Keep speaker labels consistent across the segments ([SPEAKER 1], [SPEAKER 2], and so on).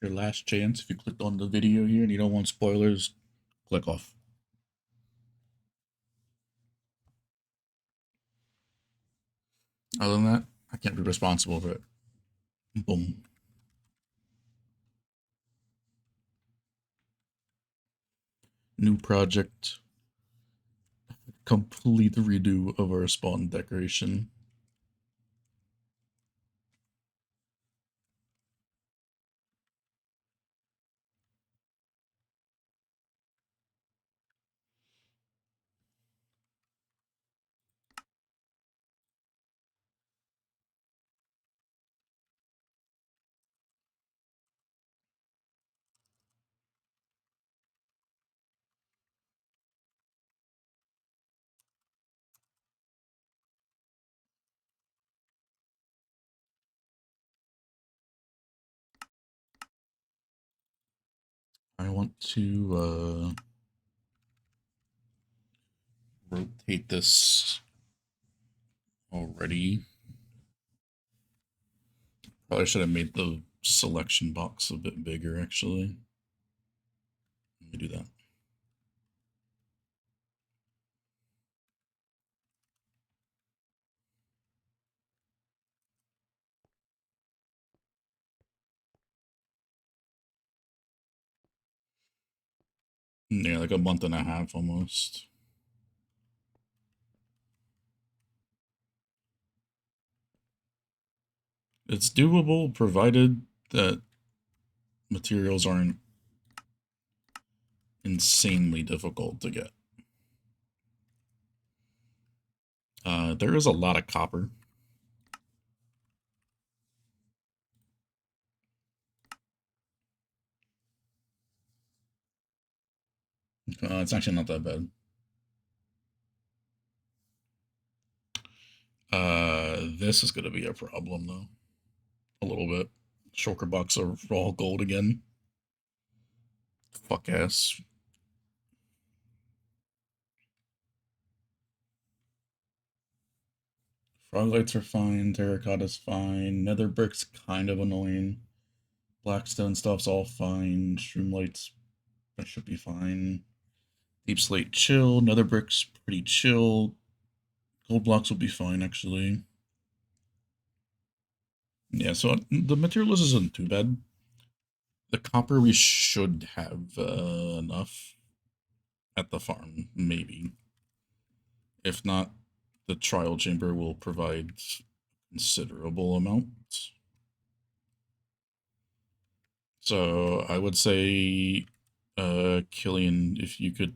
[SPEAKER 1] Your last chance. If you clicked on the video here and you don't want spoilers, click off. Other than that, I can't be responsible for it. Boom. New project. Complete redo of our spawn decoration. I want to rotate this already. Probably should have made the selection box a bit bigger, actually. Let me do that. Yeah, like a month and a half almost. It's doable provided that materials aren't insanely difficult to get. There is a lot of copper. It's actually not that bad. This is going to be a problem, though. A little bit. Shulker bucks are all gold again. Fuck ass. Froglights are fine. Terracotta's fine. Nether brick's kind of annoying. Blackstone stuff's all fine. Shroomlights should be fine. Deep slate chill. Nether brick's pretty chill. Gold blocks will be fine, actually. Yeah, so the materials isn't too bad. The copper we should have enough at the farm, maybe. If not, the trial chamber will provide considerable amount. So I would say, Killian, if you could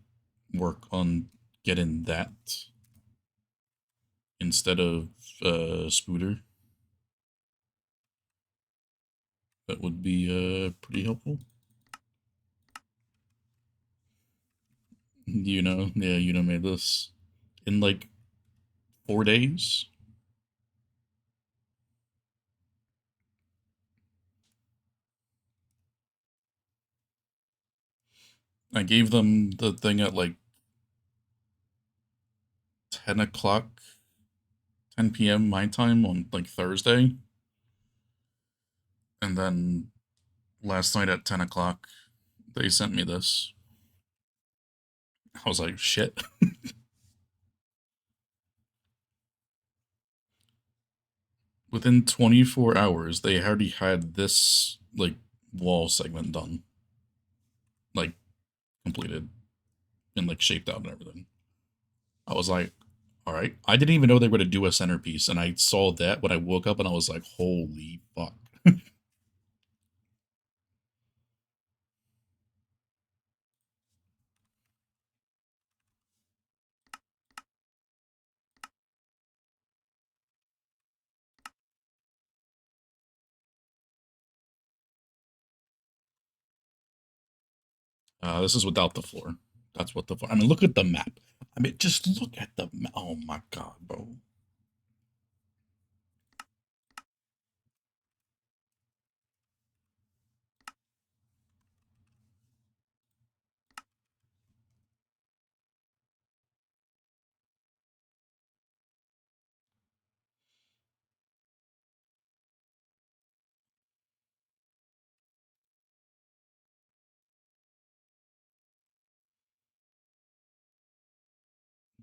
[SPEAKER 1] work on getting that instead of Spooter, that would be pretty helpful. Yeah, made this in like 4 days. I gave them the thing at like 10 o'clock, 10 p.m. my time on like Thursday. And then last night at 10 o'clock, they sent me this. I was like, shit. Within 24 hours, they already had this like wall segment done, like completed and like shaped out and everything. I was like, all right. I didn't even know they were going to do a centerpiece, and I saw that when I woke up, and I was like, holy fuck. This is without the floor. That's what the floor. I mean, look at the map. I mean, just look at the map. Oh my god, bro.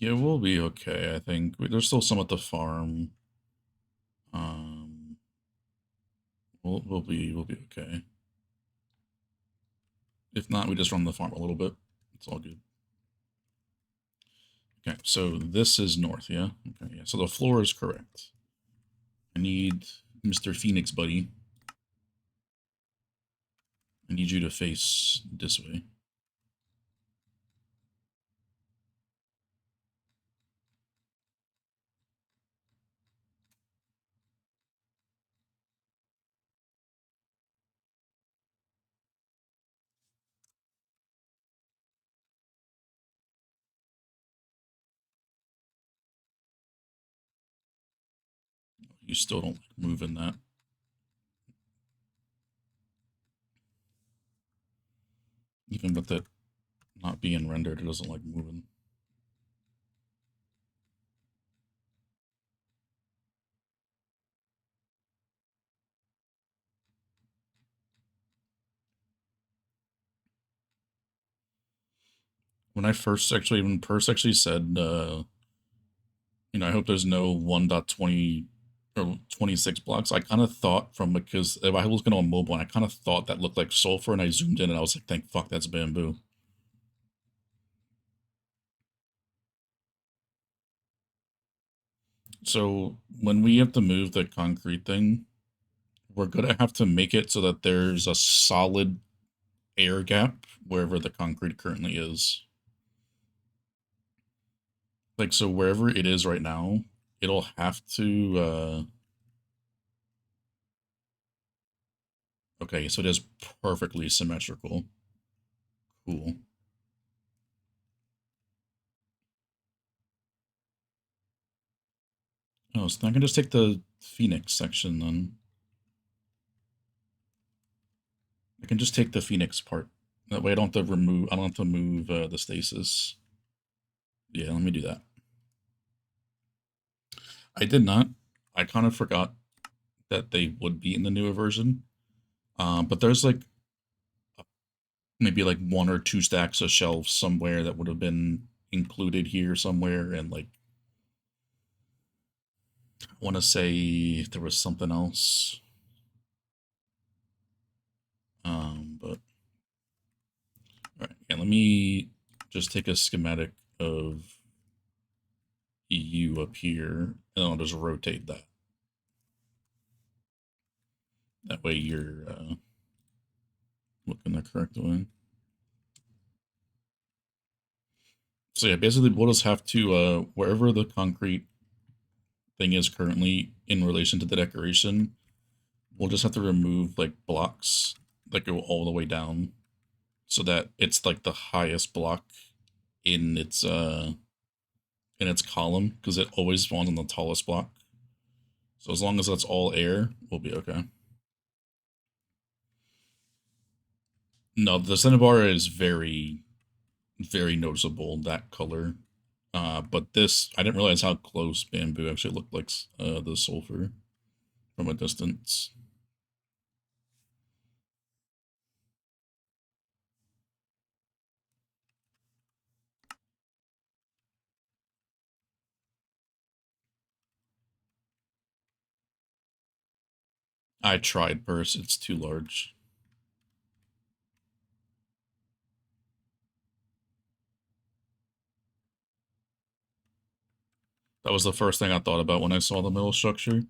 [SPEAKER 1] Yeah, we'll be okay, I think. There's still some at the farm. We'll be okay. If not, we just run the farm a little bit. It's all good. Okay, so this is north, yeah? Okay, yeah. So the floor is correct. I need Mr. Phoenix, buddy. I need you to face this way. You still don't move in that. Even with it not being rendered, it doesn't like moving. When I first actually, when Purse actually said, I hope there's no 1.20 or 26 blocks, I kind of thought because if I was going on mobile, I kind of thought that looked like sulfur, and I zoomed in and I was like, thank fuck, that's bamboo. So when we have to move the concrete thing, we're gonna have to make it so that there's a solid air gap wherever the concrete currently is. Like, so wherever it is right now, it'll have to, okay, so it is perfectly symmetrical. Cool. Oh, so I can just take the Phoenix section then. I can just take the Phoenix part. That way I don't have to I don't have to move the stasis. Yeah, let me do that. I did not. I kind of forgot that they would be in the newer version. But there's like maybe like one or two stacks of shelves somewhere that would have been included here somewhere, and like I want to say there was something else. But all right, yeah, let me just take a schematic of EU up here, and I'll just rotate that. That way you're looking the correct way. So yeah, basically we'll just have to wherever the concrete thing is currently in relation to the decoration, we'll just have to remove like blocks that go all the way down so that it's like the highest block in its column because it always spawns on the tallest block. So as long as that's all air, we'll be okay. No, the cinnabar is very, very noticeable, that color. But this, I didn't realize how close bamboo actually looked like the sulfur from a distance. I tried Purse, it's too large. That was the first thing I thought about when I saw the middle structure.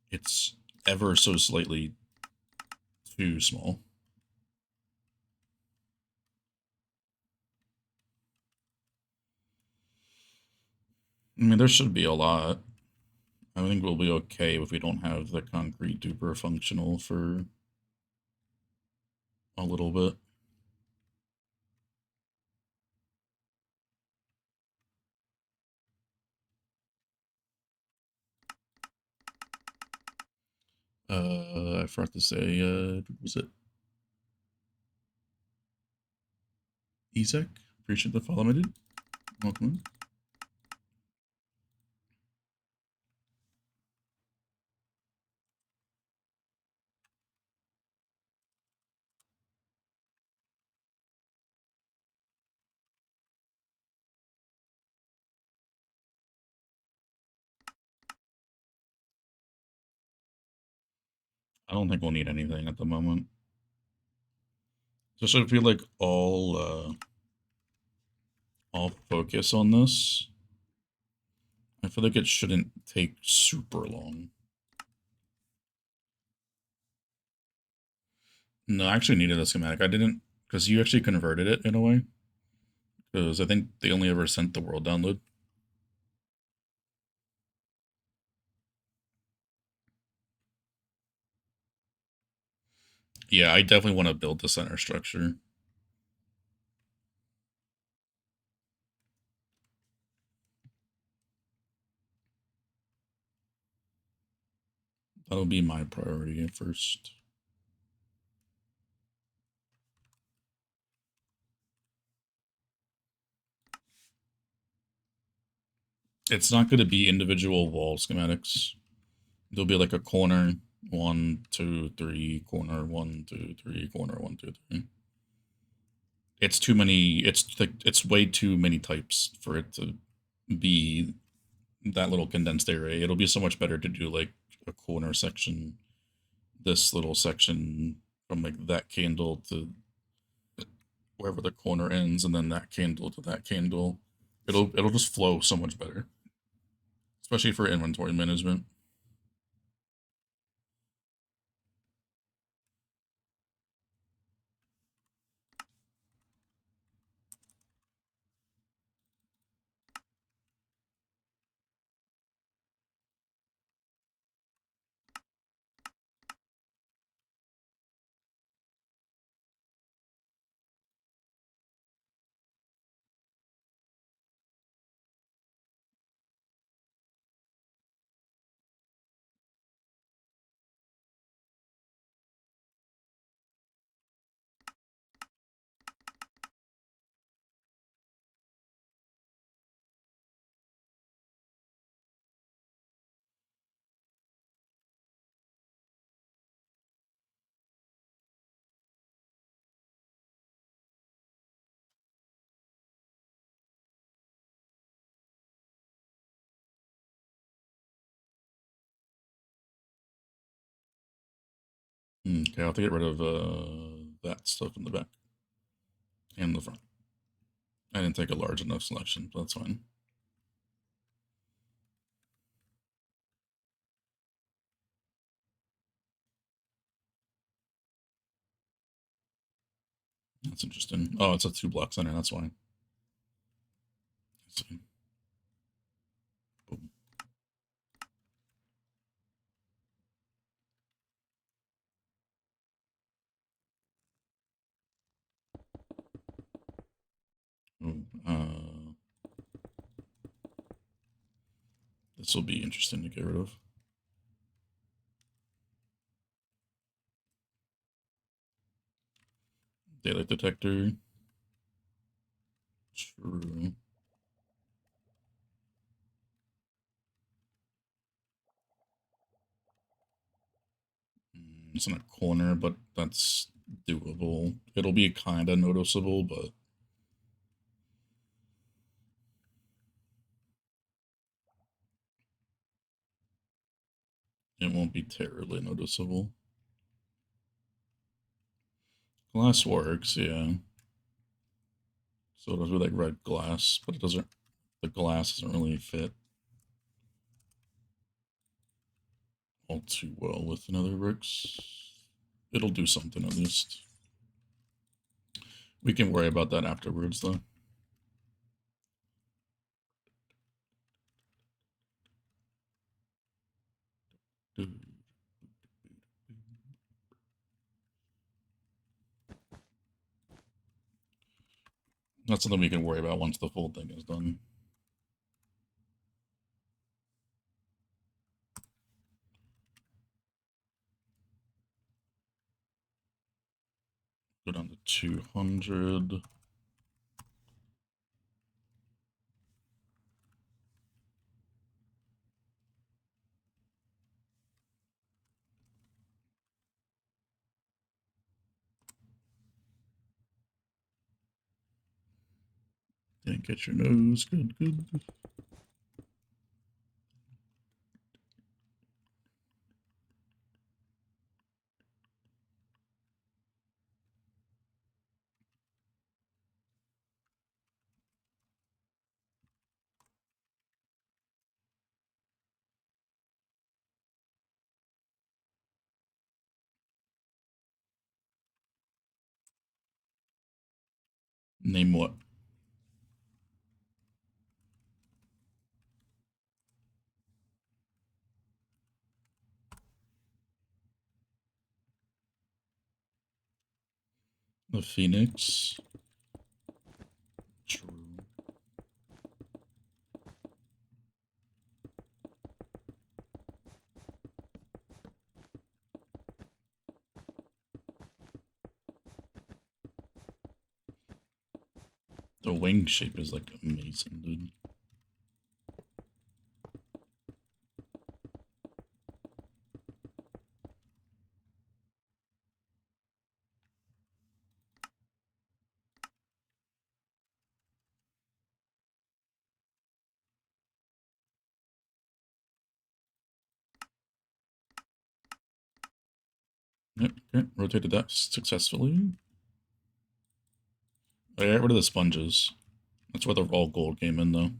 [SPEAKER 1] It's ever so slightly too small. I mean, there should be a lot. I think we'll be okay if we don't have the concrete duper functional for a little bit. I forgot to say, was it Isaac? Appreciate the follow, my dude. Welcome. I don't think we'll need anything at the moment. Just I feel like all focus on this. I feel like it shouldn't take super long. No, I actually needed a schematic. I didn't, because you actually converted it in a way. Because I think they only ever sent the world download. Yeah, I definitely want to build the center structure. That'll be my priority at first. It's not going to be individual wall schematics. There'll be like a corner, 1, 2, 3, corner, 1, 2, 3, corner, 1, 2, 3. It's too many. It's way too many types for it to be that little condensed array. It'll be so much better to do like a corner section, this little section from like that candle to wherever the corner ends, and then that candle to that candle. It'll just flow so much better, especially for inventory management. Okay, I'll have to get rid of that stuff in the back and the front. I didn't take a large enough selection, but that's fine. That's interesting. Oh, it's a 2 block center. That's why. Let's see. Boom. Ooh, this will be interesting to get rid of. Daylight detector. True. It's in a corner, but that's doable. It'll be kind of noticeable, but it won't be terribly noticeable. Glass works, yeah. So it'll be like red glass, but it doesn't. The glass doesn't really fit all too well with another bricks. It'll do something at least. We can worry about that afterwards, though. That's something we can worry about once the full thing is done. Go down to 200. Didn't get your nose. Good, good. Name what? The Phoenix. True. The wing shape is like amazing, dude. Yep, okay, rotated that successfully. I got rid of the sponges. That's why the all gold came in, though.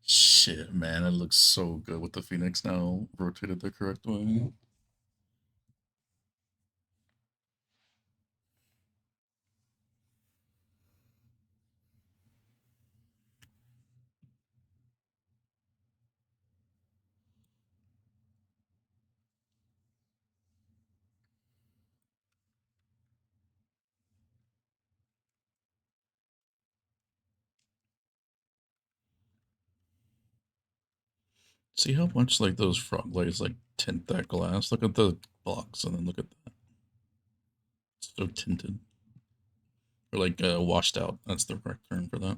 [SPEAKER 1] Shit, man, it looks so good with the Phoenix now rotated the correct way. See how much like those frog legs like tint that glass? Look at the blocks and then look at that. It's so tinted. Or like washed out. That's the correct term for that.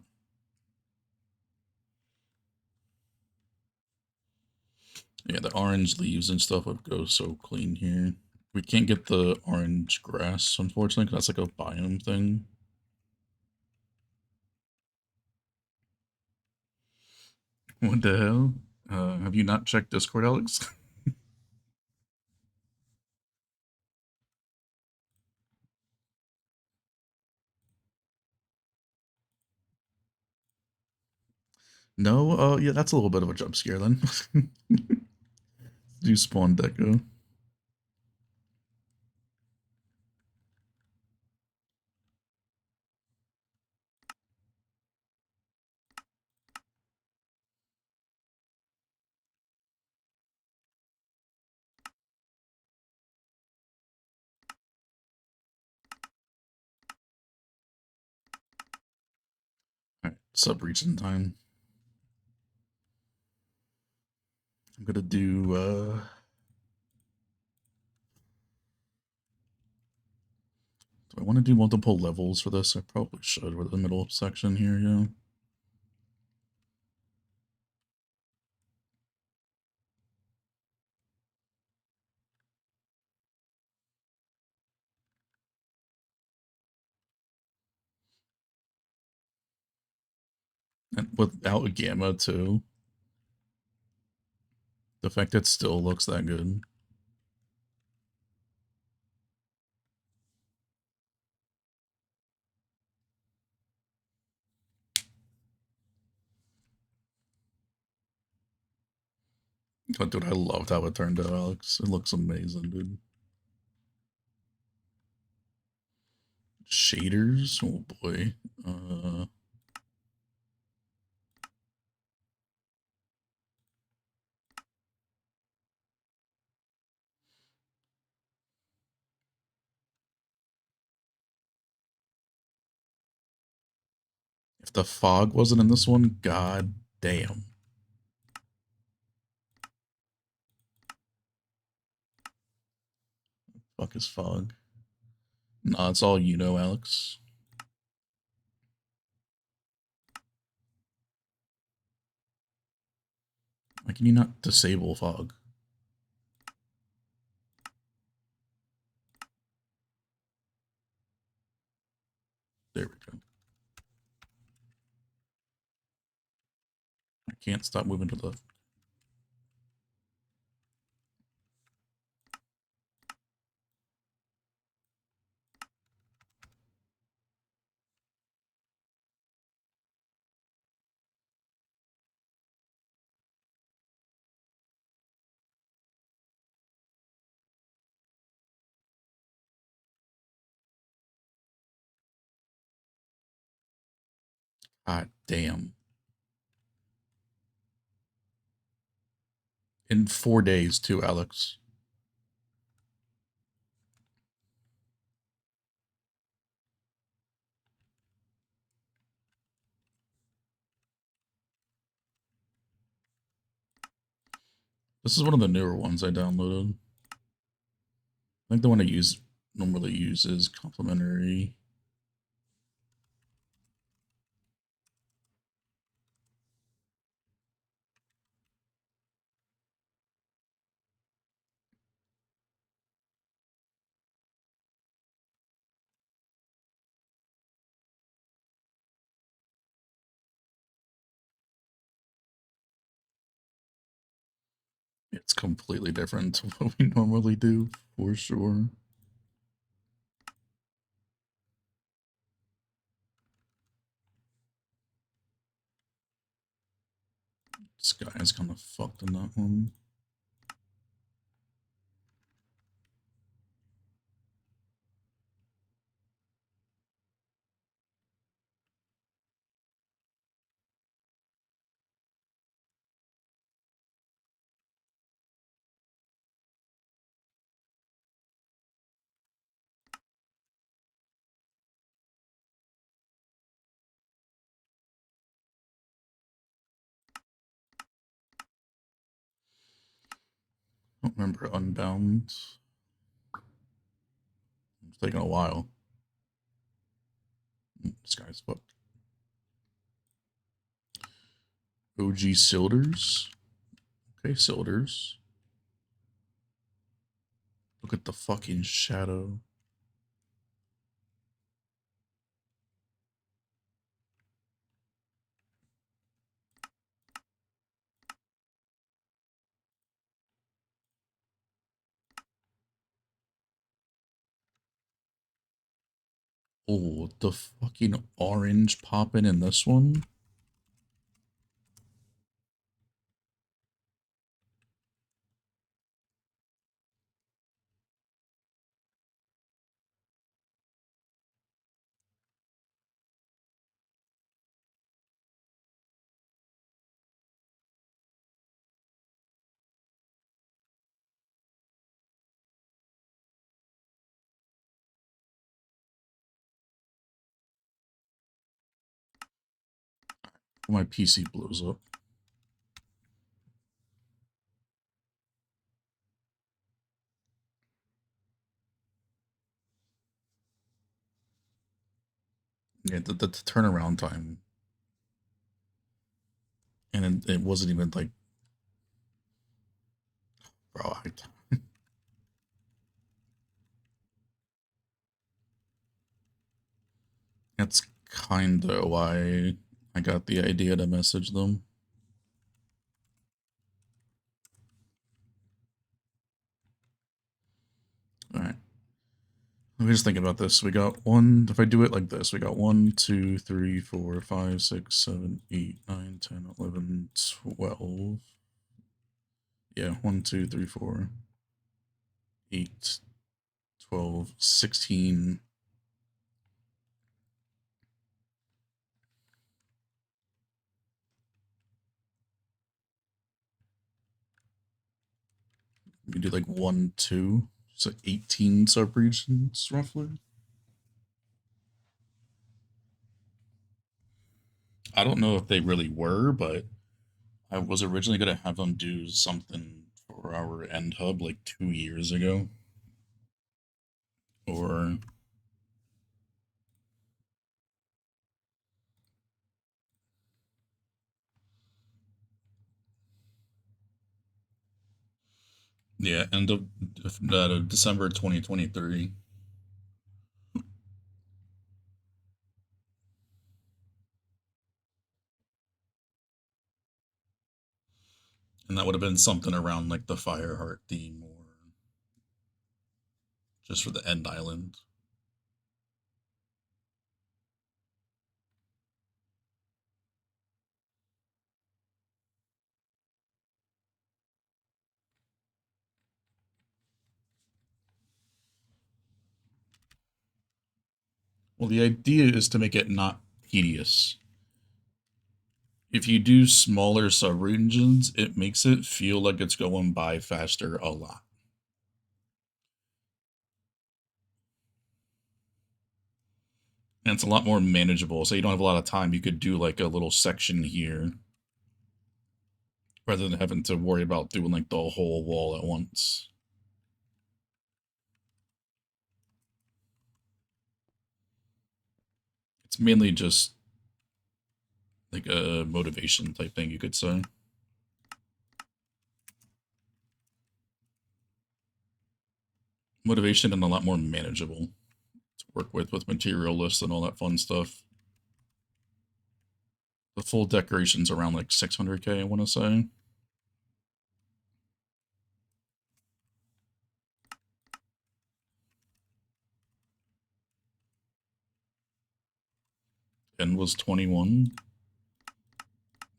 [SPEAKER 1] Yeah, the orange leaves and stuff would go so clean here. We can't get the orange grass, unfortunately, because that's like a biome thing. What the hell? Have you not checked Discord, Alex? No, yeah, that's a little bit of a jump scare then. Do spawn deco. Alright, sub region time. I'm gonna do do I want to do multiple levels for this? I probably should with the middle section here, yeah. And without a gamma too. The fact it still looks that good. Oh, dude, I loved how it turned out, Alex. It looks amazing, dude. Shaders? Oh boy. If the fog wasn't in this one, god damn. Fuck is fog? Nah, it's all you know, Alex. Why can you not disable fog? There we go. I can't stop moving to the left. God damn. In 4 days, too, Alex. This is one of the newer ones I downloaded. I think the one I normally use is complimentary. It's completely different to what we normally do, for sure. This guy is kind of fucked in that one. I don't remember Unbound. It's taking a while. This guy's fucked. OG Silders. Okay, Silders. Look at the fucking shadow. Oh, the fucking orange popping in this one. My PC blows up. Yeah, the turnaround time. And it wasn't even like, bro, that's kinda why I got the idea to message them. Alright. Let me just think about this. We got one, if I do it like this, we got 1, 2, 3, 4, 5, 6, 7, 8, 9, 10, 11, 12. Yeah, 1, 2, 3, 4, 8, 12, 16. We do like 1, 2. So 18 subregions roughly. I don't know if they really were, but I was originally going to have them do something for our end hub like 2 years ago. Or yeah, end of December 2023. And that would have been something around like the Fireheart theme or just for the end island. Well, the idea is to make it not tedious. if you do smaller subregions, it makes it feel like it's going by faster a lot. And it's a lot more manageable, so you don't have a lot of time. You could do like a little section here rather than having to worry about doing like the whole wall at once. It's mainly just like a motivation type thing, you could say. Motivation and a lot more manageable to work with material lists and all that fun stuff. The full decoration's around like 600k, I want to say. And was 21.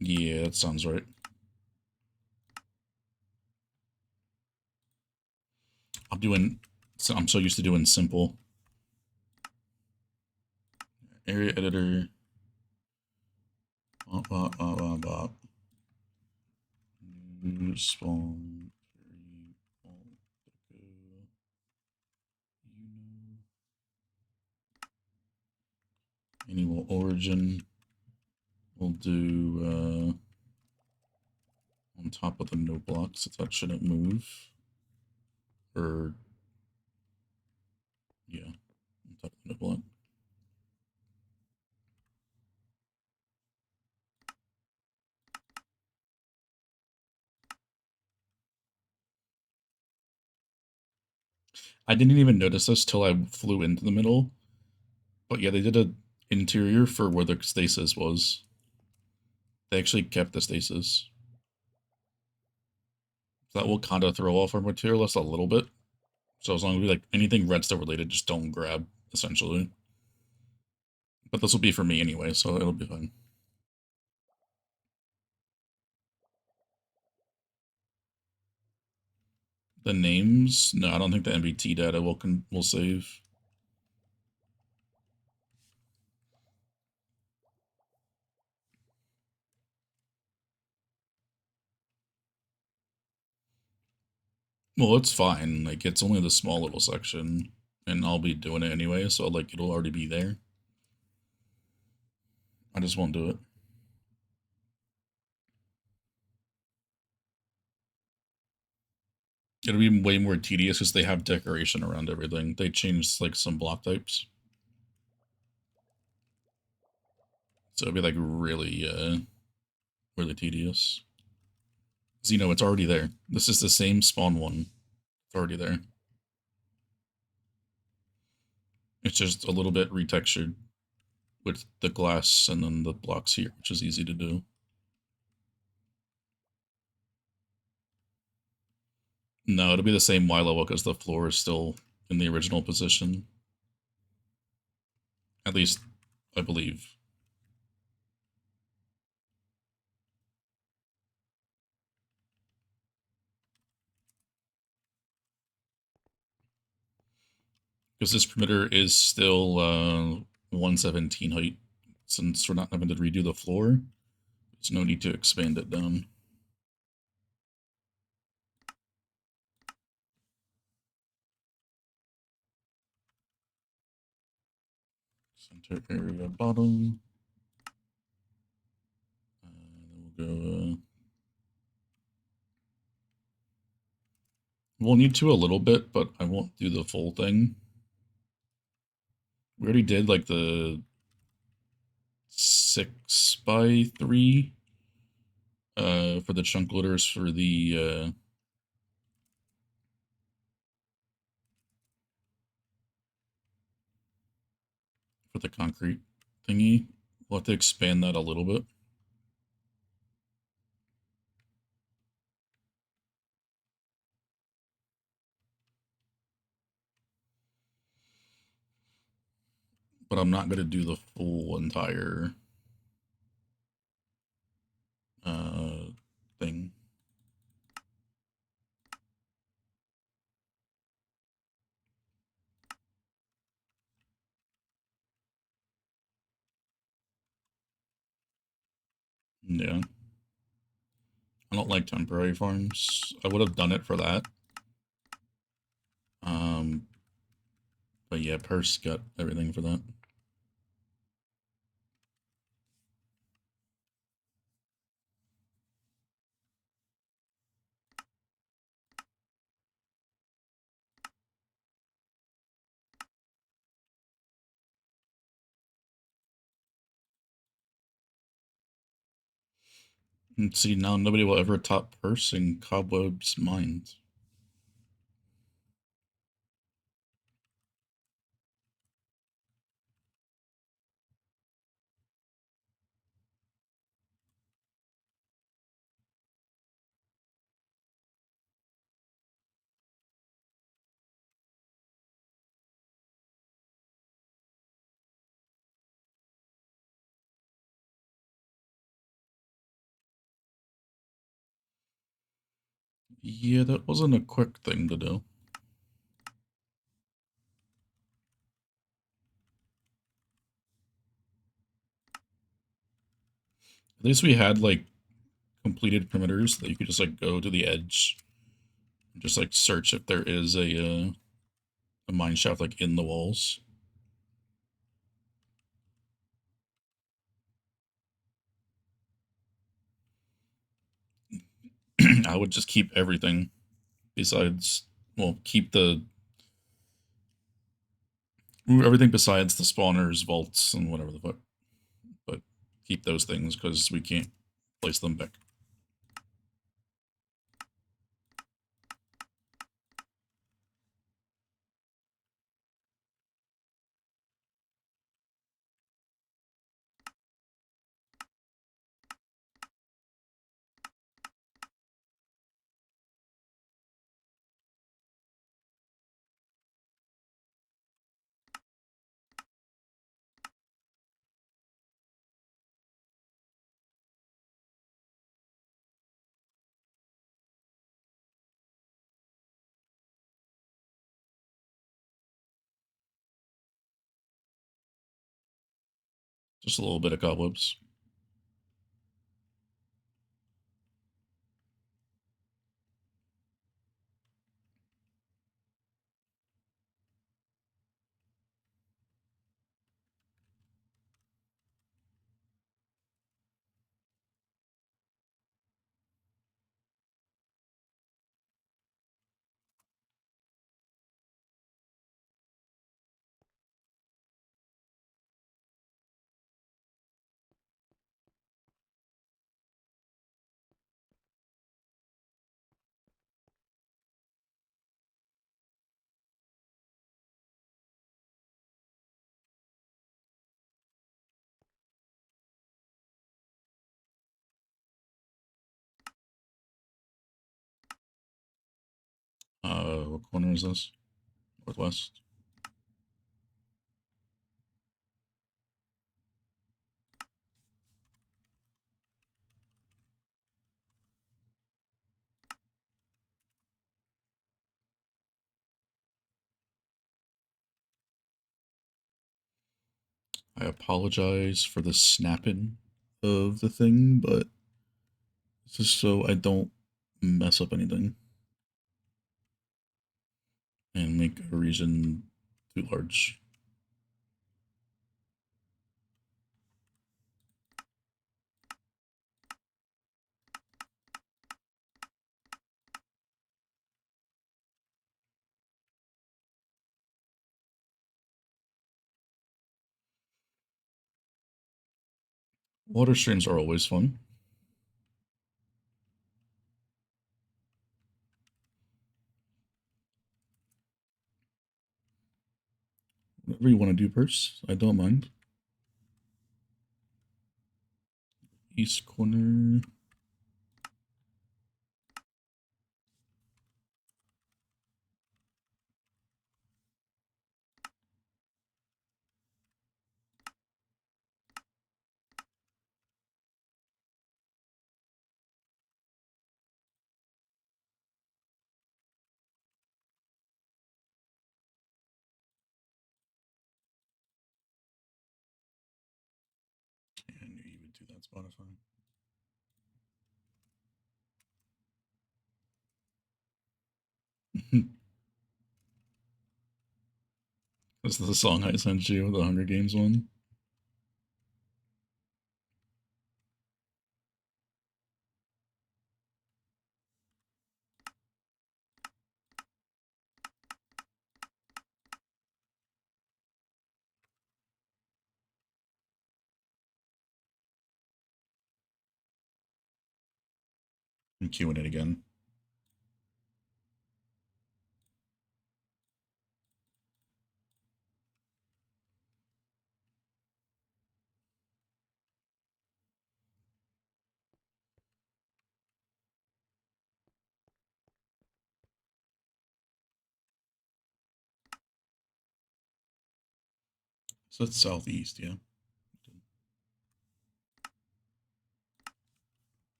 [SPEAKER 1] Yeah, that sounds right. I'm so used to doing simple. Area editor. New spawn. Annual origin. We'll do on top of the no blocks, if that shouldn't move. Or yeah, on top of the no block. I didn't even notice this till I flew into the middle. But yeah, they did an interior for where the stasis was. They actually kept the stasis. So that will kind of throw off our material list a little bit. So as long as we like anything redstone related, just don't grab, essentially. But this will be for me anyway, so it'll be fine. The names? No, I don't think the MBT data will save. Well, it's fine. Like, it's only the small little section, and I'll be doing it anyway, so, like, it'll already be there. I just won't do it. It'll be way more tedious because they have decoration around everything. They changed, like, some block types. So it'll be, like, really tedious. Because, you know, it's already there. This is the same spawn one. It's already there. It's just a little bit retextured with the glass and then the blocks here, which is easy to do. No, it'll be the same Y level because the floor is still in the original position. At least, I believe. Because this perimeter is still 117 height. Since we're not having to redo the floor, there's no need to expand it down. Center area bottom. Then we'll go. We'll need to a little bit, but I won't do the full thing. We already did like the 6x3 for the chunk loaders for the concrete thingy. We'll have to expand that a little bit. But I'm not going to do the full entire thing. Yeah. I don't like temporary farms. I would have done it for that. Um, but yeah, Purse got everything for that. And see, now nobody will ever top Purse in Cobweb's mind. Yeah, that wasn't a quick thing to do. At least we had like completed perimeters that you could just like go to the edge and just like search if there is a mine shaft like in the walls. I would just keep everything besides, well, keep the everything besides the spawners, vaults, and whatever the fuck. But keep those things because we can't place them back. Just a little bit of cobwebs. What corner is this? Northwest. I apologize for the snapping of the thing, but it's just so I don't mess up anything and make a region too large. Water streams are always fun. Whatever you want to do, Purse, I don't mind. East corner. Yeah, I knew you would do that, Spotify. That's the song I sent you, the Hunger Games one. I'm queuing it again. So it's southeast, yeah.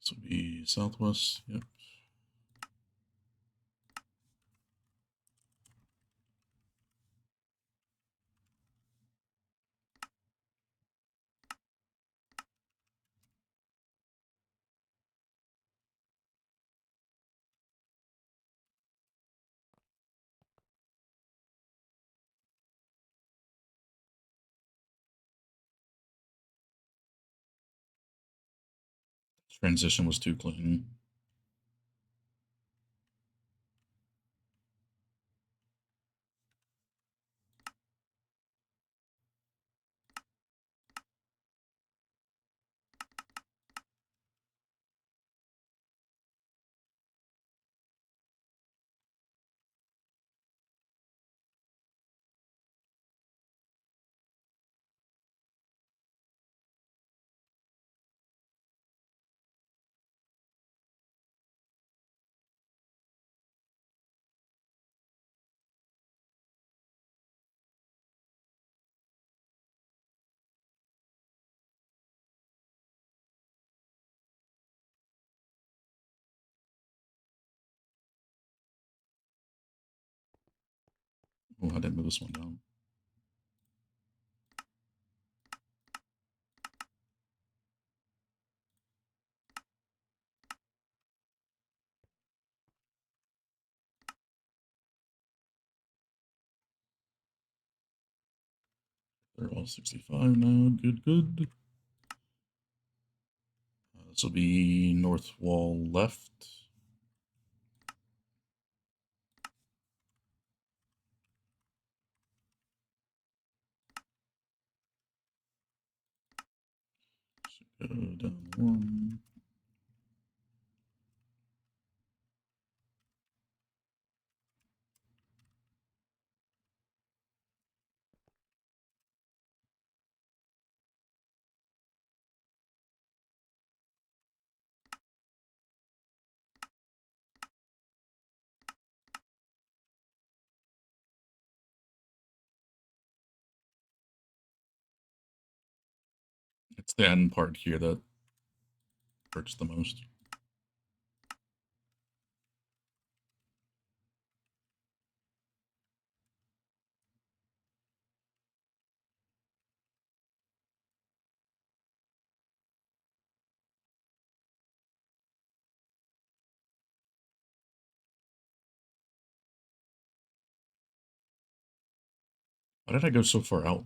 [SPEAKER 1] This will be southwest, yep. Transition was too clean. Oh, I didn't move this one down. They're all 65 now. Good, good. This will be north wall left. Go down one. It's the end part here that hurts the most. Why did I go so far out?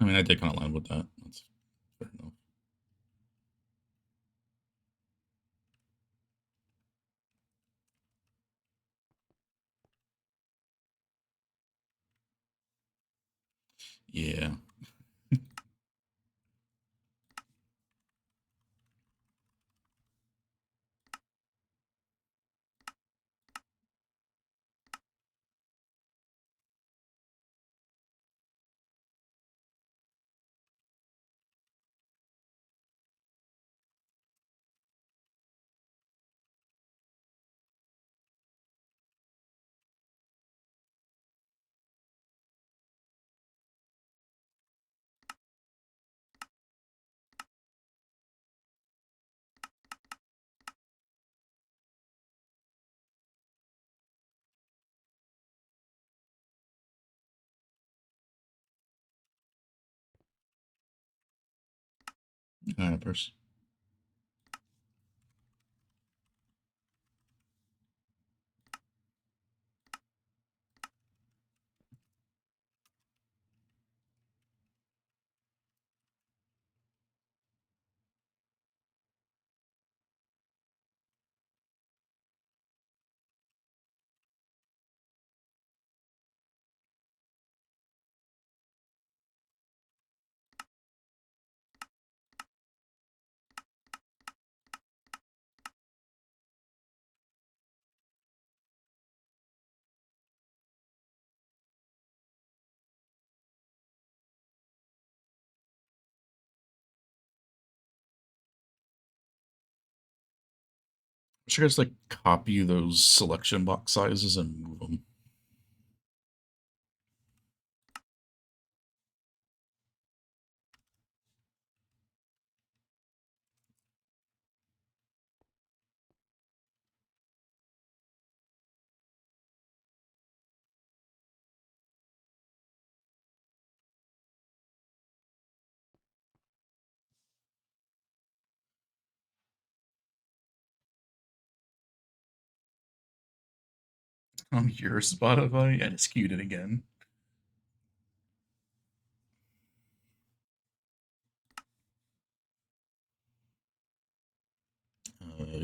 [SPEAKER 1] I mean, I did kind of line with that. That's fair enough. Yeah. All right, first. Should I just like copy those selection box sizes and move them? On your Spotify, I just queued it again.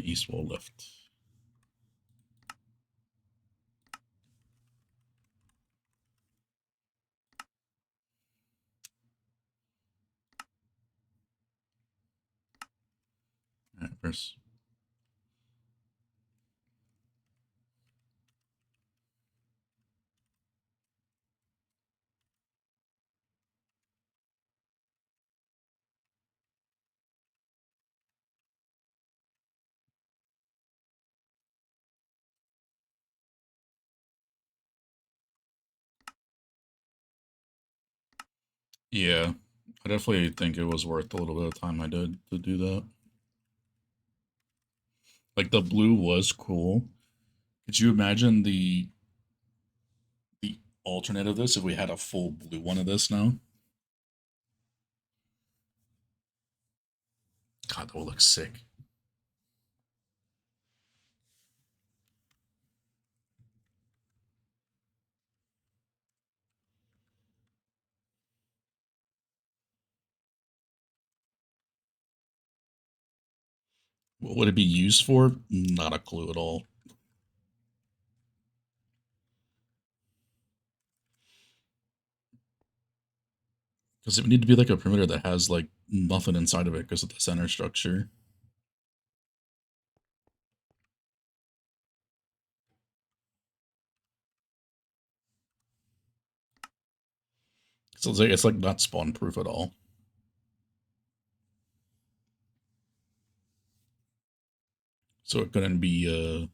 [SPEAKER 1] East wall left. All right, first. Yeah, I definitely think it was worth a little bit of time I did to do that. Like the blue was cool. Could you imagine the alternate of this if we had a full blue one of this now? God, that would look sick. What would it be used for? Not a clue at all. Because it would need to be like a perimeter that has like nothing inside of it because of the center structure. So it's like not spawn proof at all. So it couldn't be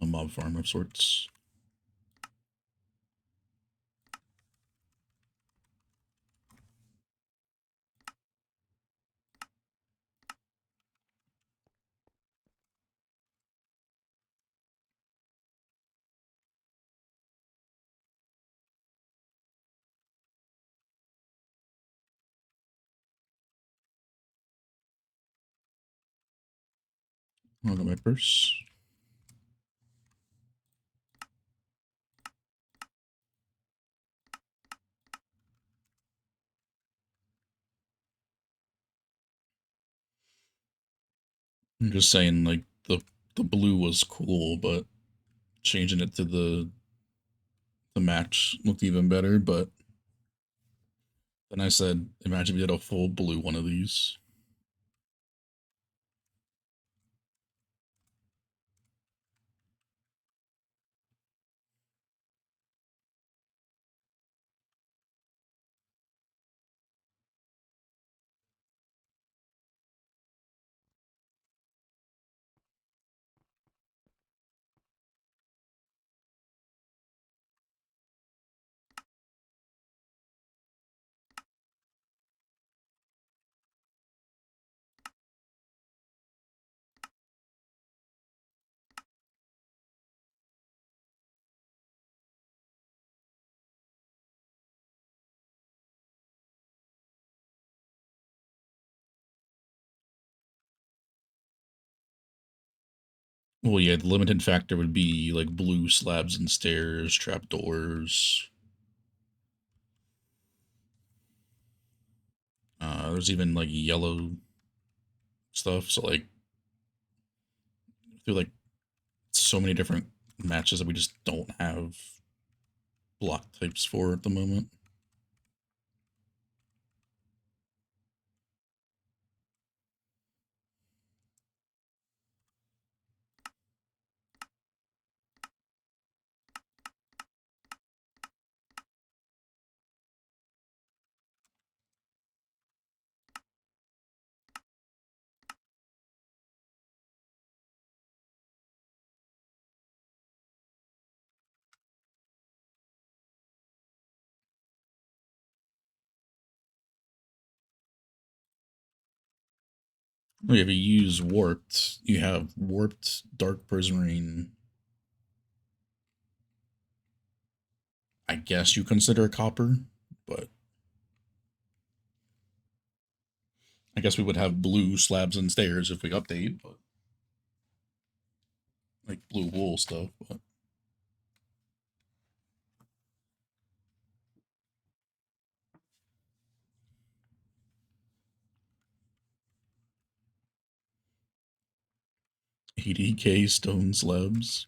[SPEAKER 1] a mob farm of sorts. I'll get my purse. I'm just saying, like the blue was cool, but changing it to the match looked even better. But then I said, imagine we had a full blue one of these. Well, yeah, the limited factor would be like blue slabs and stairs, trapdoors. There's even like yellow stuff. So like through like so many different matches that we just don't have block types for at the moment. Well, if you use warped, you have warped dark prison rain. I guess you consider copper, but I guess we would have blue slabs and stairs if we update, but like blue wool stuff. But 80K stone slabs.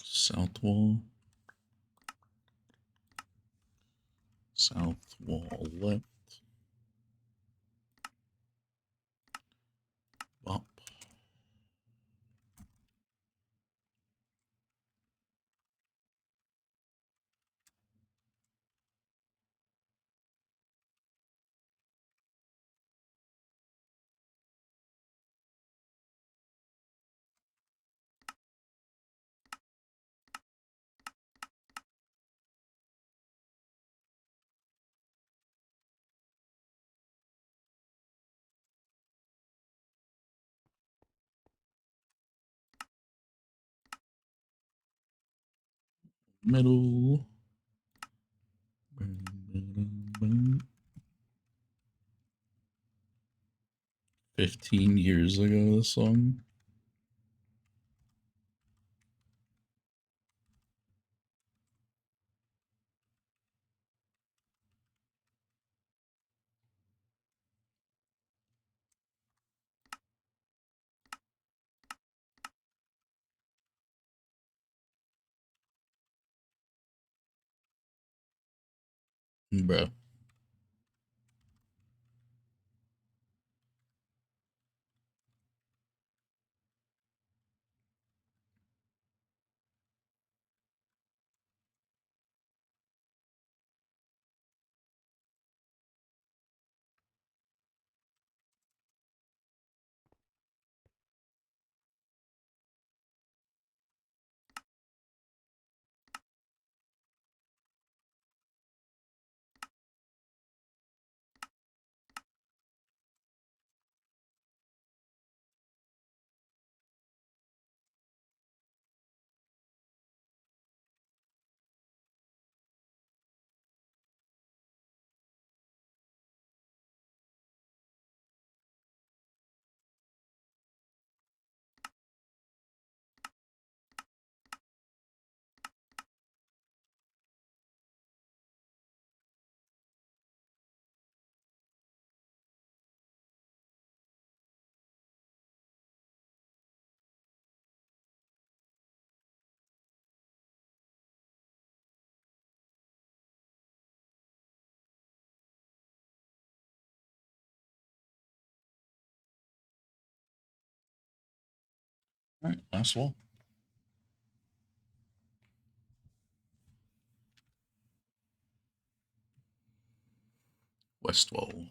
[SPEAKER 1] South wall. South wall left. Bop. Middle. 15 years ago, this song. Bro. Alright, last wall. West wall.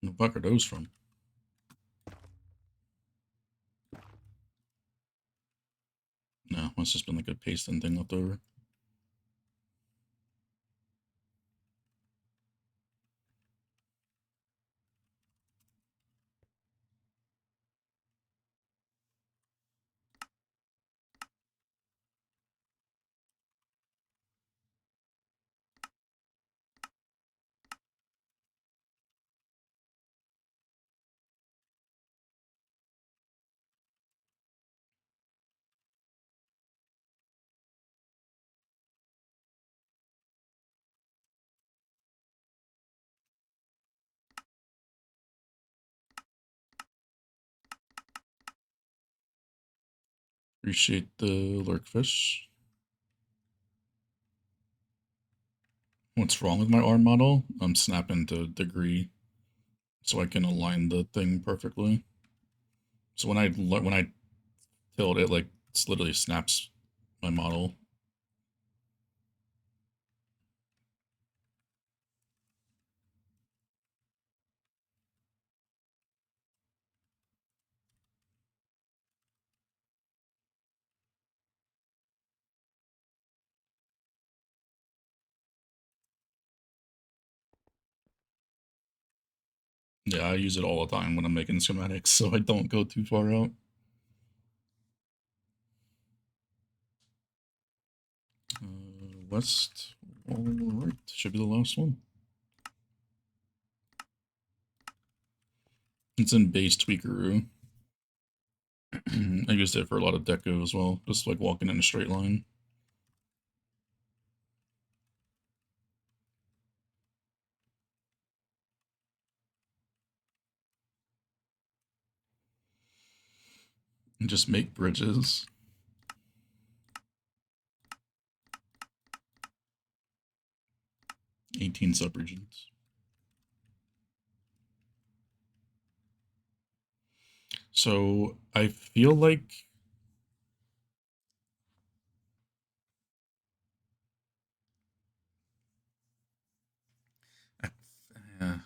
[SPEAKER 1] Where the fuck are those from? No, must just been like a pasting thing left over. Appreciate the lurkfish. What's wrong with my arm model? I'm snapping to degree so I can align the thing perfectly. So when I tilt it, like it literally snaps my model. Yeah, I use it all the time when I'm making schematics, so I don't go too far out. West, all right, should be the last one. It's in base tweakeroo. I used it for a lot of deco as well, just like walking in a straight line. And just make bridges. '18 subregions. So I feel like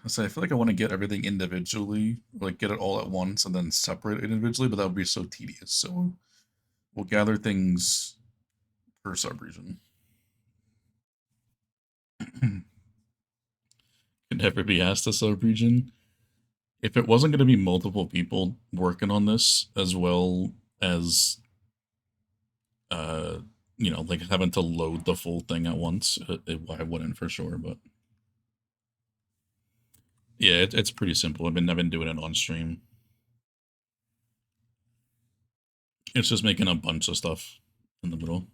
[SPEAKER 1] so I feel like I want to get everything individually, like get it all at once and then separate it individually, but that would be so tedious. So we'll gather things per subregion. Could never be asked a subregion. If it wasn't going to be multiple people working on this, as well as uh like having to load the full thing at once, I wouldn't for sure. But yeah, it's pretty simple. I've been doing it on stream. It's just making a bunch of stuff in the middle.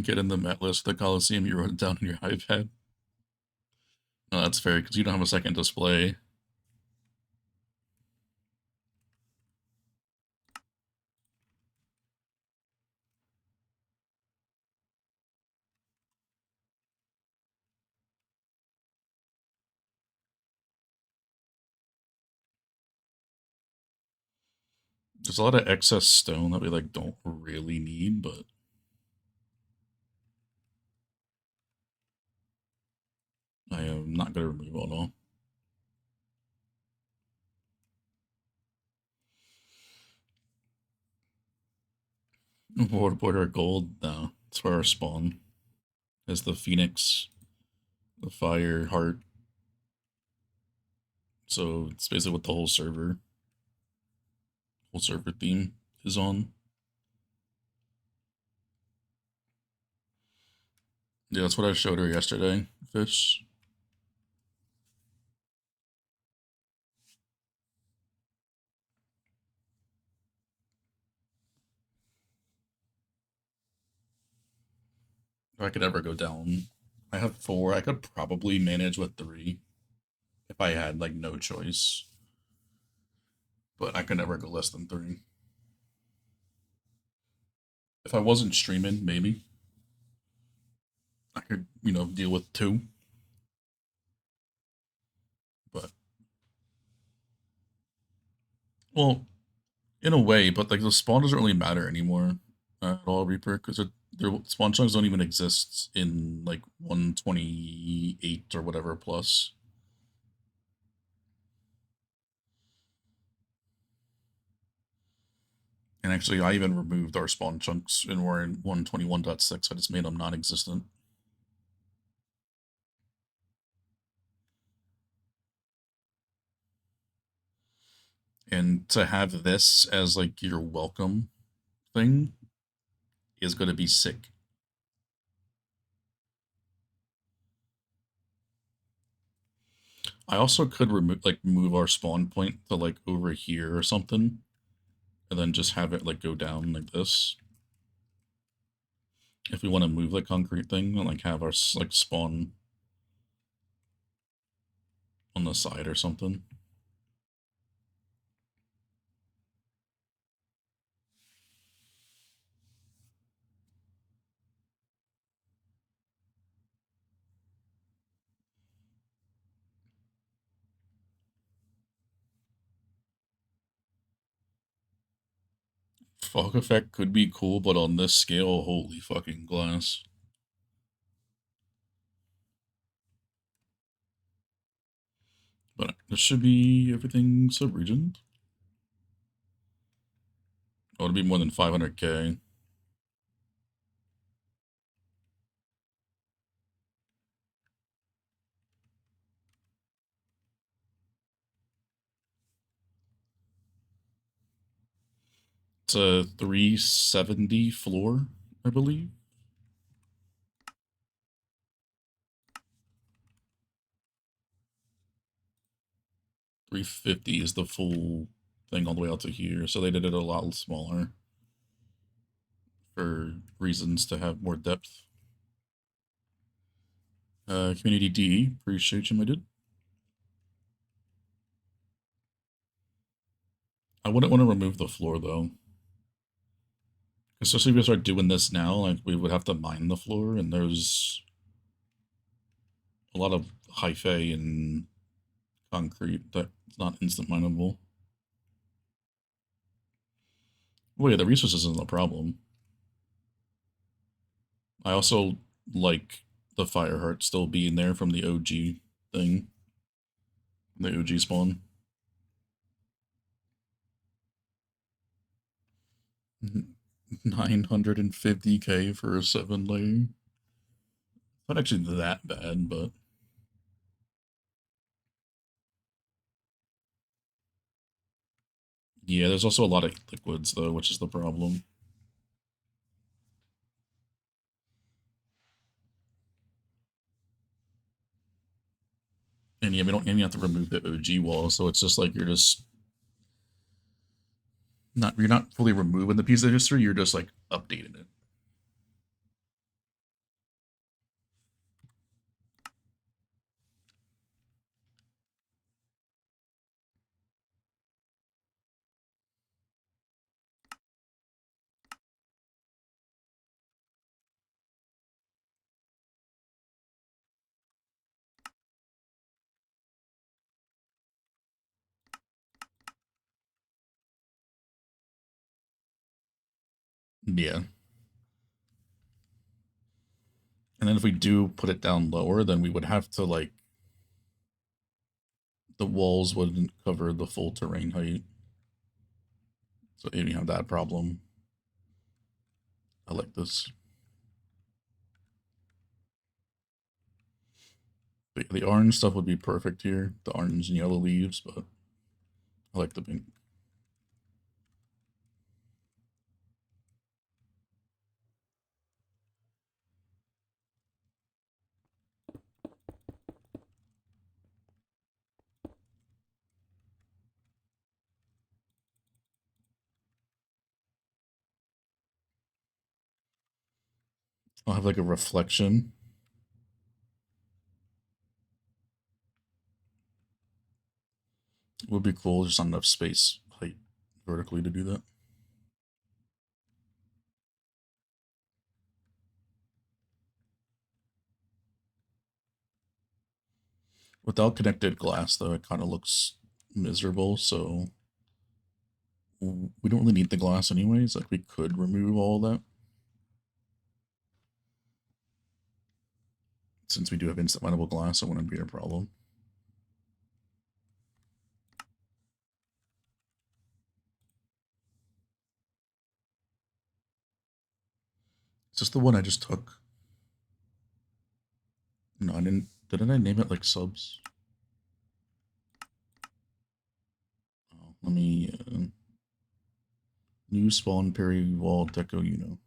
[SPEAKER 1] Get in the mat list, the Coliseum. You wrote it down on your iPad. No, that's fair because you don't have a second display. There's a lot of excess stone that we like don't really need, but I am not gonna remove it all. Water border gold, no, it's for our spawn. Has the phoenix, the fire, heart. So it's basically what the whole server theme is on. Yeah, that's what I showed her yesterday, Fish. If I could ever go down, I have 4. I could probably manage with 3 if I had like no choice, but I could never go less than 3. If I wasn't streaming, maybe I could, deal with 2. But well, in a way, but like the spawn doesn't really matter anymore at all, Reaper, because their spawn chunks don't even exist in like 128 or whatever plus. And actually, I even removed our spawn chunks and we're in 121.6. I just made them non-existent. And to have this as like your welcome thing is going to be sick. I also could move our spawn point to like over here or something, and then just have it like go down like this. If we want to move the concrete thing and like have our like spawn on the side or something. Fog effect could be cool, but on this scale, holy fucking glass. But this should be everything sub-region. Oh, it'll be more than 500k. It's a 370 floor, I believe. $350 is the full thing all the way out to here, so they did it a lot smaller for reasons to have more depth. Community D, appreciate you, my dude. I wouldn't want to remove the floor though. Especially if we start doing this now, like we would have to mine the floor, and there's a lot of hyphae and concrete that's not instant mineable. Well, yeah, the resources isn't a problem. I also like the fire heart still being there from the OG thing, the OG spawn. 950k for a 7 layer. Not actually that bad, but yeah, there's also a lot of liquids though, which is the problem. And yeah, we don't, and you have to remove the OG wall, so it's just like you're not fully removing the piece of history, you're just like updating it. Yeah. And then if we do put it down lower, then we would have to like the walls wouldn't cover the full terrain height. So you have that problem. I like this. The orange stuff would be perfect here. The orange and yellow leaves, but I like the pink. I'll have like a reflection. It would be cool, just not enough space height vertically to do that. Without connected glass, though, it kind of looks miserable, so we don't really need the glass anyways. Like, we could remove all that. Since we do have instant mountable glass, it wouldn't be a problem. Is this the one I just took? No, I didn't. Didn't I name it like subs? Oh, let me. New spawn peri wall deco Uno.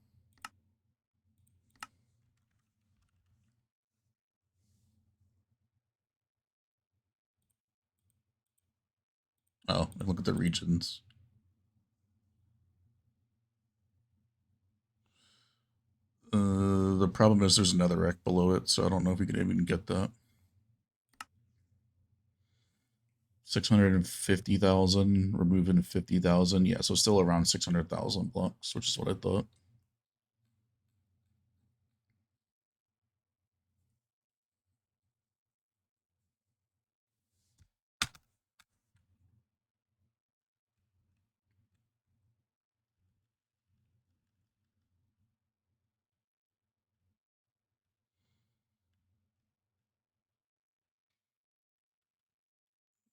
[SPEAKER 1] Oh, and look at the regions. The problem is there's another rack below it, so I don't know if we can even get that. 650,000, removing 50,000. Yeah, so still around 600,000 blocks, which is what I thought.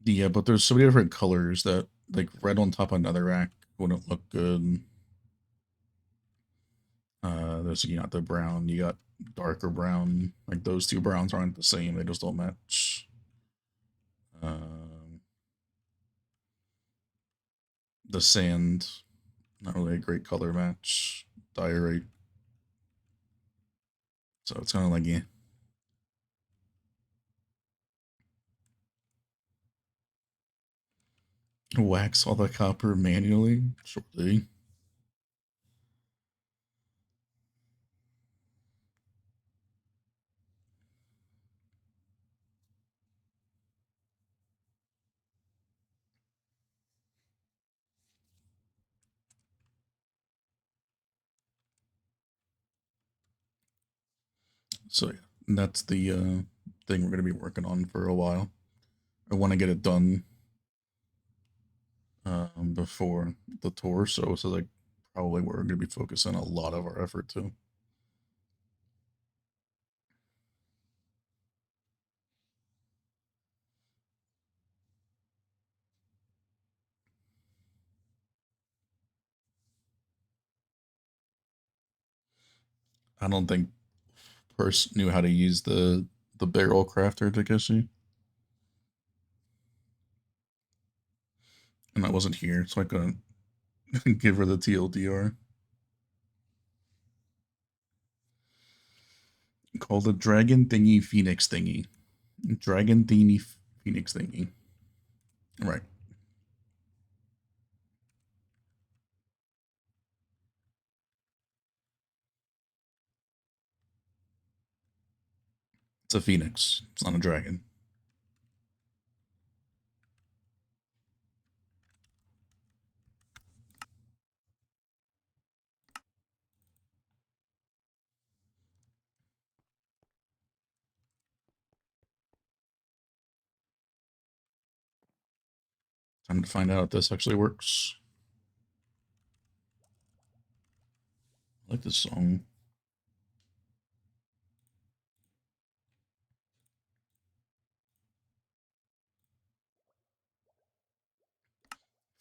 [SPEAKER 1] Yeah, but there's so many different colors that, like, red on top of another rack wouldn't look good. There's, you got the brown, you got darker brown. Like, those two browns aren't the same, they just don't match. The sand, not really a great color match. Diorite. So it's kind of like, yeah. Wax all the copper manually? Shortly. So yeah, and that's the thing we're going to be working on for a while. I want to get it done before the tour, so this is like probably where we're going to be focusing a lot of our effort too. I don't think Purse knew how to use the barrel crafter Takeshi, and I wasn't here, so I couldn't give her the TLDR. Called the Dragon Thingy Phoenix Thingy. Dragon Thingy Phoenix Thingy. Right. It's a phoenix. It's not a dragon. Time to find out if this actually works. I like this song.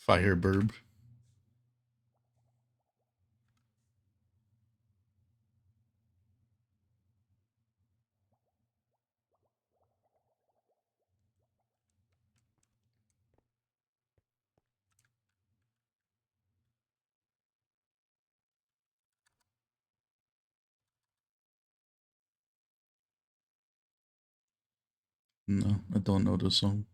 [SPEAKER 1] Fireburb. No, I don't know this song.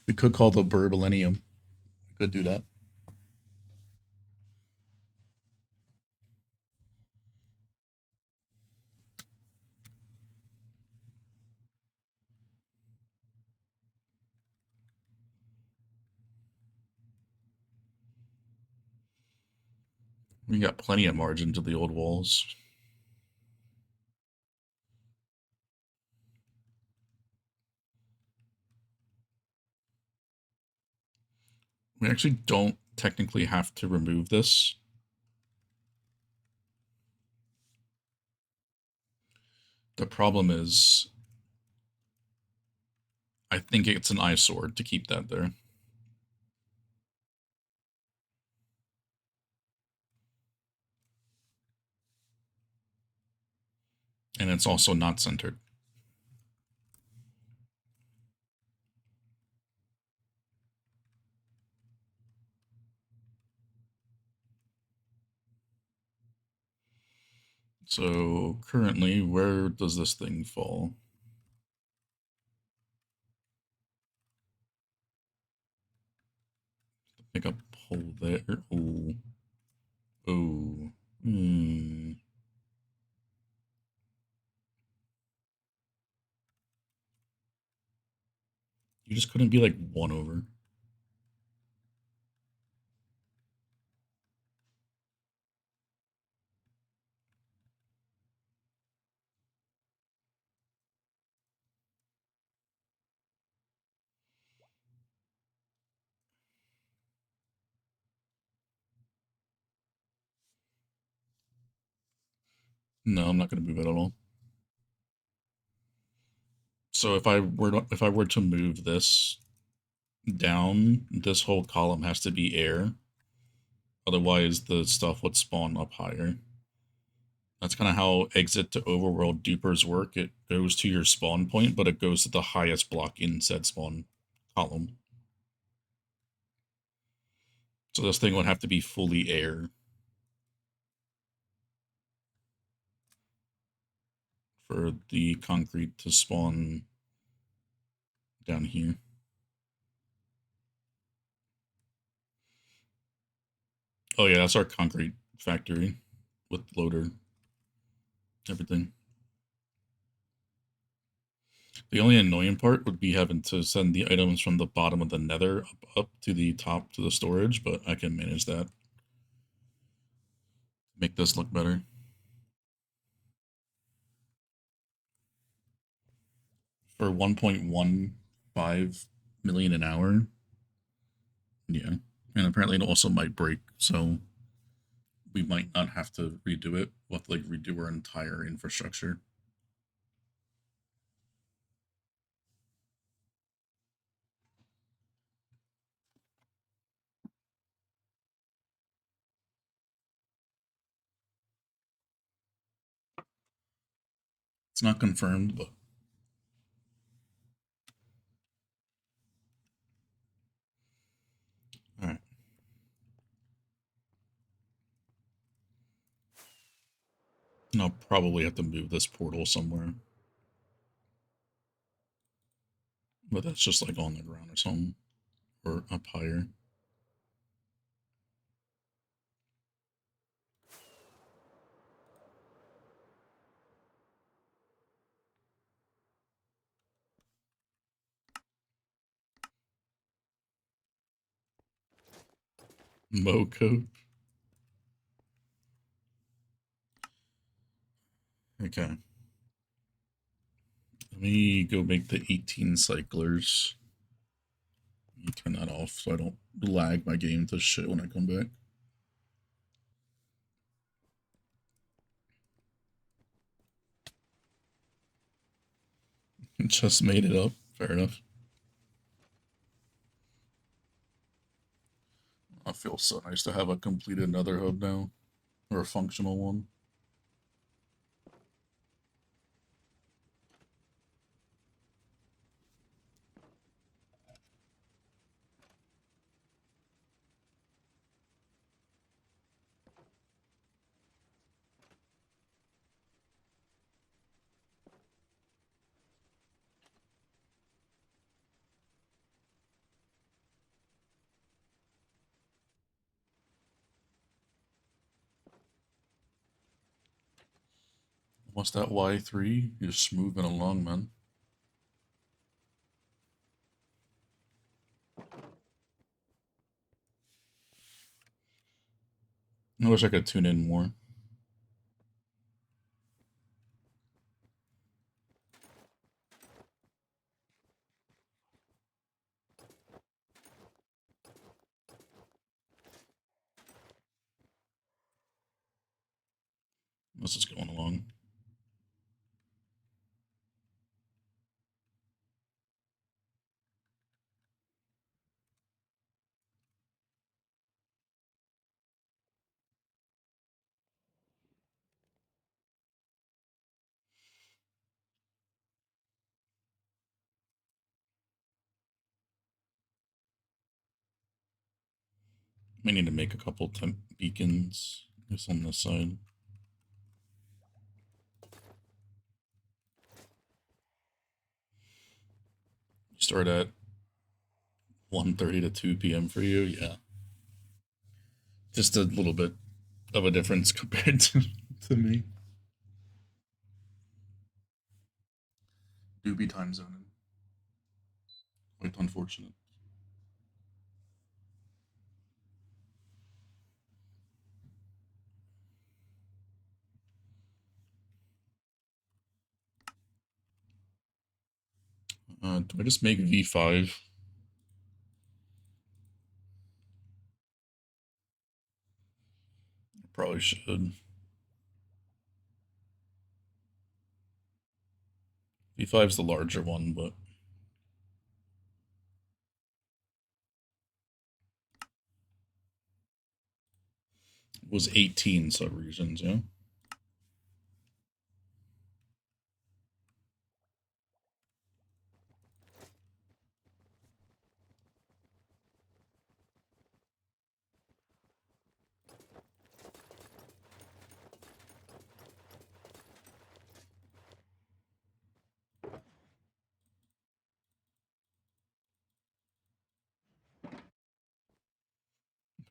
[SPEAKER 1] We could call the Burbillenium. We could do that. We got plenty of margin to the old walls. We actually don't technically have to remove this. The problem is, I think it's an eyesore to keep that there. And it's also not centered. So currently, where does this thing fall? Pick up hole there. Oh. Oh. Hmm. You just couldn't be like 1 over. No, I'm not going to move it at all. So if I were to move this down, this whole column has to be air. Otherwise, the stuff would spawn up higher. That's kind of how exit to overworld dupers work. It goes to your spawn point, but it goes to the highest block in said spawn column. So this thing would have to be fully air for the concrete to spawn down here. Oh yeah, that's our concrete factory with loader, everything. The only annoying part would be having to send the items from the bottom of the nether up to the top to the storage, but I can manage that. Make this look better. For 1.15 million an hour. Yeah. And apparently it also might break, so we might not have to redo it. We'll have to like redo our entire infrastructure. It's not confirmed, but alright. And I'll probably have to move this portal somewhere. But that's just like on the ground or something. Or up higher. Moco. Okay. Let me go make the 18 cyclers. Let me turn that off so I don't lag my game to shit when I come back. Just made it up. Fair enough. I feel so nice to have a completed nether hub now. Or a functional one. What's that Y3? You're just moving along, man. I wish I could tune in more. This is going along. May need to make a couple temp beacons, just on this side. Start at 1:30 to 2 p.m. for you, yeah. Just a little bit of a difference compared to me. Do be time zoning. Quite unfortunate. Do I just make V5? I probably should. V5's the larger one, but it was 18 subregions, yeah?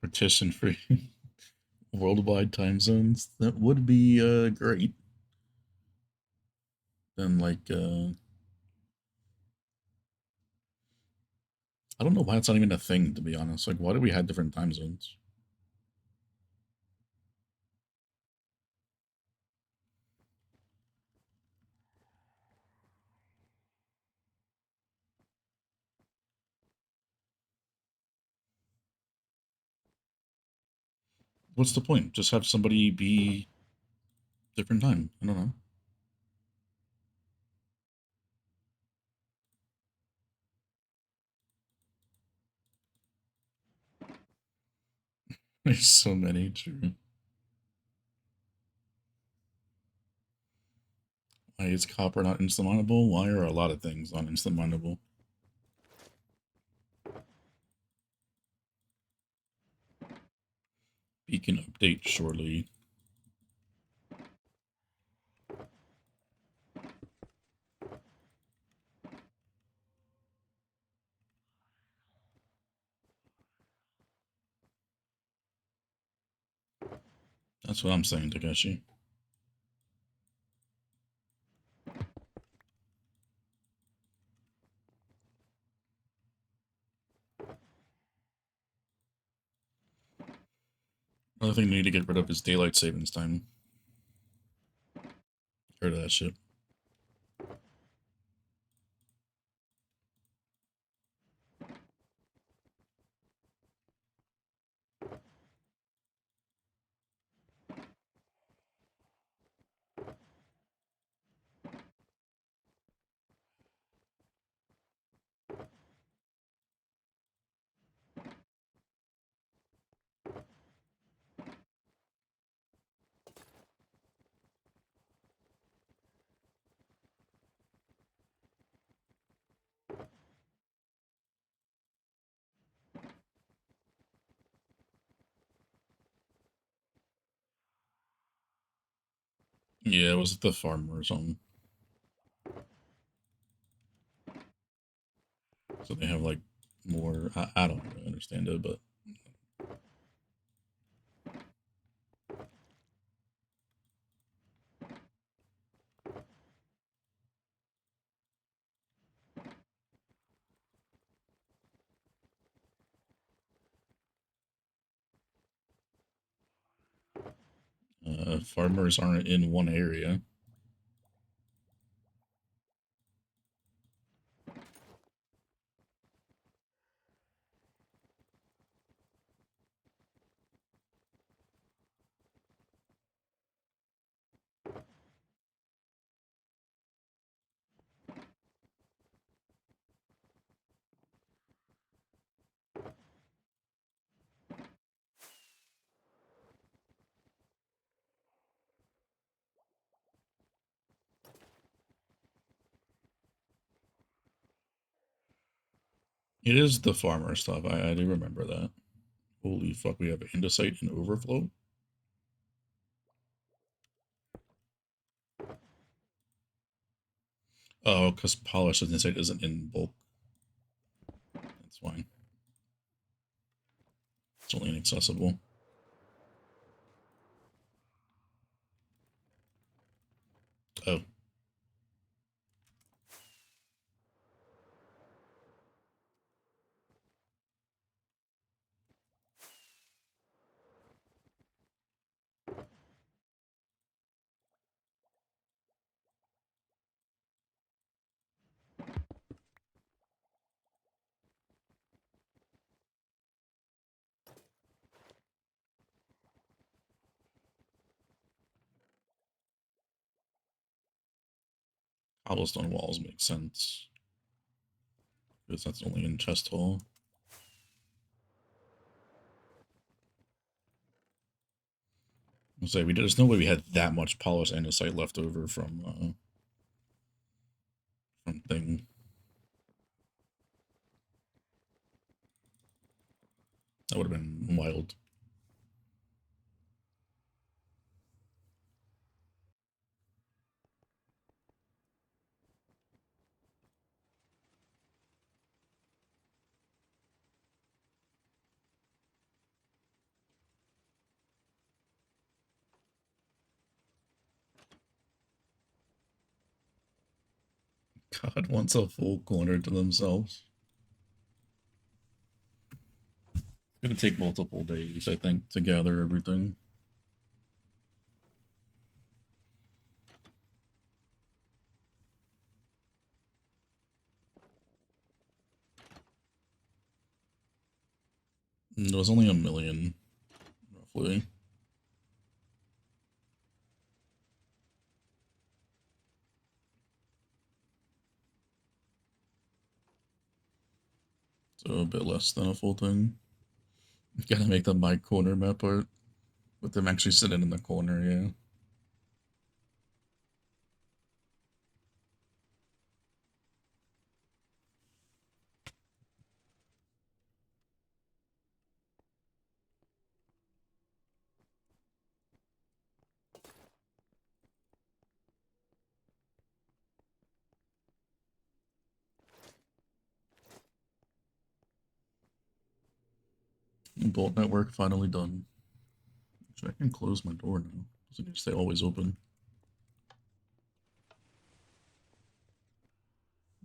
[SPEAKER 1] Partition free worldwide time zones. That would be great. Then, like, I don't know why it's not even a thing, to be honest. Like, why do we have different time zones? What's the point? Just have somebody be different time. I don't know. There's so many, true. Why is copper not instant mineable? Why are a lot of things not instant mineable? Beacon update shortly. That's what I'm saying, Takeshi. Another thing they need to get rid of is daylight savings time. Heard of that shit. Yeah, it was the farmer or something. So they have like more. I don't really understand it, but farmers aren't in one area. It is the farmer stuff. I do remember that. Holy fuck, we have andesite and overflow? Oh, because polished andesite isn't in bulk. That's fine. It's only inaccessible. Oh. Cobblestone walls make sense. Because that's only in chest hole. I'll say there's no way we had that much polished andesite left over from thing. That would have been wild. God wants a full corner to themselves. It's gonna take multiple days, I think, to gather everything. It was only 1,000,000, roughly. So a bit less than a full thing. Gotta make the my corner map art. With them actually sitting in the corner, yeah. Bolt network finally done. Actually, I can close my door now. Doesn't it stay always open?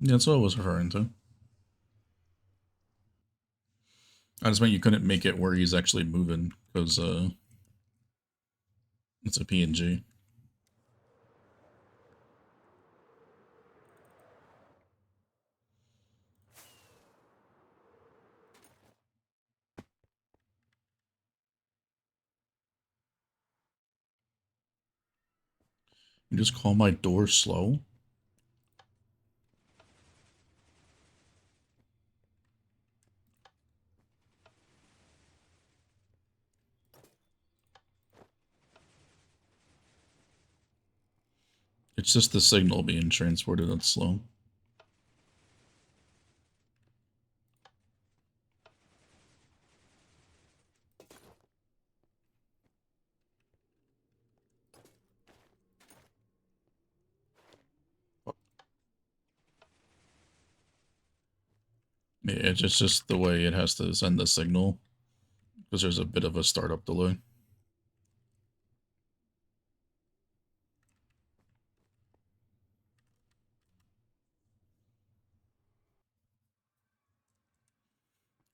[SPEAKER 1] Yeah, that's what I was referring to. I just meant you couldn't make it where he's actually moving, because it's a PNG. You just call my door slow? It's just the signal being transported that's slow. Yeah, it's just the way it has to send the signal, because there's a bit of a startup delay.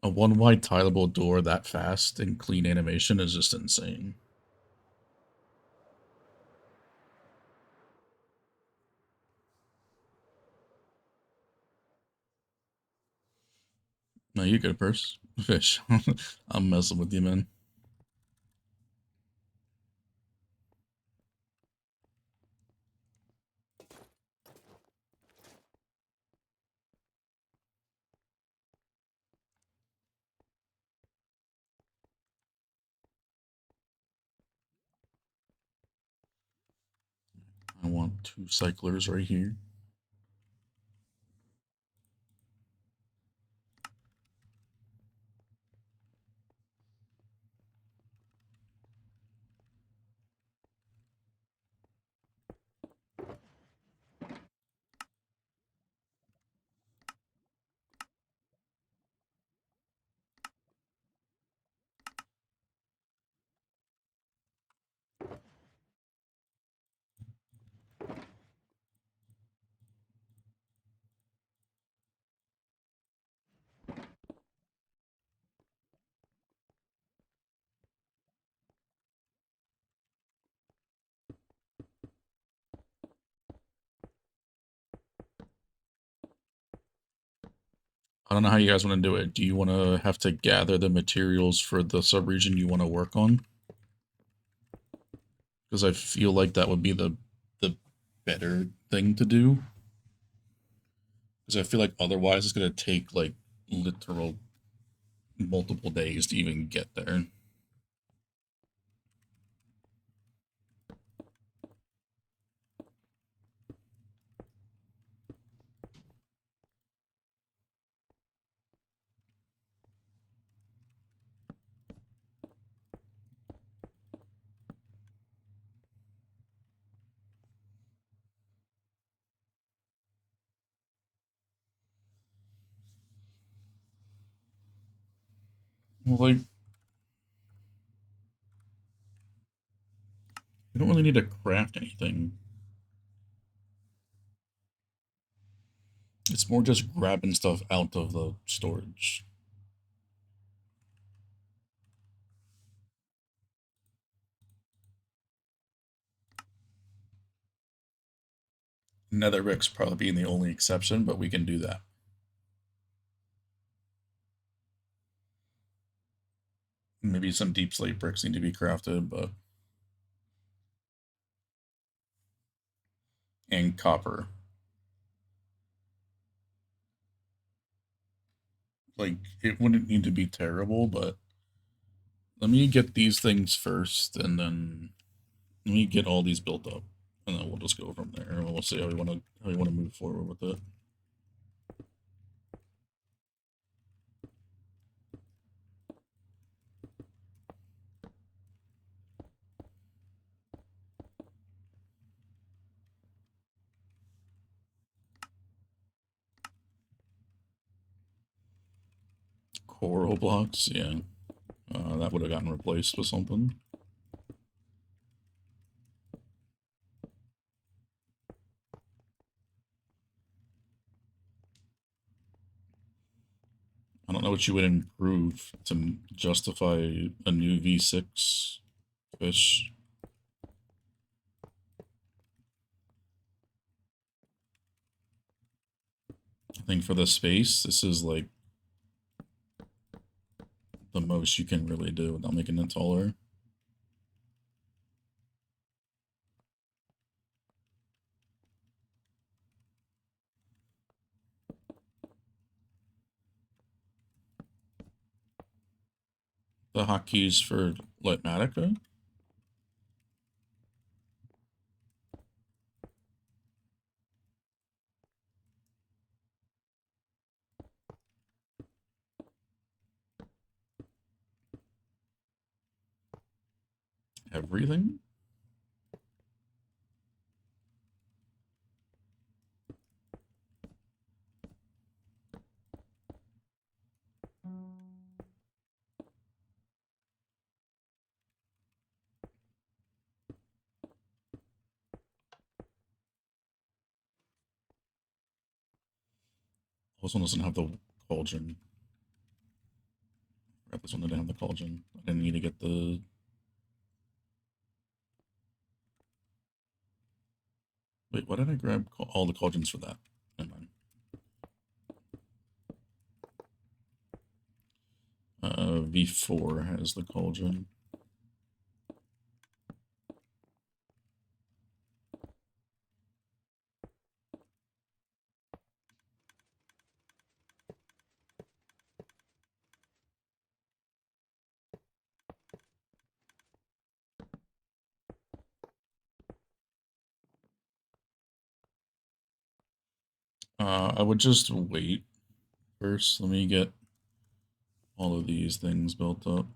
[SPEAKER 1] A one wide tileable door that fast and clean animation is just insane. No, you good, purse. Fish. I'm messing with you, man. I want 2 cyclers right here. I don't know how you guys want to do it. Do you want to have to gather the materials for the subregion you want to work on? Because I feel like that would be the better thing to do. Because I feel like otherwise it's gonna take like literal multiple days to even get there. Well, like, you don't really need to craft anything. It's more just grabbing stuff out of the storage. Netherbrick's probably being the only exception, but we can do that. Maybe some deep slate bricks need to be crafted, but and copper. Like it wouldn't need to be terrible, but let me get these things first, and then let me get all these built up, and then we'll just go from there. We'll see how we want to move forward with it. Coral blocks, yeah. That would have gotten replaced with something. I don't know what you would improve to justify a new V6 fish. I think for the space, this is like the most you can really do without making it taller. The hotkeys for Lightmatica? Everything? This one doesn't have the cauldron. This one didn't have the cauldron. I didn't need to get the... Wait, why did I grab all the cauldrons for that? Never mind. V4 has the cauldron. I would just wait first. Let me get all of these things built up.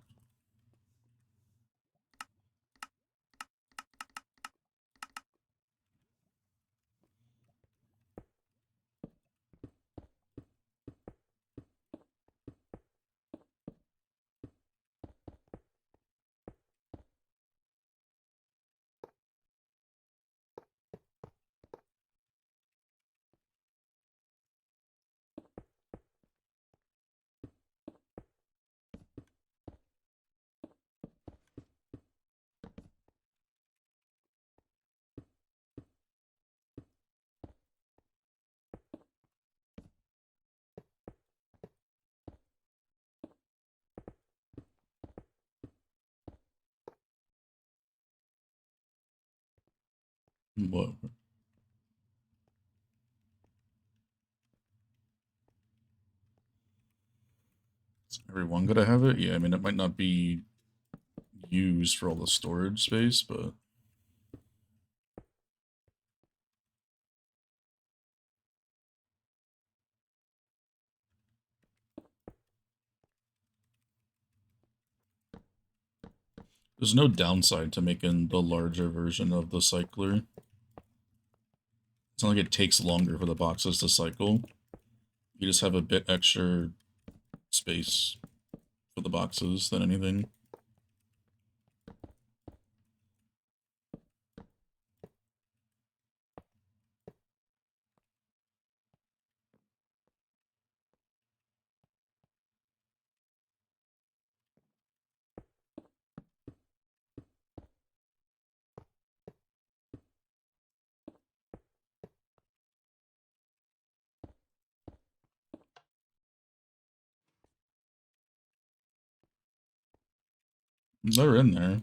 [SPEAKER 1] What? Is everyone gonna have it? Yeah, I mean, it might not be used for all the storage space, but there's no downside to making the larger version of the cycler. It's not like it takes longer for the boxes to cycle. You just have a bit extra space for the boxes than anything. They're in there.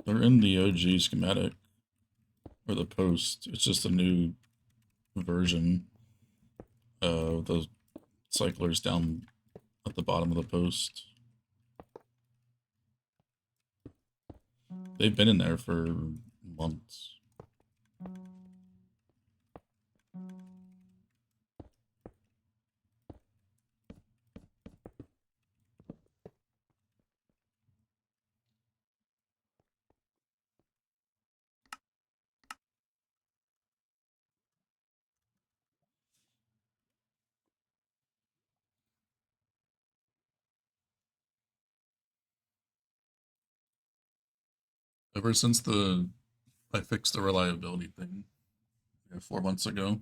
[SPEAKER 1] They're in the OG schematic or the post. It's just a new version of the cyclers down at the bottom of the post. They've been in there for months. Ever since I fixed the reliability thing 4 months ago.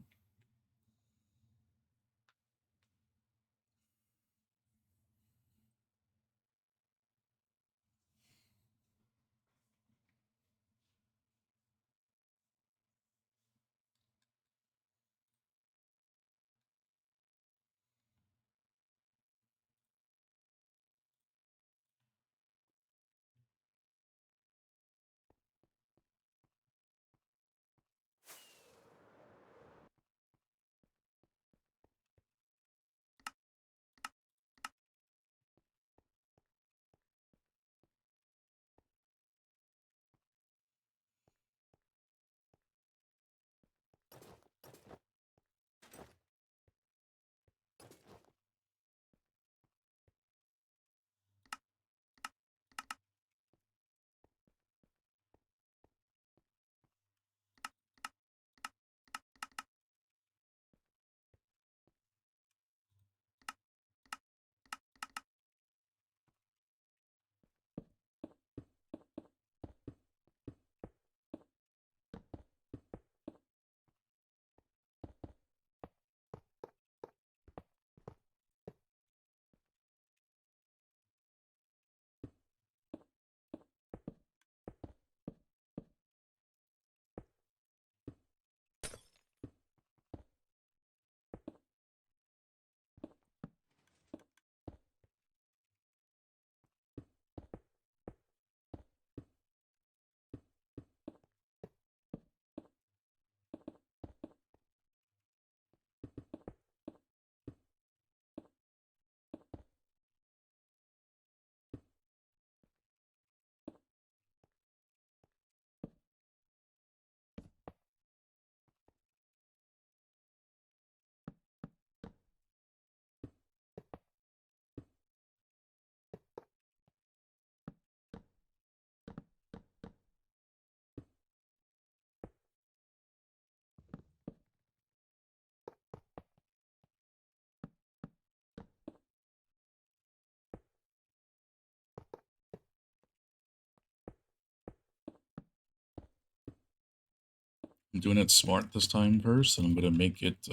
[SPEAKER 1] I'm doing it smart this time first, and I'm gonna make it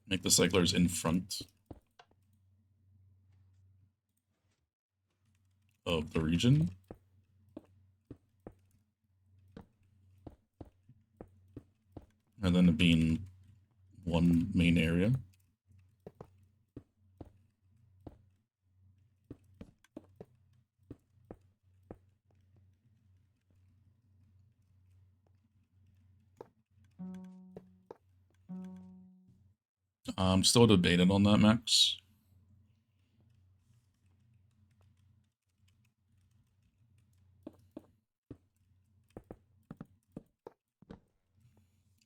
[SPEAKER 1] make the cyclers in front of the region. And then it being one main area. I'm still debating on that, Max.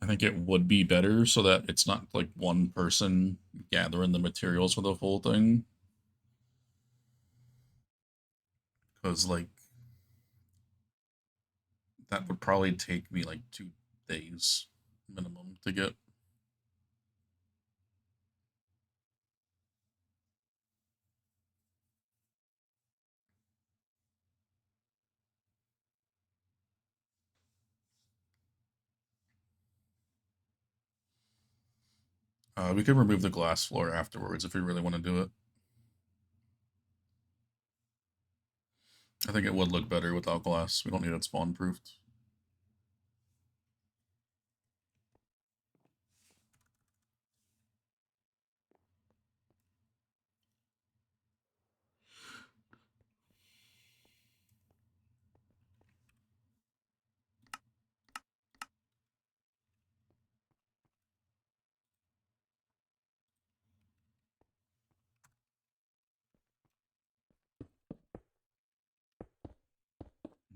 [SPEAKER 1] I think it would be better so that it's not like one person gathering the materials for the whole thing. Because, like, that would probably take me like 2 days minimum to get. We could remove the glass floor afterwards if we really want to do it. I think it would look better without glass. We don't need it spawn proofed.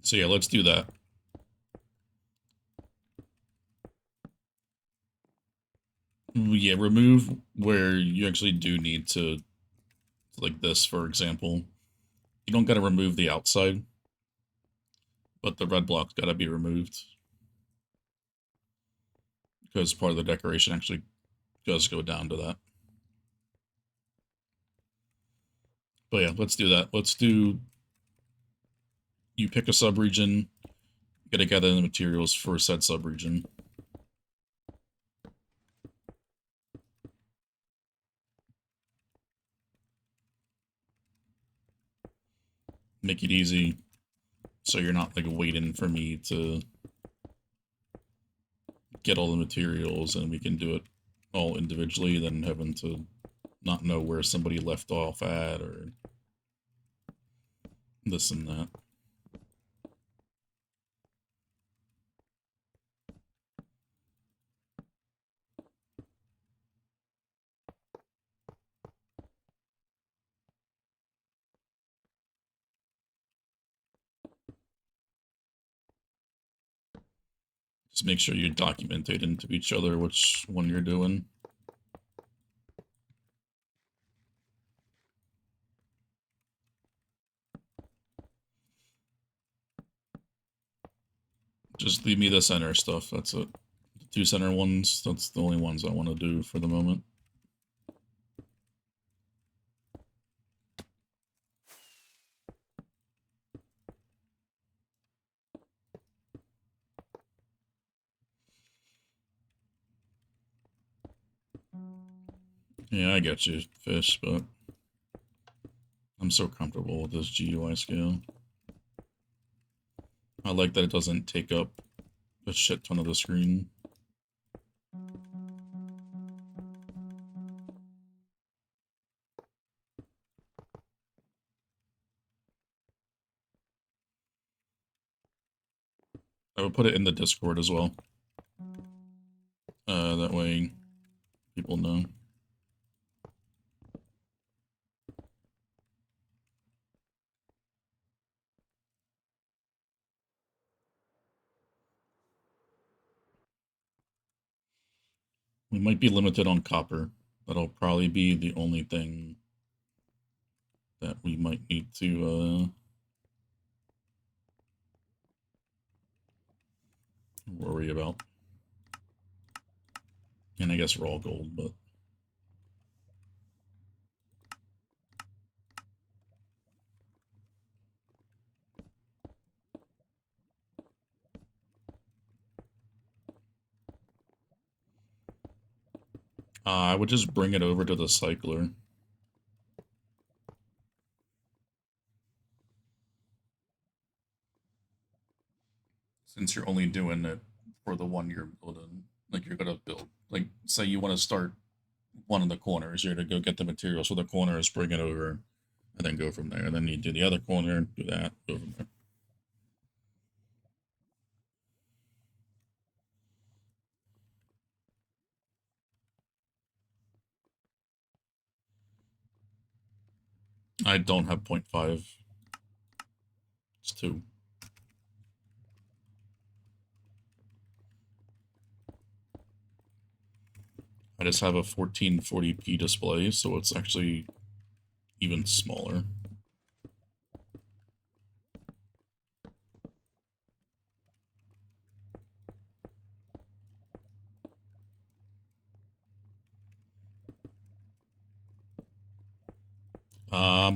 [SPEAKER 1] So yeah, let's do that. Yeah, remove where you actually do need to, like this, for example. You don't got to remove the outside, but the red block's got to be removed. Because part of the decoration actually does go down to that. But yeah, let's do that. Let's do... You pick a subregion, gotta gather the materials for said subregion. Make it easy, so you're not like waiting for me to get all the materials and we can do it all individually than having to not know where somebody left off at or this and that. Just make sure you document it into each other which one you're doing. Just leave me the center stuff, that's it. The 2 center ones, that's the only ones I want to do for the moment. Yeah, I get you, Fish, but I'm so comfortable with this GUI scale. I like that it doesn't take up a shit ton of the screen. I would put it in the Discord as well. That way people know. We might be limited on copper. That'll probably be the only thing that we might need to worry about. And I guess raw gold, but I would just bring it over to the cycler. Since you're only doing it for the one you're building. Like you're gonna build, like say you want to start one of the corners, you're gonna go get the materials for the corners, bring it over, and then go from there. And then you do the other corner, do that, go from there. I don't have 0.5. It's 2. I just have a 1440p display, so it's actually even smaller.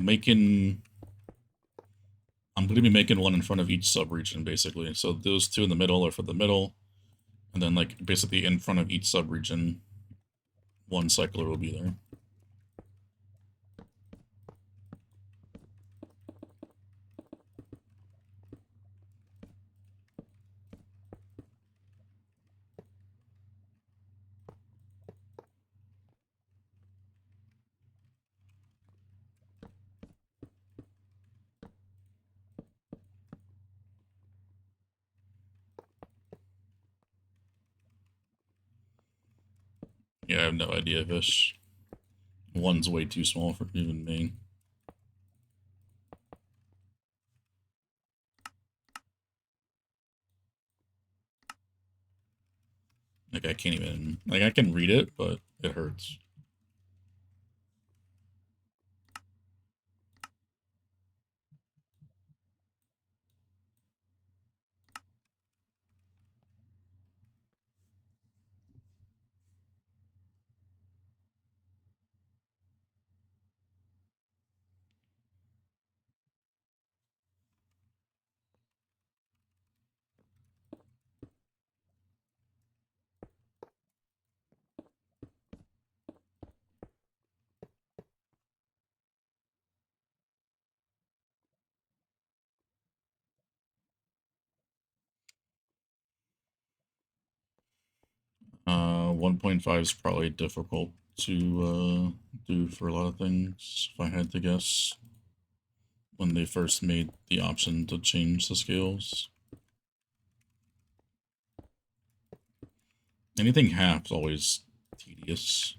[SPEAKER 1] Making I'm going to be making one in front of each subregion, basically. So those two in the middle are for the middle, and then like basically in front of each subregion, one cycler will be there. Yeah, I have no idea, Vish. One's way too small for even me. Like I can't even like I can read it, but it hurts. Uh, 1.5 is probably difficult to do for a lot of things, if I had to guess, when they first made the option to change the scales. Anything half's always tedious.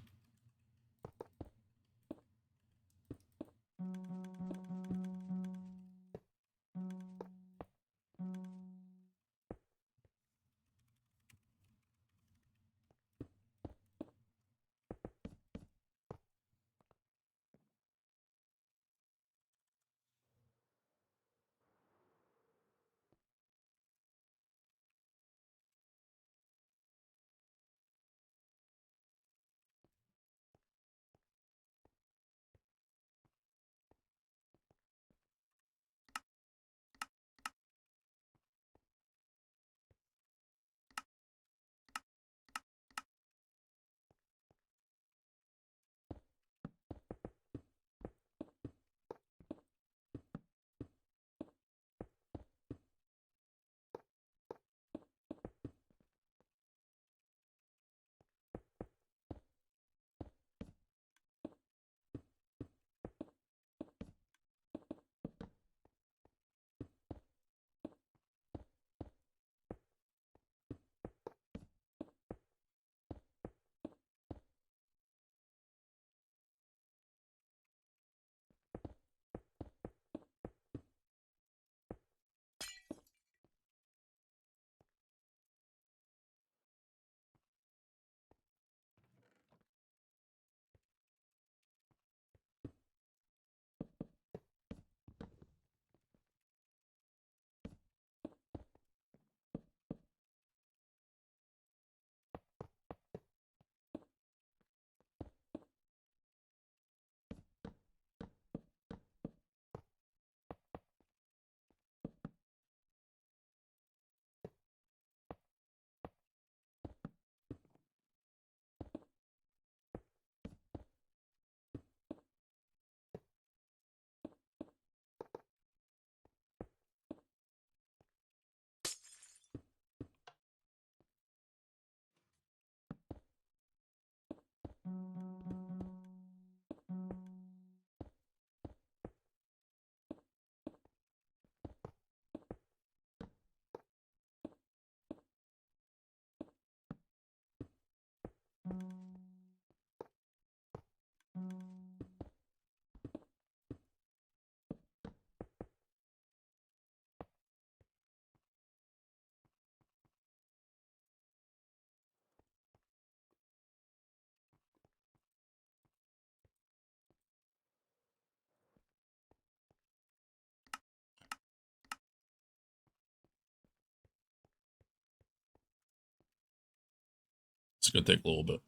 [SPEAKER 1] It's gonna take a little bit,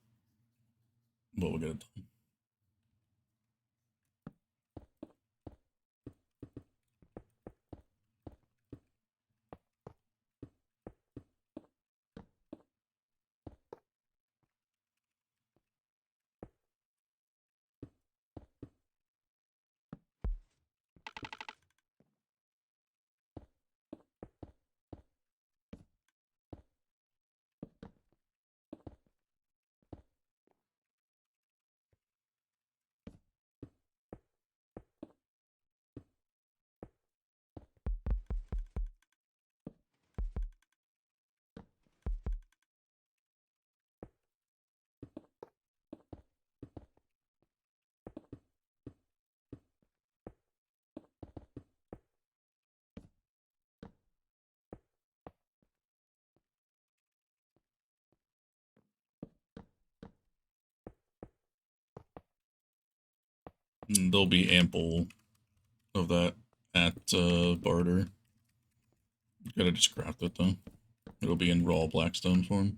[SPEAKER 1] but we'll get it done. And there'll be ample of that at barter. You gotta just craft it though. It'll be in raw blackstone form.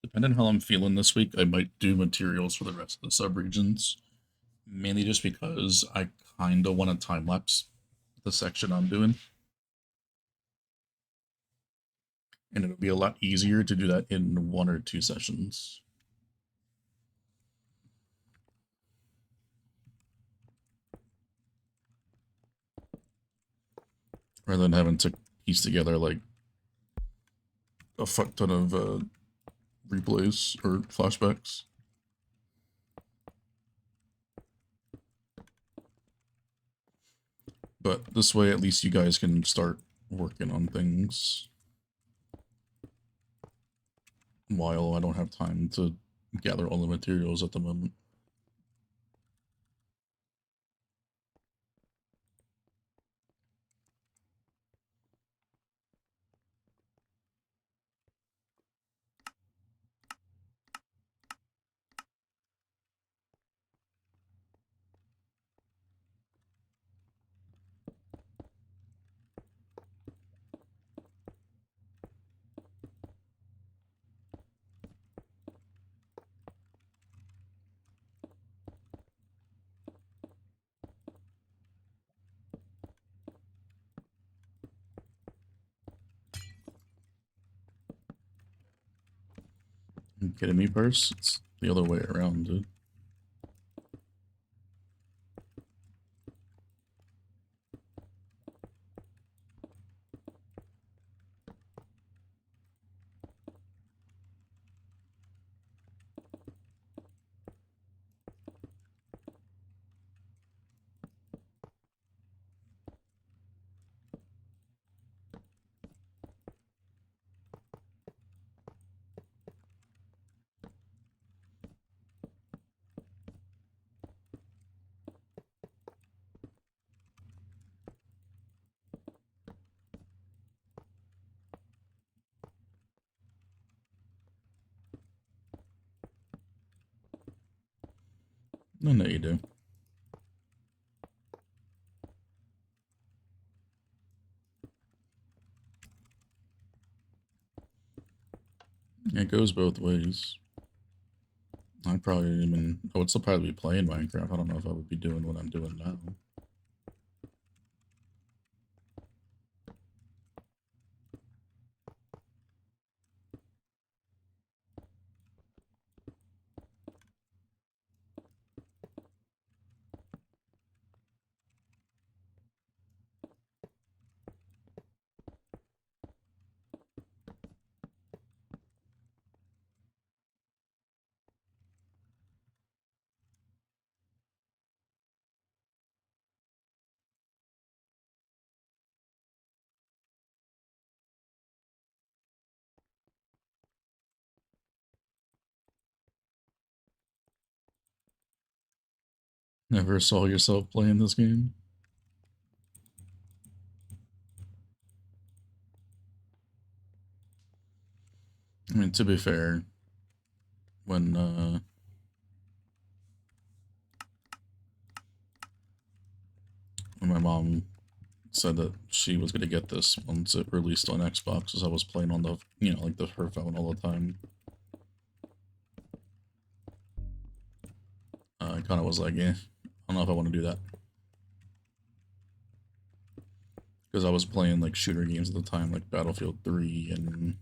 [SPEAKER 1] Depending on how I'm feeling this week, I might do materials for the rest of the subregions. Mainly just because I kind of want to time lapse the section I'm doing. And it'll be a lot easier to do that in 1 or 2 sessions. Rather than having to piece together like a fuck ton of replays or flashbacks. But this way, at least you guys can start working on things while I don't have time to gather all the materials at the moment. You kidding me, Purse? It's the other way around, dude. No, you do. It goes both ways. I'd probably I would still probably be playing Minecraft. I don't know if I would be doing what I'm doing now. Never saw yourself playing this game? I mean, to be fair, when my mom said that she was gonna get this once it released on Xbox, because I was playing on the, you know, like her phone all the time. I kind of was like, I don't know if I want to do that. Because I was playing like shooter games at the time, like Battlefield 3, and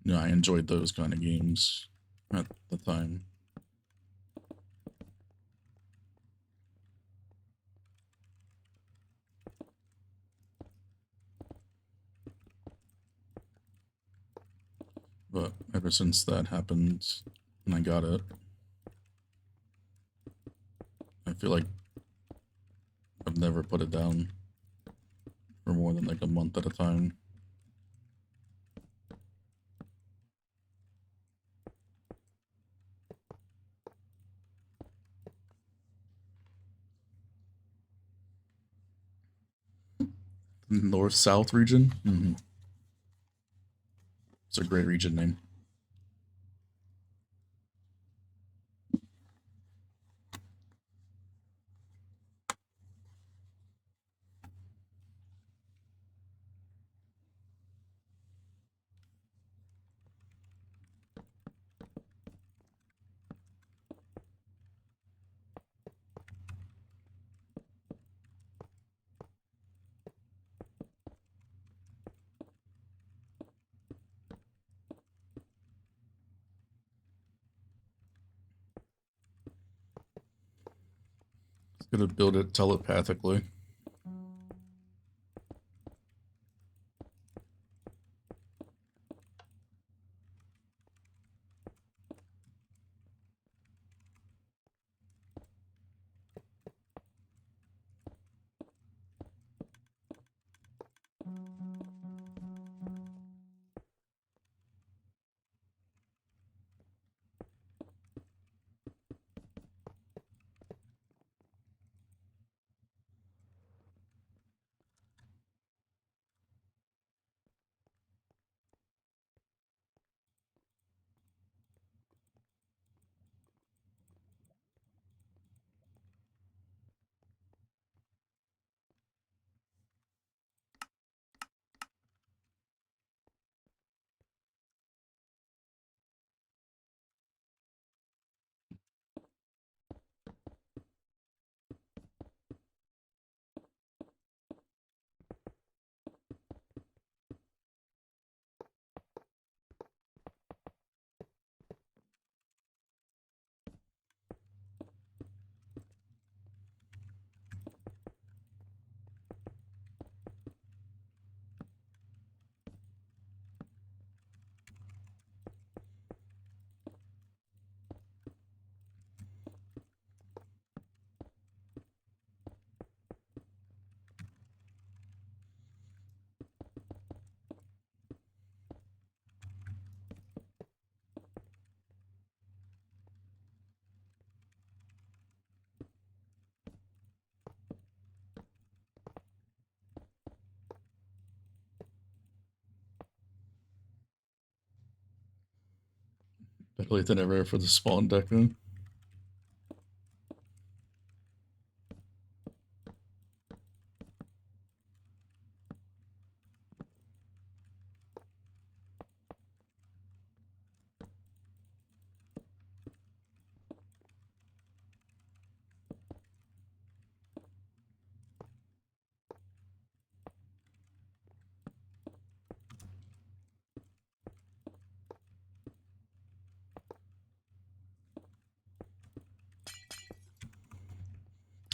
[SPEAKER 1] you know, I enjoyed those kind of games at the time. But ever since that happened and I got it, I feel like I've never put it down for more than like a month at a time. North-South region? Mm-hmm. It's a great region name. It's gonna build it telepathically. Better late than ever for the spawn deck then.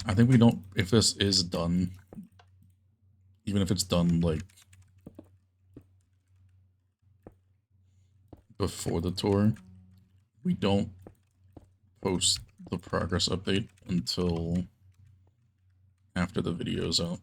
[SPEAKER 1] I think we don't, if this is done, even if it's done like before the tour, we don't post the progress update until after the video's out.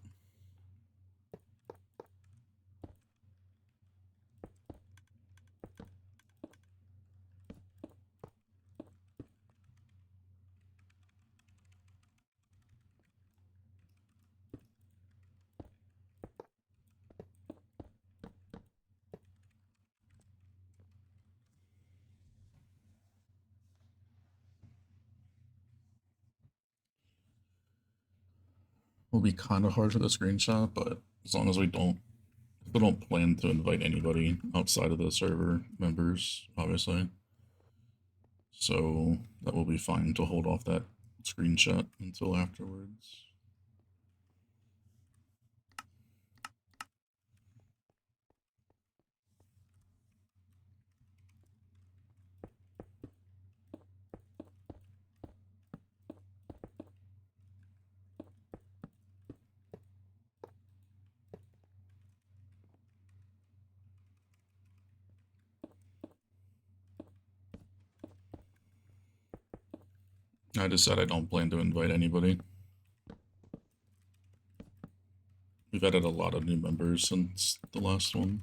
[SPEAKER 1] will be kind of hard for the screenshot, but as long as we don't plan to invite anybody outside of the server members, obviously. So that will be fine to hold off that screenshot until afterwards. I just said I don't plan to invite anybody. We've added a lot of new members since the last one.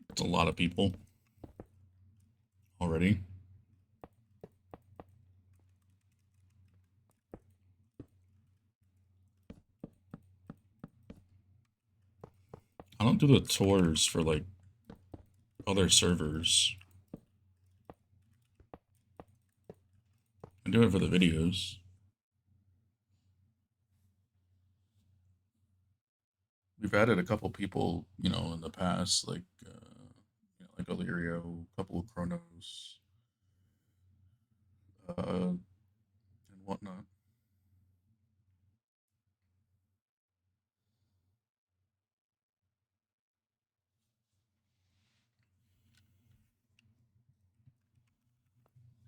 [SPEAKER 1] It's a lot of people already. I don't do the tours for like other servers. I do it for the videos. We've added a couple people, in the past, like like Illyrio, a couple of Chronos, and whatnot.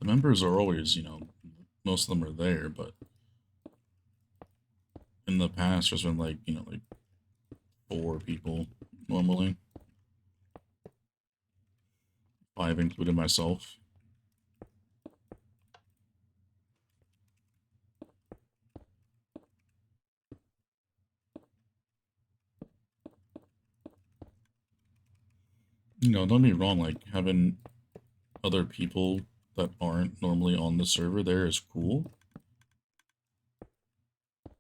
[SPEAKER 1] The members are always, most of them are there, but in the past, there's been like 4 people normally. 5 including myself. Don't get me wrong, like having other people that aren't normally on the server there is cool.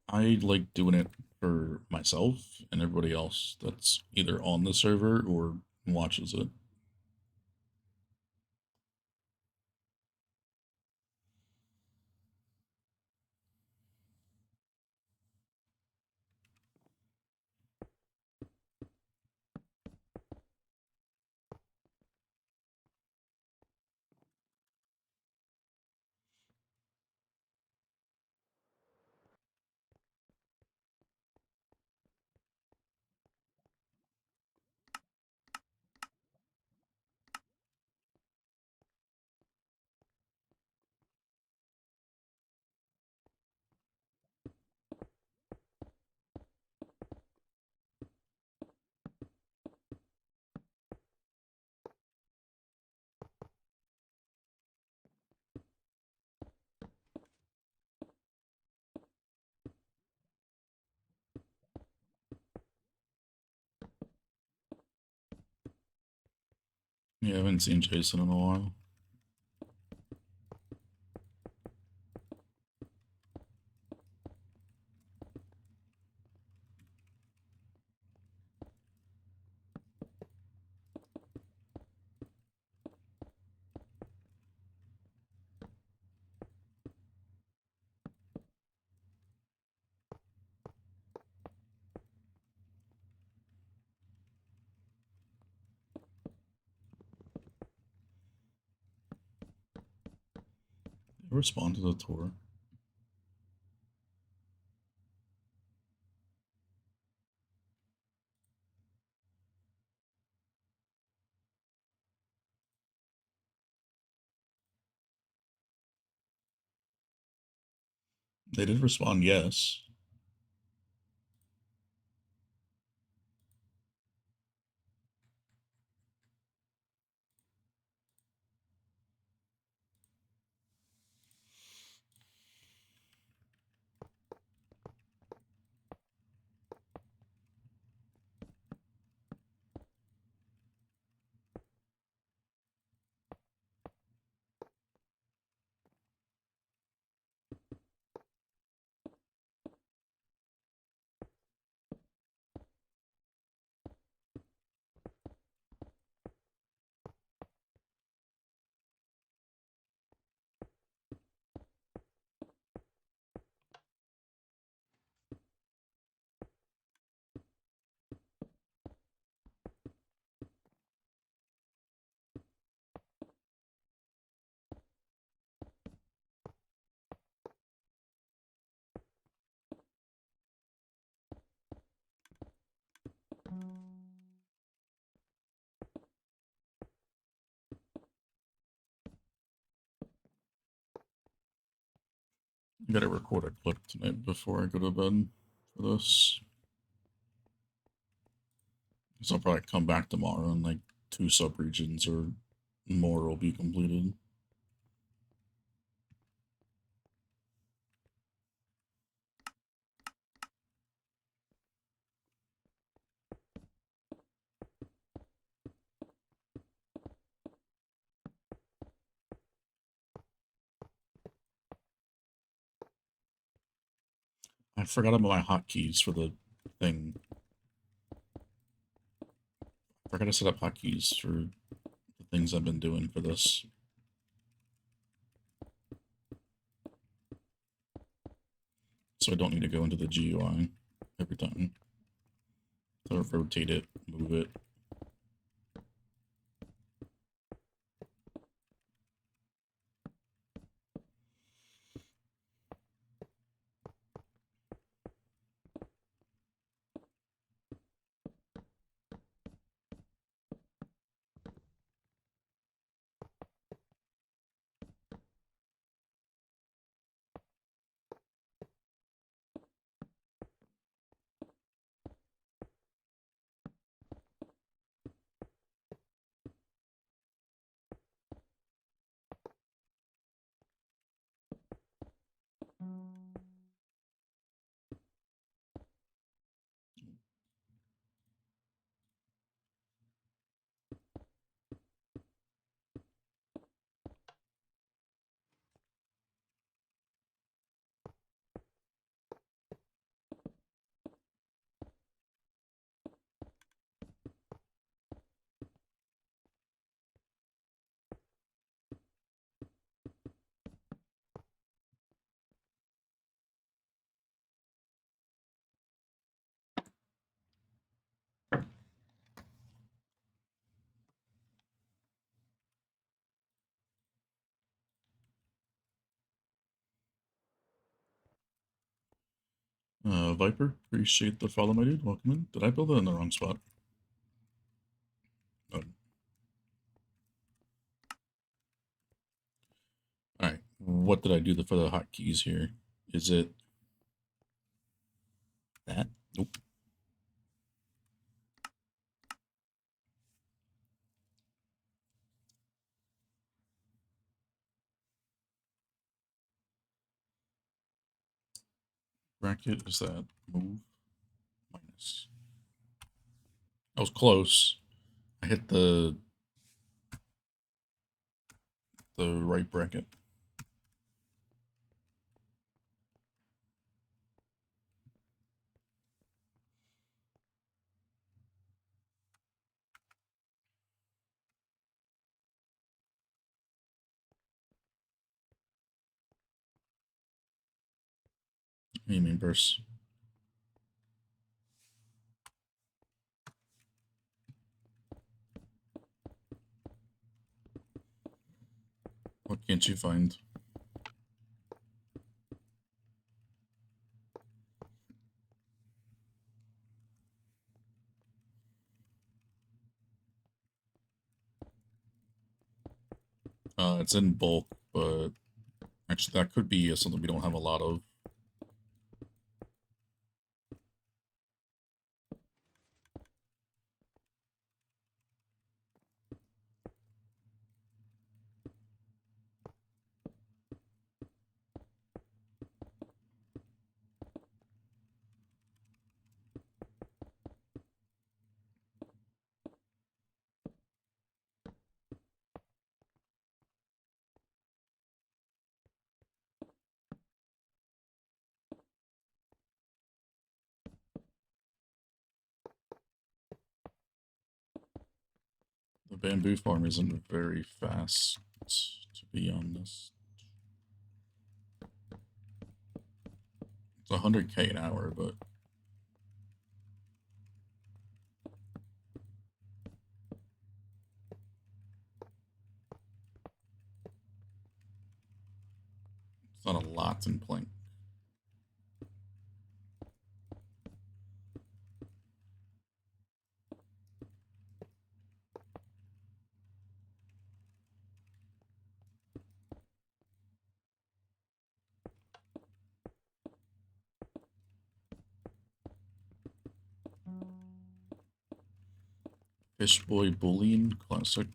[SPEAKER 1] I like doing it for myself and everybody else that's either on the server or watches it. Yeah, I haven't seen Jason in a while. They respond to the tour. They did respond yes. I gotta record a clip tonight before I go to bed for this. So I'll probably come back tomorrow and like 2 subregions or more will be completed. I forgot about my hotkeys for the thing. I forgot to set up hotkeys for the things I've been doing for this. So I don't need to go into the GUI every time. So rotate it, move it. Viper, appreciate the follow, my dude. Welcome in. Did I build it in the wrong spot? Oh. Alright, what did I do for the hotkeys here? Is it that? Nope. Bracket, is that move? Minus. I was close. I hit the right bracket. What do you mean, burst? What can't you find? It's in bulk, but actually that could be something we don't have a lot of. The bamboo farm isn't very fast, to be honest. It's 100k an hour, but it's not a lot in plank. Fishboy Bullying Classic.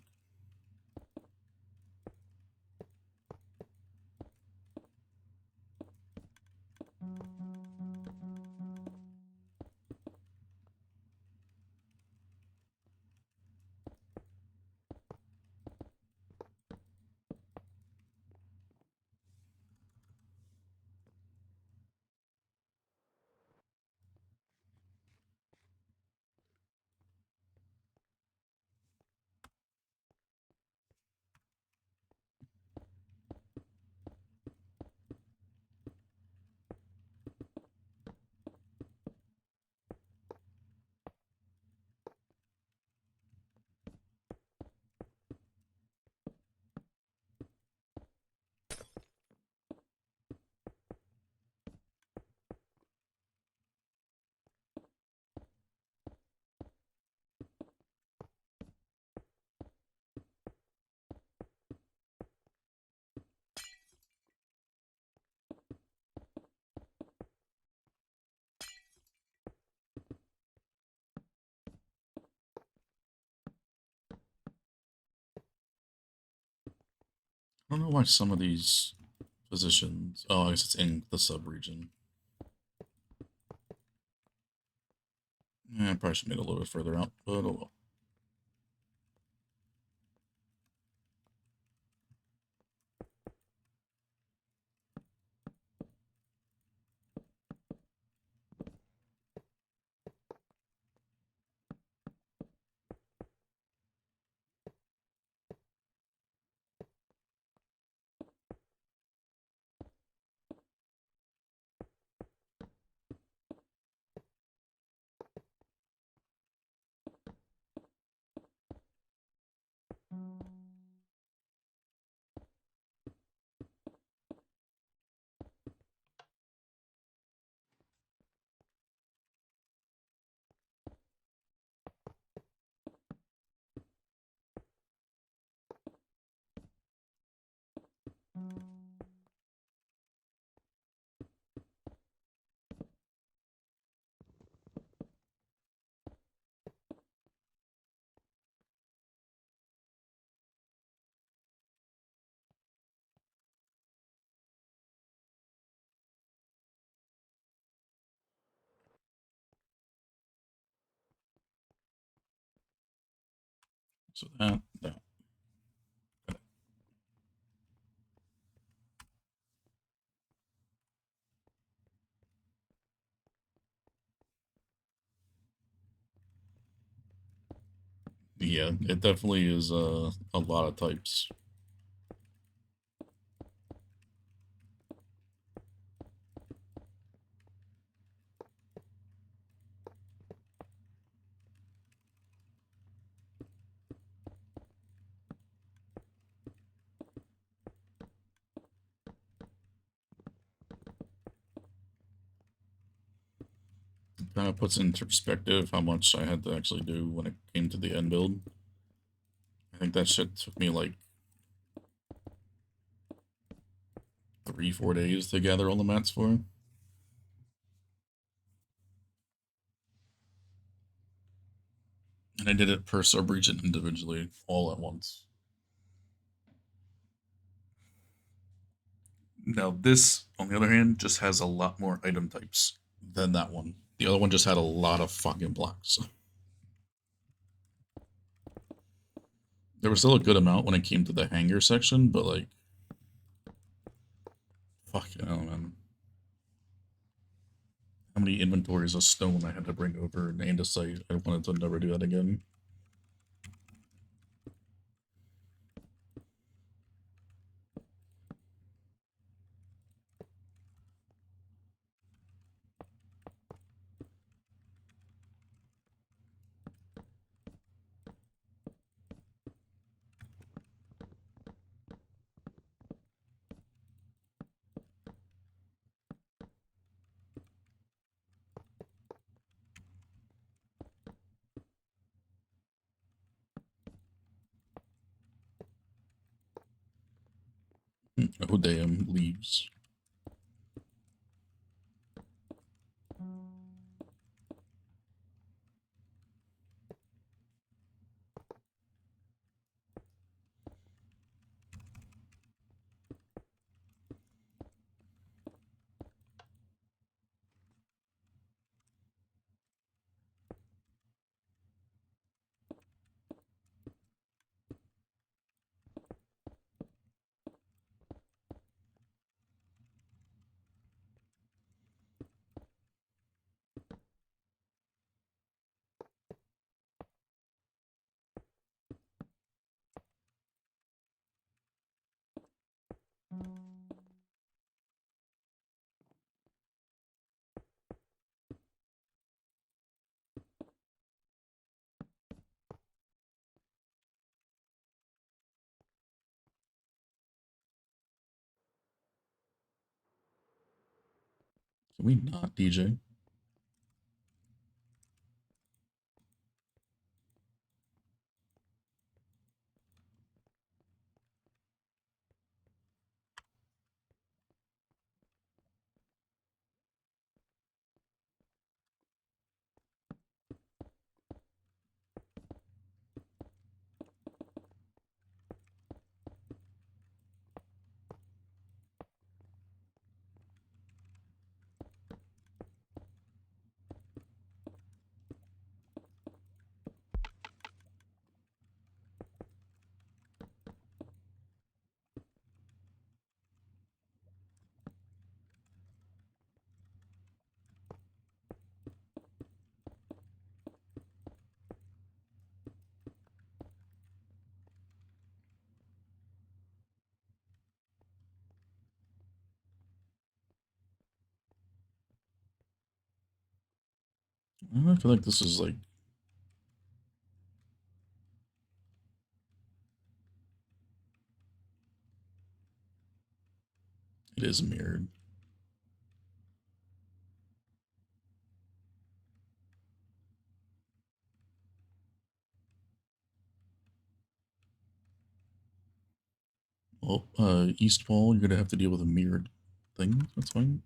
[SPEAKER 1] I don't know why some of these positions. Oh, I guess it's in the sub-region. Yeah, I probably should make it a little bit further out, but oh well. So that. Yeah, it definitely is a lot of types. Kind of puts into perspective how much I had to actually do when it came to the end build. I think that shit took me like 3-4 days to gather all the mats for. And I did it per sub-region individually, all at once. Now this, on the other hand, just has a lot more item types than that one. The other one just had a lot of fucking blocks. There was still a good amount when it came to the hanger section, but like, fucking hell, man. How many inventories of stone I had to bring over and andesite. I wanted to never do that again. Oh damn, leaves. Can we not DJ? I feel like this is like it is mirrored. Well, east wall, you're gonna have to deal with a mirrored thing. That's fine.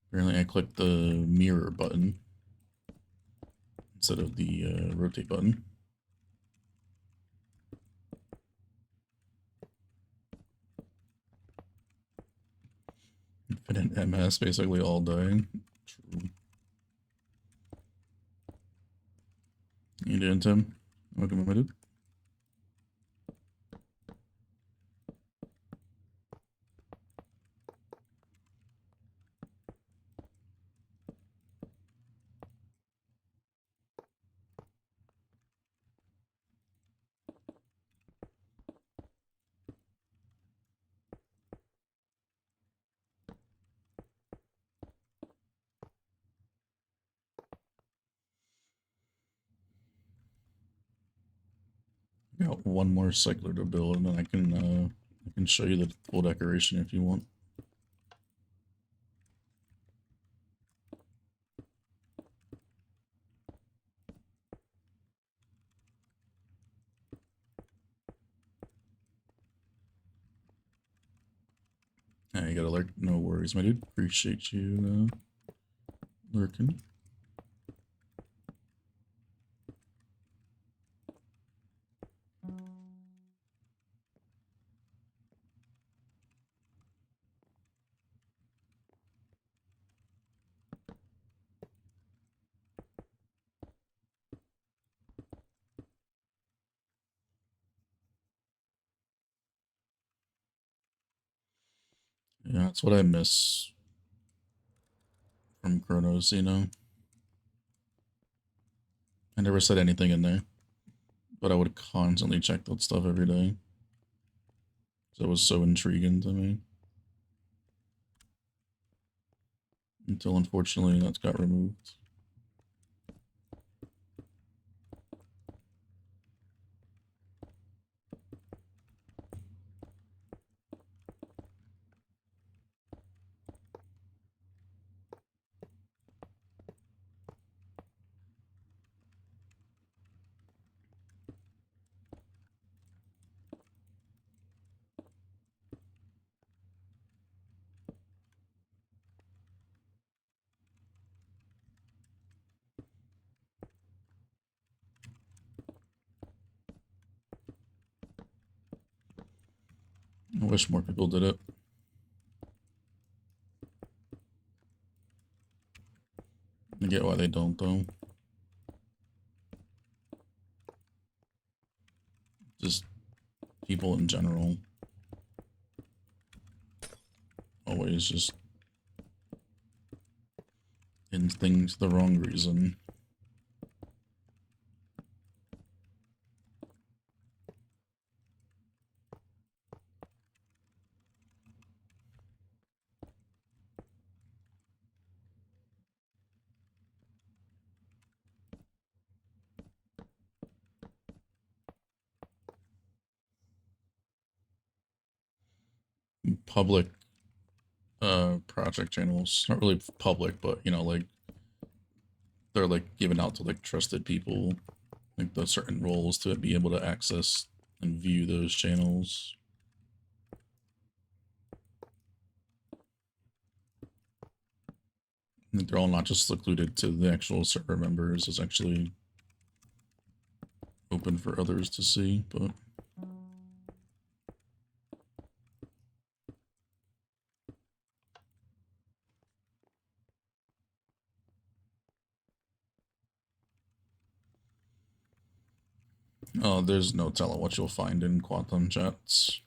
[SPEAKER 1] Apparently, I clicked the mirror button instead of the rotate button. Infinite MS, basically all dying. True. You doing, Tim? Welcome, my dude. Got one more cycler to build, and then I can show you the full decoration if you want. Yeah, you got alert. No worries, my dude. Appreciate you lurking. Yeah, that's what I miss from Chronos, you know? I never said anything in there, but I would constantly check that stuff every day. So it was so intriguing to me. Until unfortunately that got removed. I wish more people did it. I get why they don't, though. Just people in general. Always just in things the wrong reason. public project channels. Not really public, but you know, like they're like given out to like trusted people, like the certain roles to be able to access and view those channels. Like they're all not just secluded to the actual server members. It's actually open for others to see, but there's no telling what you'll find in quantum chats.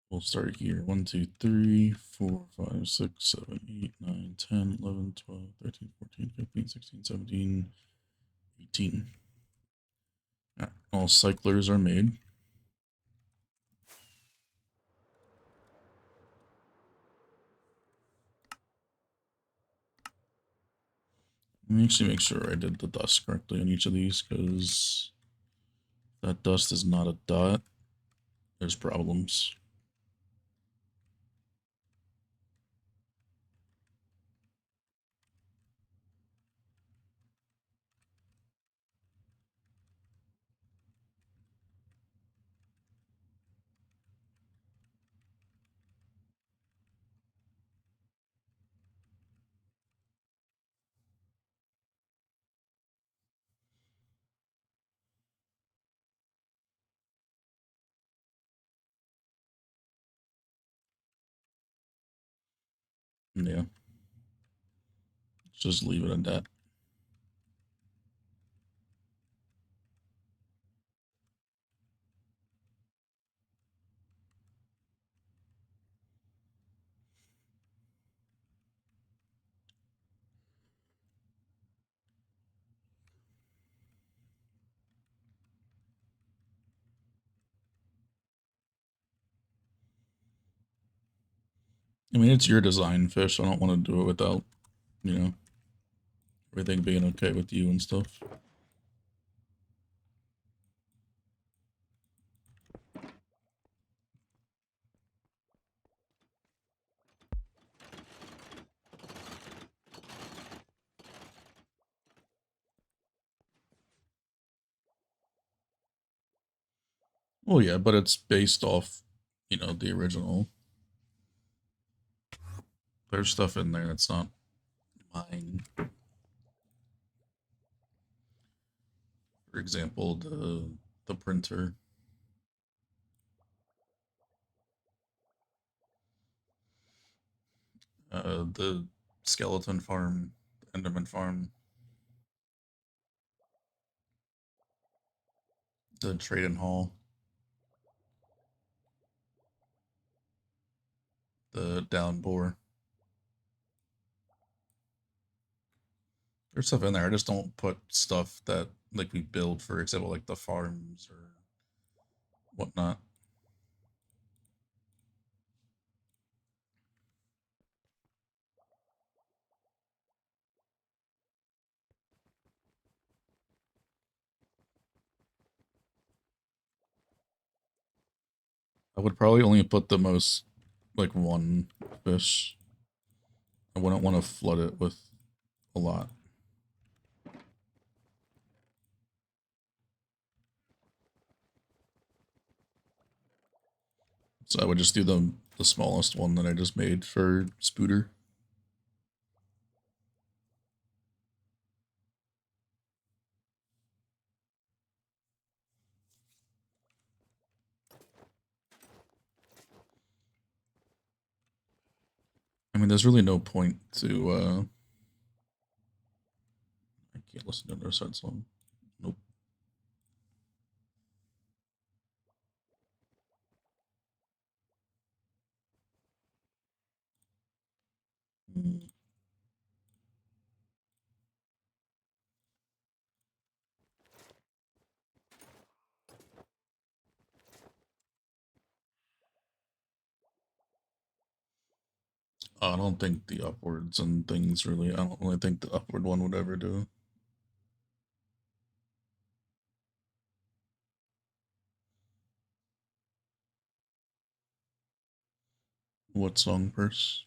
[SPEAKER 1] We'll start here. 1, 2, 3, 4, 5, 6, 7, 8, 9, 10, 11, 12, 13, 14, 15, 16, 17, 18. All cyclers are made. Let me actually make sure I did the dust correctly on each of these, because that dust is not a dot. There's problems. Yeah. Just leave it at that. I mean, it's your design, Fish. I don't want to do it without, you know, everything being okay with you and stuff. Well, yeah, but it's based off, you know, the original. There's stuff in there that's not mine. For example, the printer. The skeleton farm, the Enderman farm, the trading hall, the downbore. There's stuff in there. I just don't put stuff that like we build, for example, like the farms or whatnot. I would probably only put the most like one fish. I wouldn't want to flood it with a lot. So I would just do the smallest one that I just made for Spooter. I mean, there's really no point to I can't listen to another side song. Nope. I don't think the upwards and things really. I don't really think the upward one would ever do. What song purse?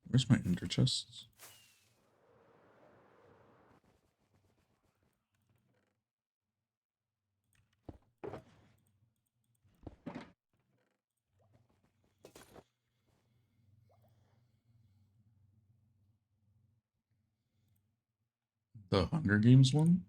[SPEAKER 1] Where's my ender chests? The Hunger Games one?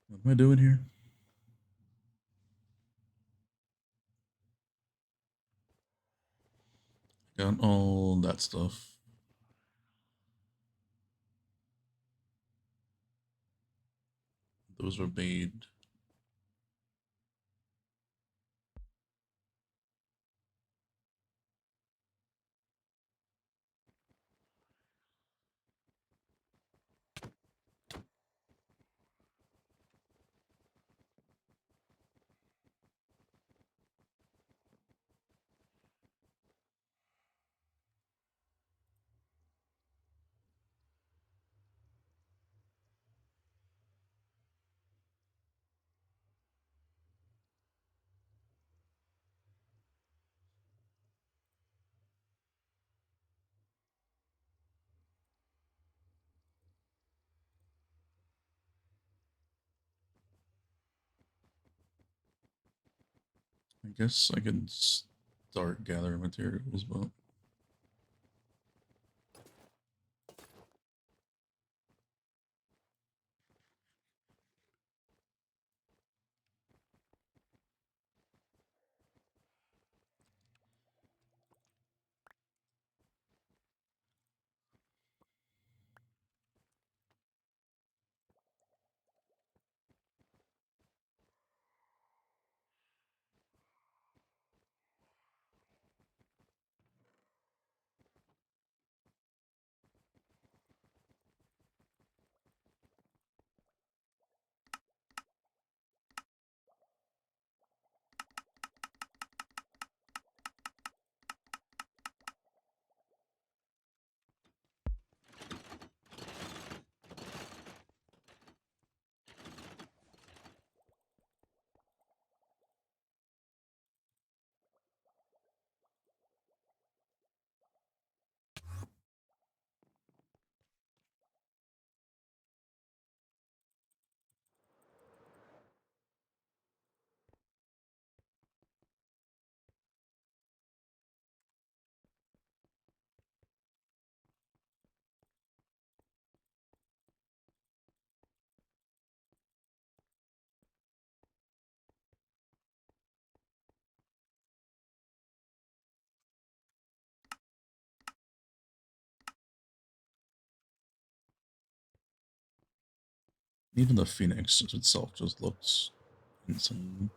[SPEAKER 1] What am I doing here? Got all that stuff. Those were made. I guess I could start gathering materials, but even the Phoenix itself just looks insane.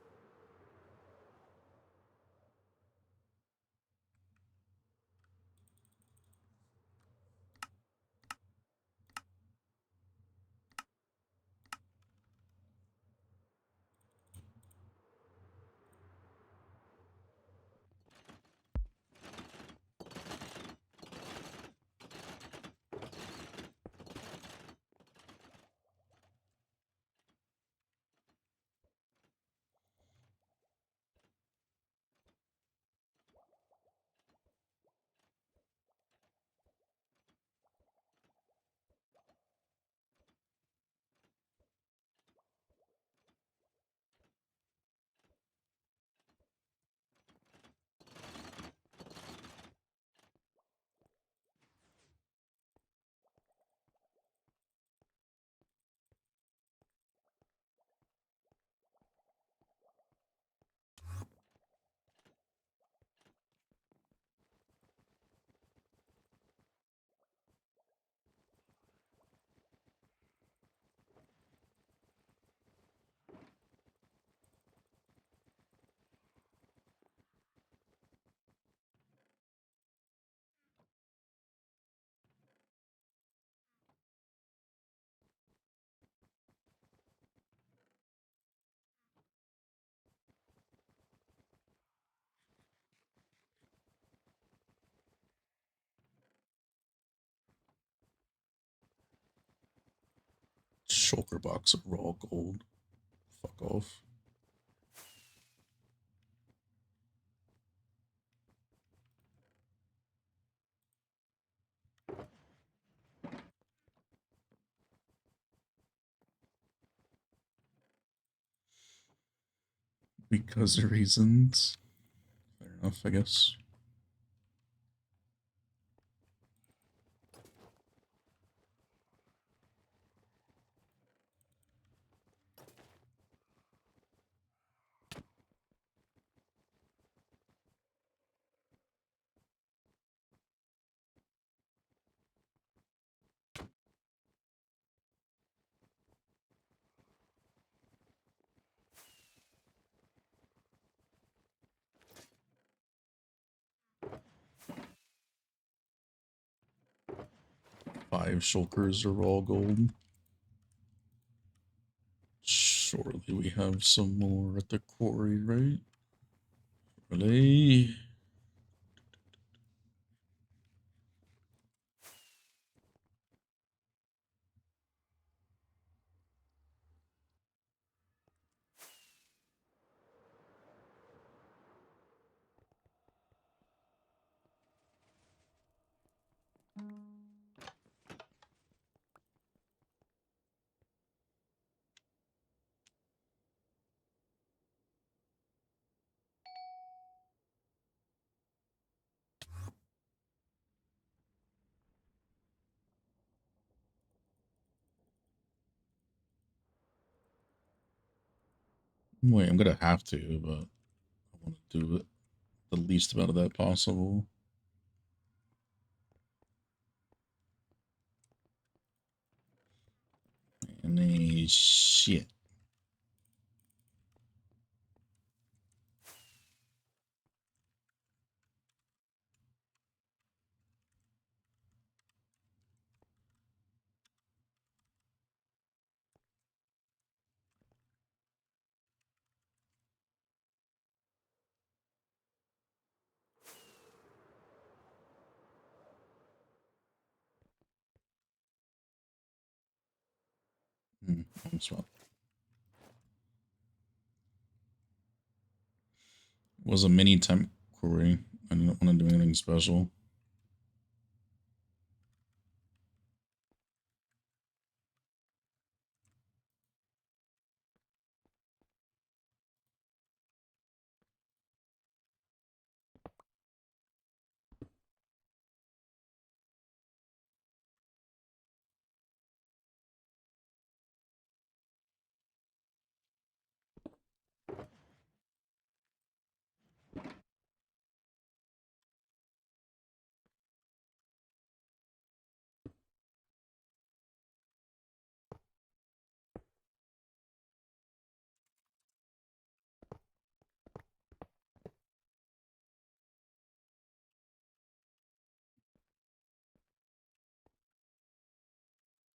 [SPEAKER 1] shulker box of raw gold. Fuck off. Because of reasons. Fair enough, I guess. Five shulkers are all gold. Surely we have some more at the quarry, right? Really? Wait, I'm gonna have to, but I want to do it the least amount of that possible. Any shit. Wrong spot. It was a mini temp quarry. I didn't want to do anything special.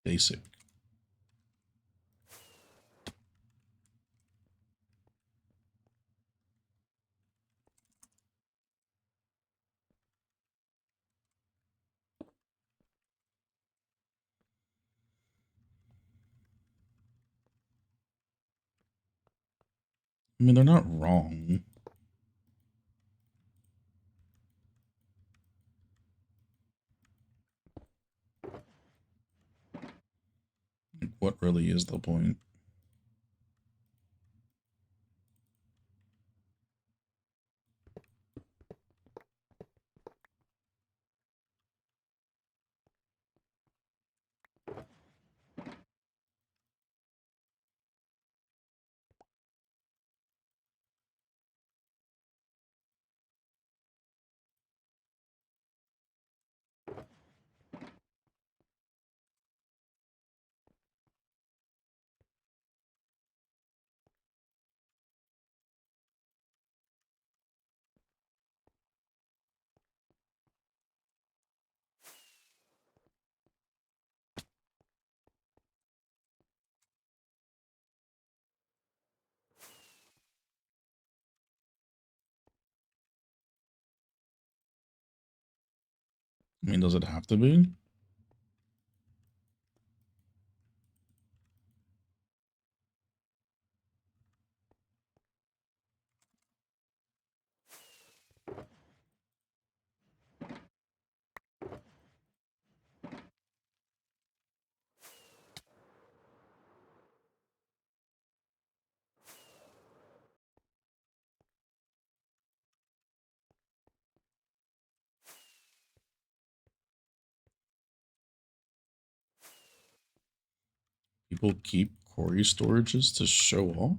[SPEAKER 1] Basic. I mean, they're not wrong. Like, what really is the point? I mean, does it have to be? People keep quarry storages to show off?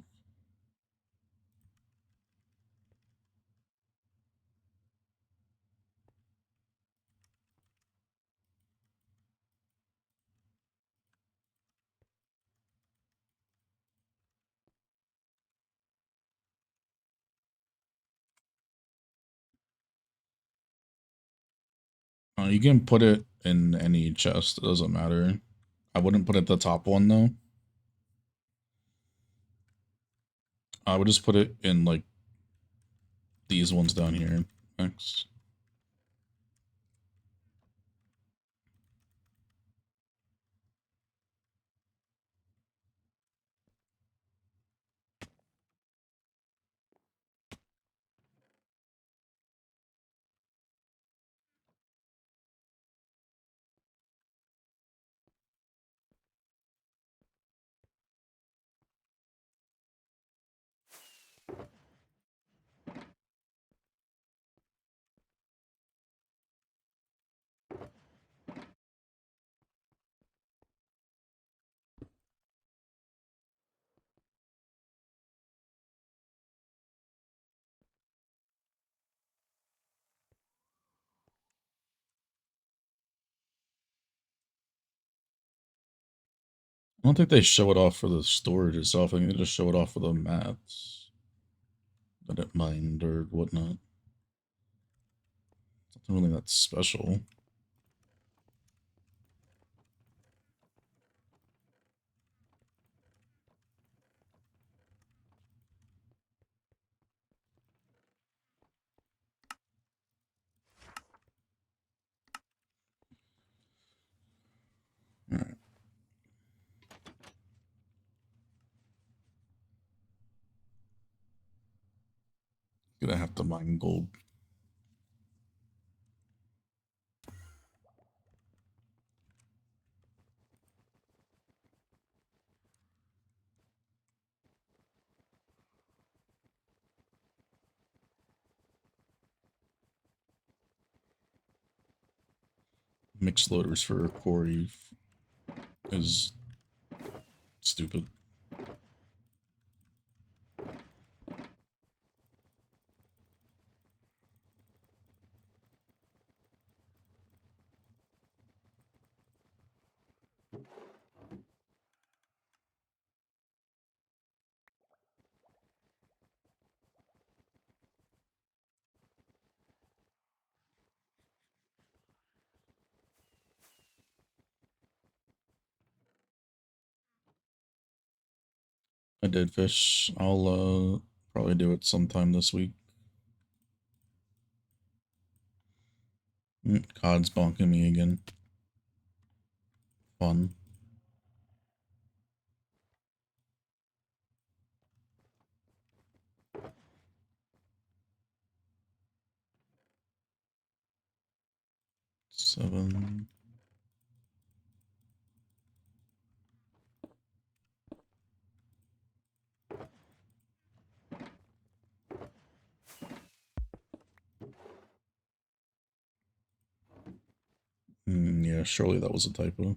[SPEAKER 1] You can put it in any chest, it doesn't matter. I wouldn't put it the top one though. I would just put it in like these ones down here. Next. I don't think they show it off for the storage itself. I think they just show it off for the mats that it mined or whatnot. Nothing really that special. Alright. Gonna have to mine gold. Mixed loaders for a quarry is stupid. I did fish. I'll probably do it sometime this week. COD's bonking me again. Fun. Seven. Yeah, surely that was a typo.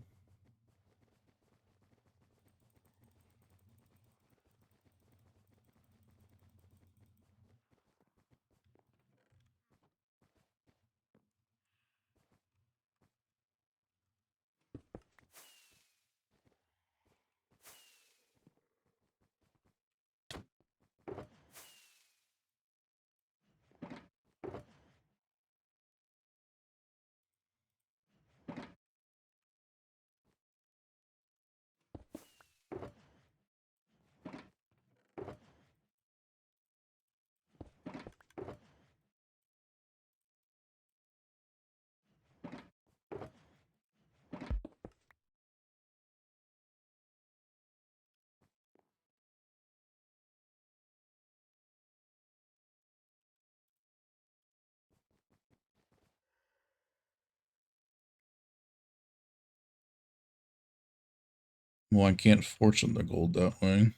[SPEAKER 1] Well, I can't fortune the gold that way.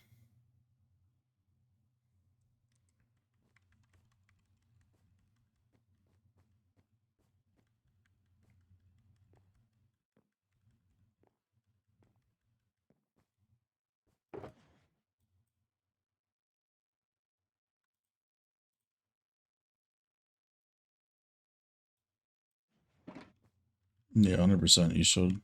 [SPEAKER 1] Yeah, 100% you should.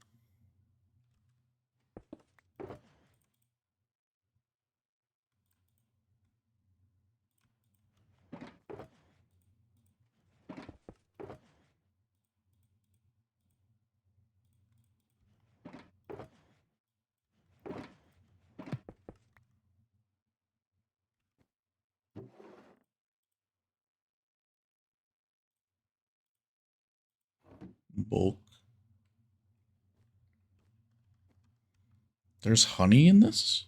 [SPEAKER 1] Bulk. There's honey in this?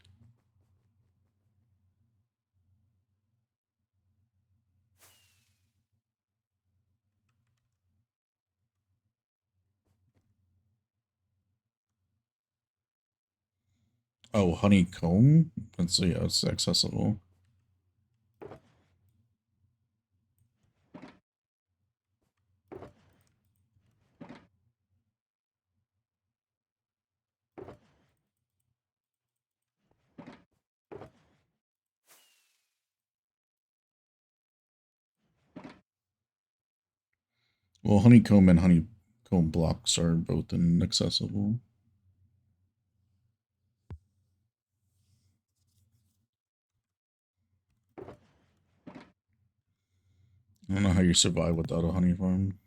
[SPEAKER 1] Oh, honeycomb? So yeah, it's accessible. Well, honeycomb and honeycomb blocks are both inaccessible. I don't know how you survive without a honey farm.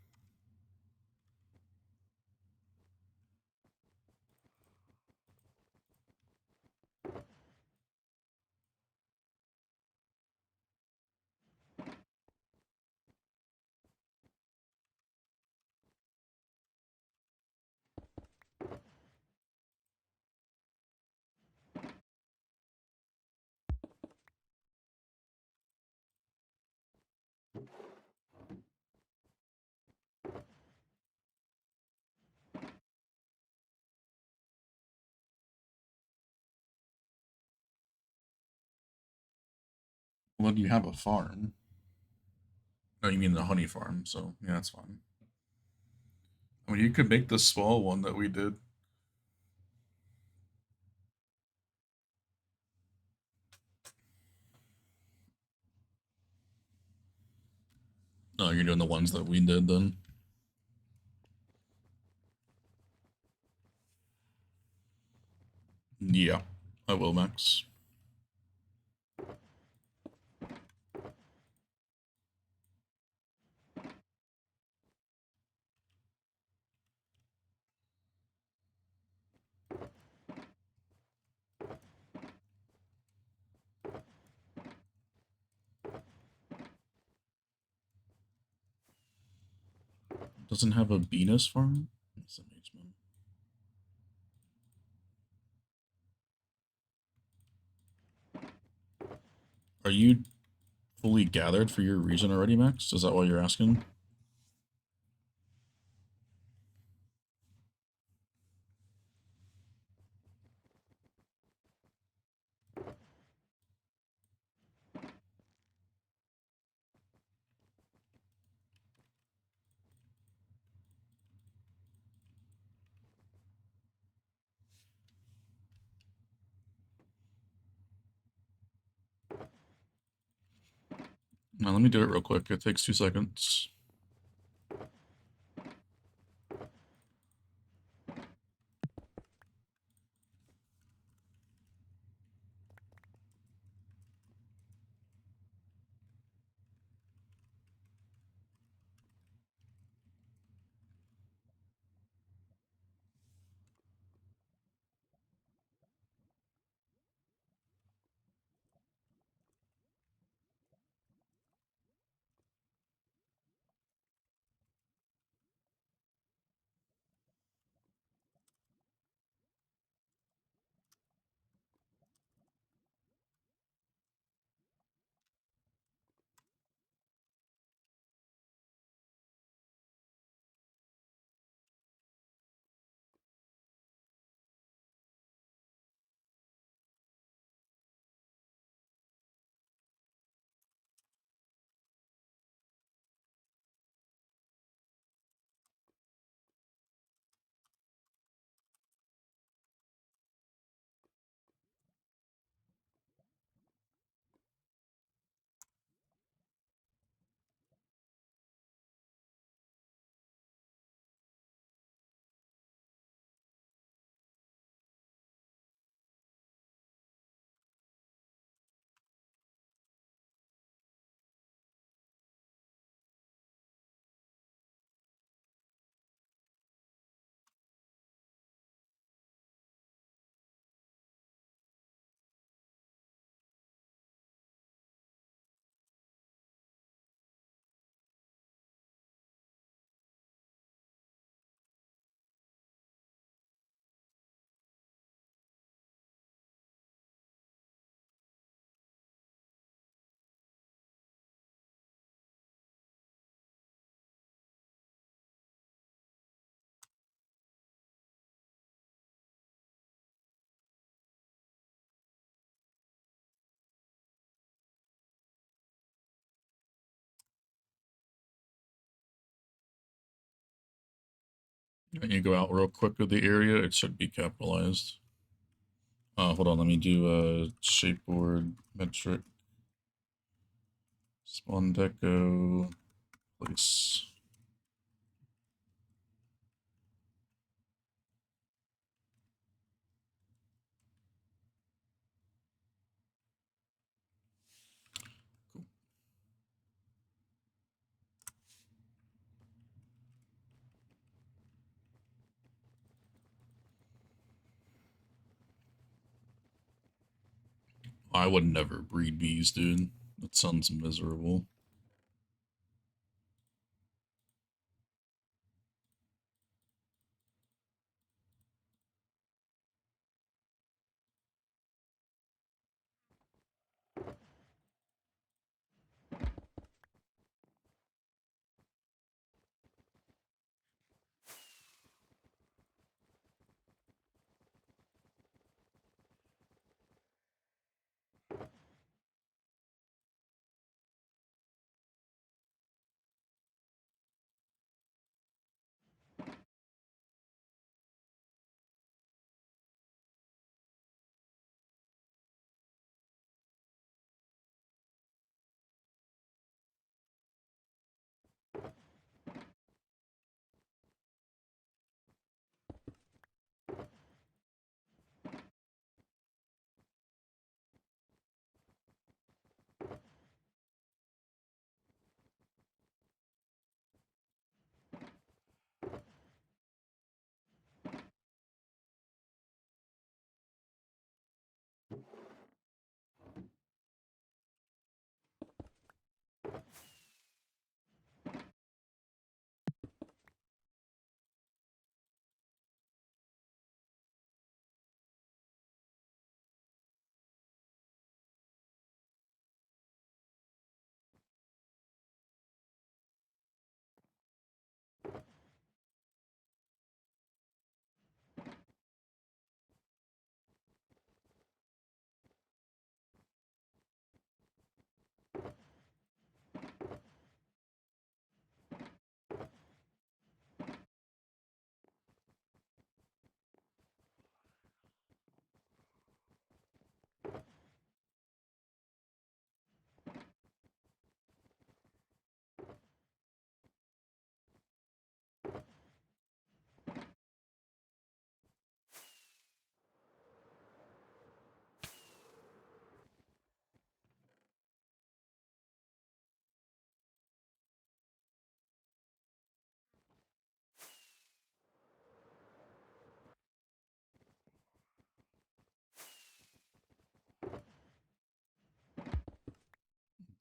[SPEAKER 1] Well, you have a farm. Oh, you mean the honey farm, so yeah, that's fine. I mean, you could make the small one that we did. No, you're doing the ones that we did then. Yeah, I will, Max. Doesn't have a Venus farm? That's amazing. Are you fully gathered for your reason already, Max? Is that why you're asking? Now, let me do it real quick. It takes 2 seconds. And you go out real quick of the area, it should be capitalized. Hold on, let me do a shapeboard metric. Spawn deco, place. Cool. I would never breed bees, dude. That sounds miserable.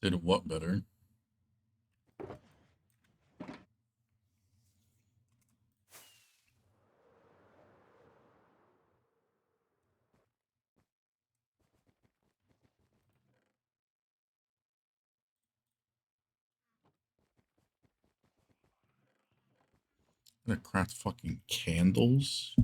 [SPEAKER 1] Did what better? Gonna craft fucking candles?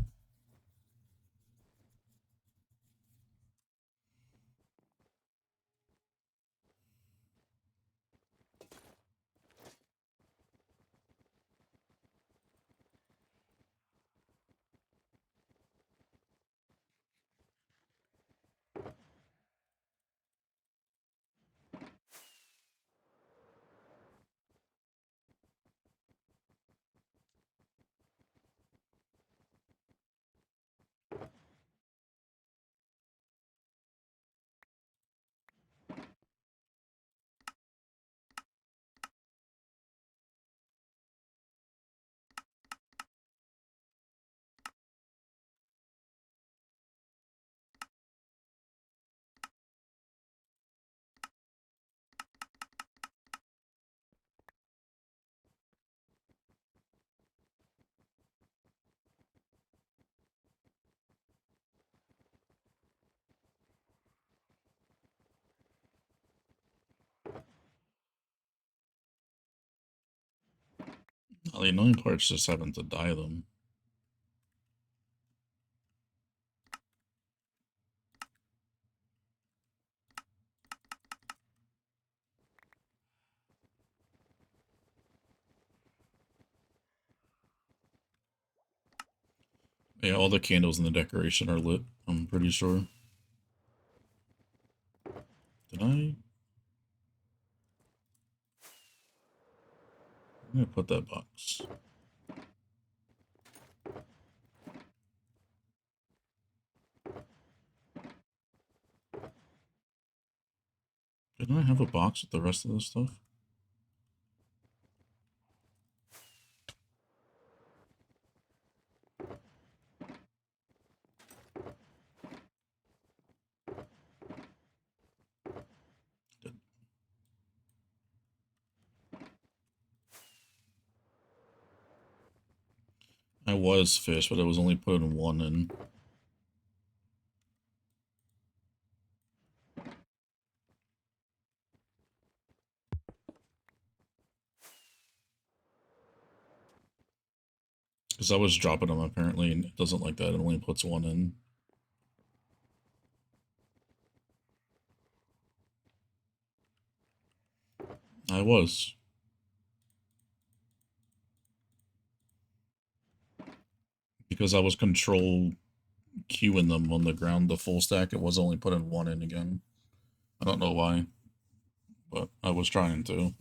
[SPEAKER 1] Well, the annoying part's just having to dye them. Yeah, all the candles in the decoration are lit, I'm pretty sure. Did I? I'm gonna put that box. Didn't I have a box with the rest of this stuff? I was fish, but I was only putting one in. Because I was dropping them apparently, and it doesn't like that. It only puts one in. I was. Because I was control queuing them on the ground, the full stack, it was only putting one in again. I don't know why, but I was trying to.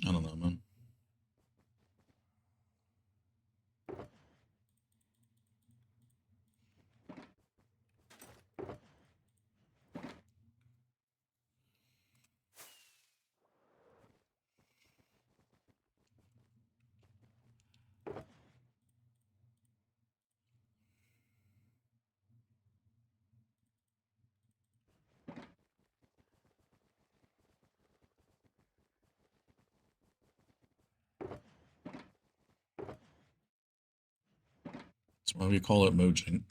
[SPEAKER 1] I don't know, man. That's why we call it Mojang.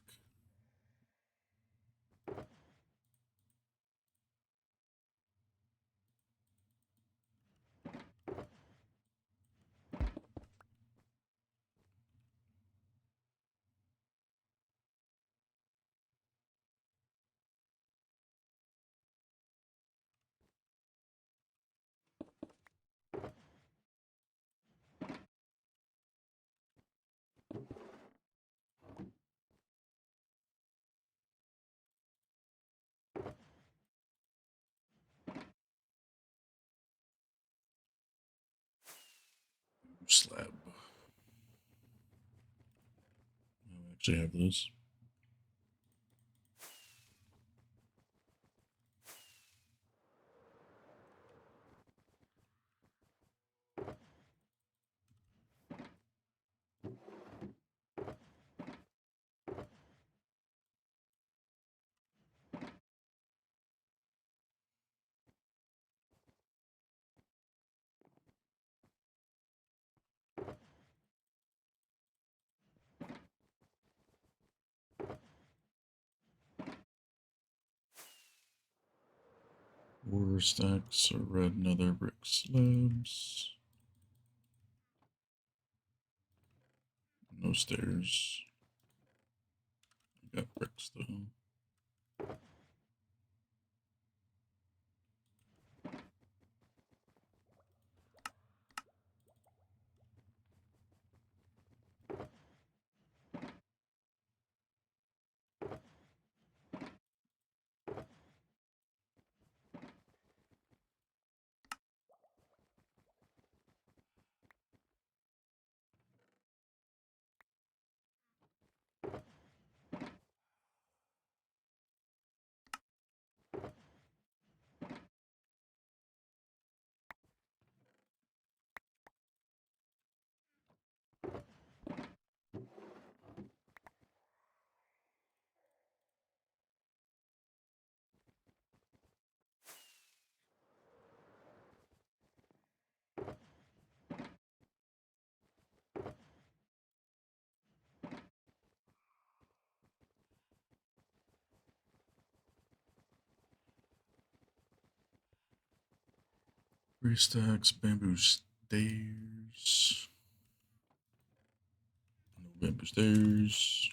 [SPEAKER 1] Slab. I actually have those. Four stacks of red nether brick slabs. No stairs. Got bricks though. Three stacks, bamboo stairs. No bamboo stairs.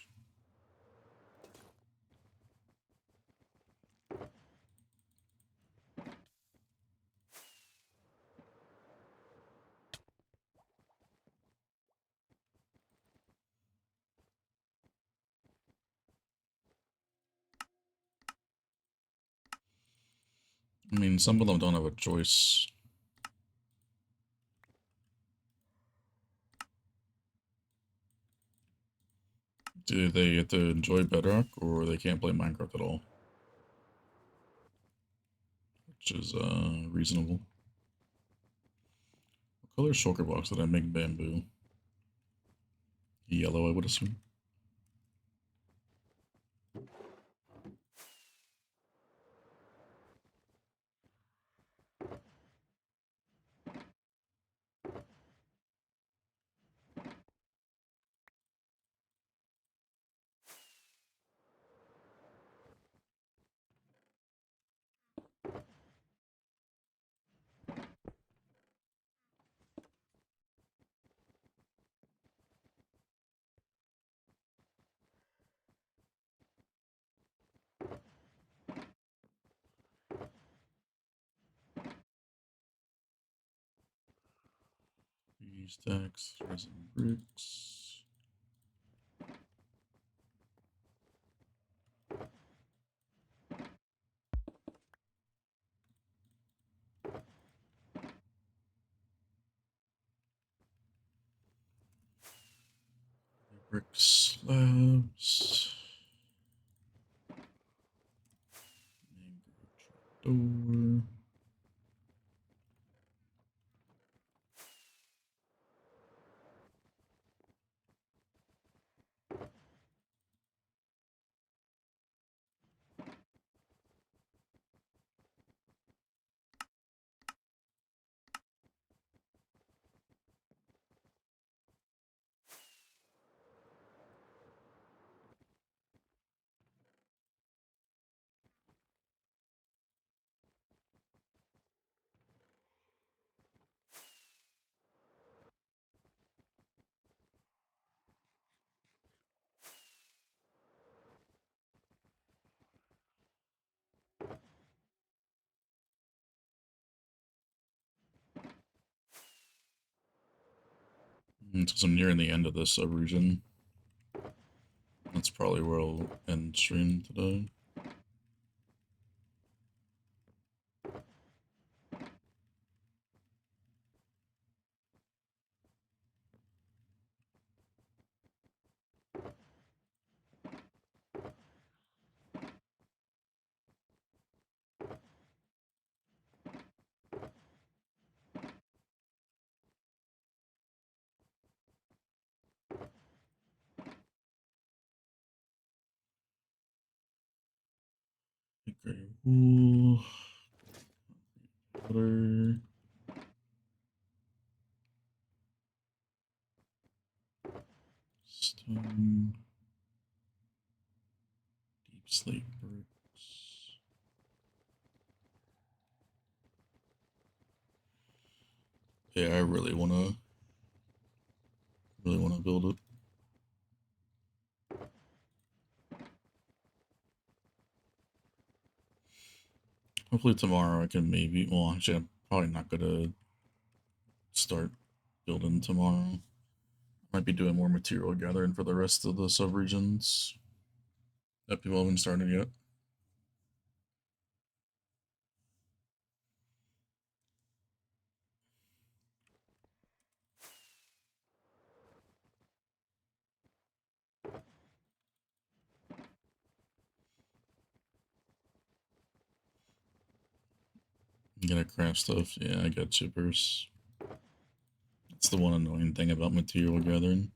[SPEAKER 1] mean, some of them don't have a choice. Do they get to enjoy Bedrock, or they can't play Minecraft at all? Which is reasonable. What color shulker box did I make bamboo? Yellow, I would assume. Stacks, resin bricks. Brick slabs. Door. Since I'm nearing the end of this sub-region, that's probably where I'll end stream today. Gray wool, water, stone, deep slate bricks. Yeah, I really wanna build it. Hopefully tomorrow I can maybe. Well, actually, I'm probably not gonna start building tomorrow. Might be doing more material gathering for the rest of the subregions that people haven't started yet. You gotta craft stuff. Yeah, I got chippers. That's the one annoying thing about material gathering.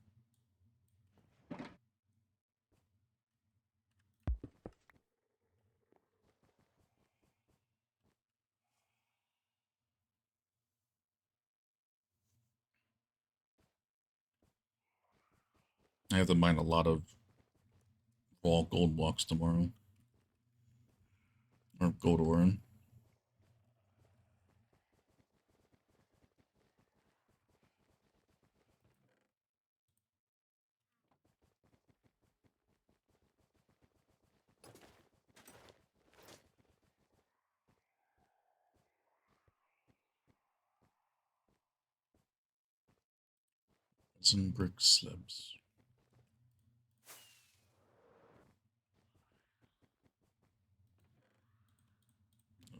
[SPEAKER 1] I have to mine a lot of raw gold blocks tomorrow. Or gold ore. Some brick slabs.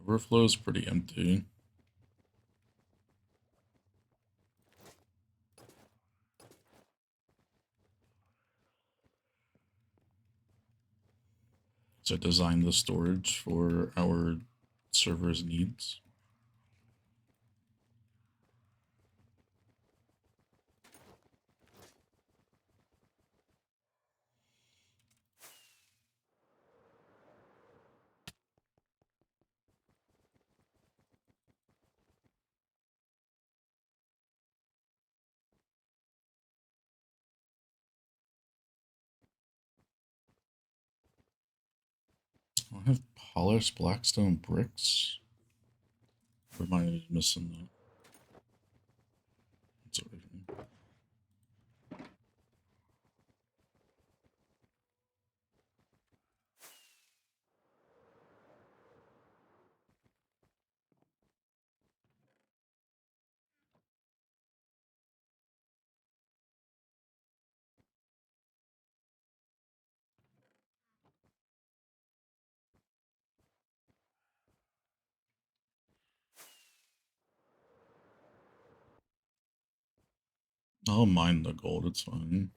[SPEAKER 1] Overflow is pretty empty. So I designed the storage for our server's needs. I have polished blackstone bricks. Or am I missing that? It's over here. I'll mine the gold, it's fine.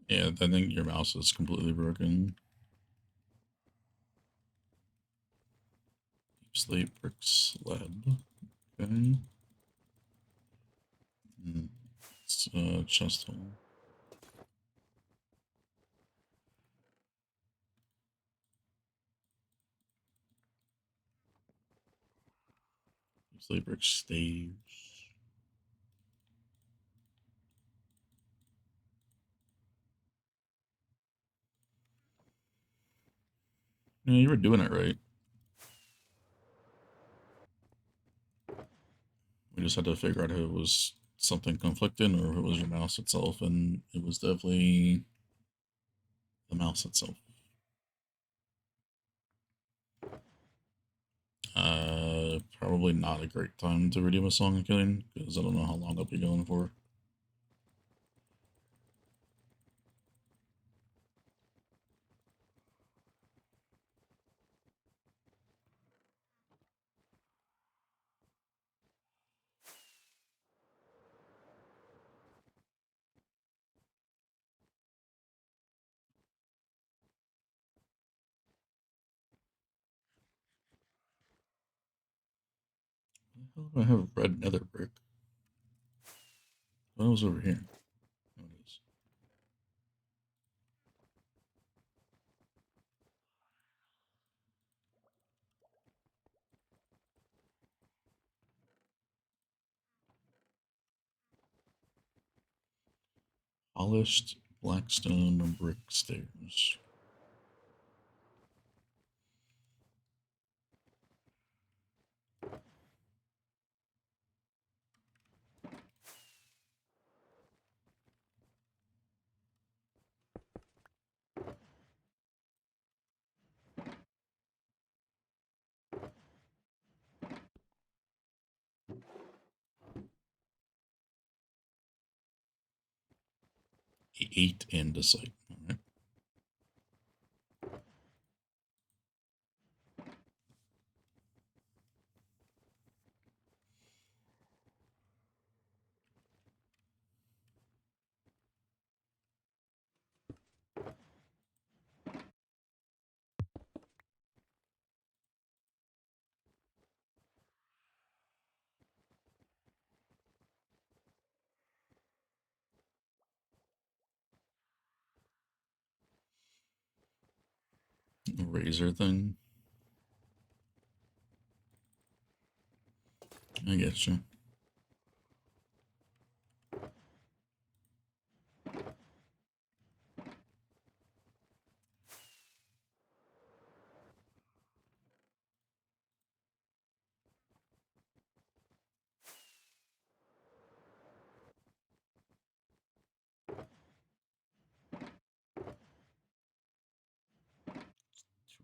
[SPEAKER 1] Yeah, I think your mouse is completely broken. Deep slate bricks lead. Okay. It's chest hole. Deep slate brick stage. Yeah, you were doing it right. We just had to figure out if it was something conflicting or if it was your mouse itself, and it was definitely the mouse itself. Probably not a great time to redeem a song of killing because I don't know how long I'll be going for. How do I have red nether brick? What was over here? Oh, it is. Polished blackstone brick stairs. Eight andesite. All right. Razor thing. I get you.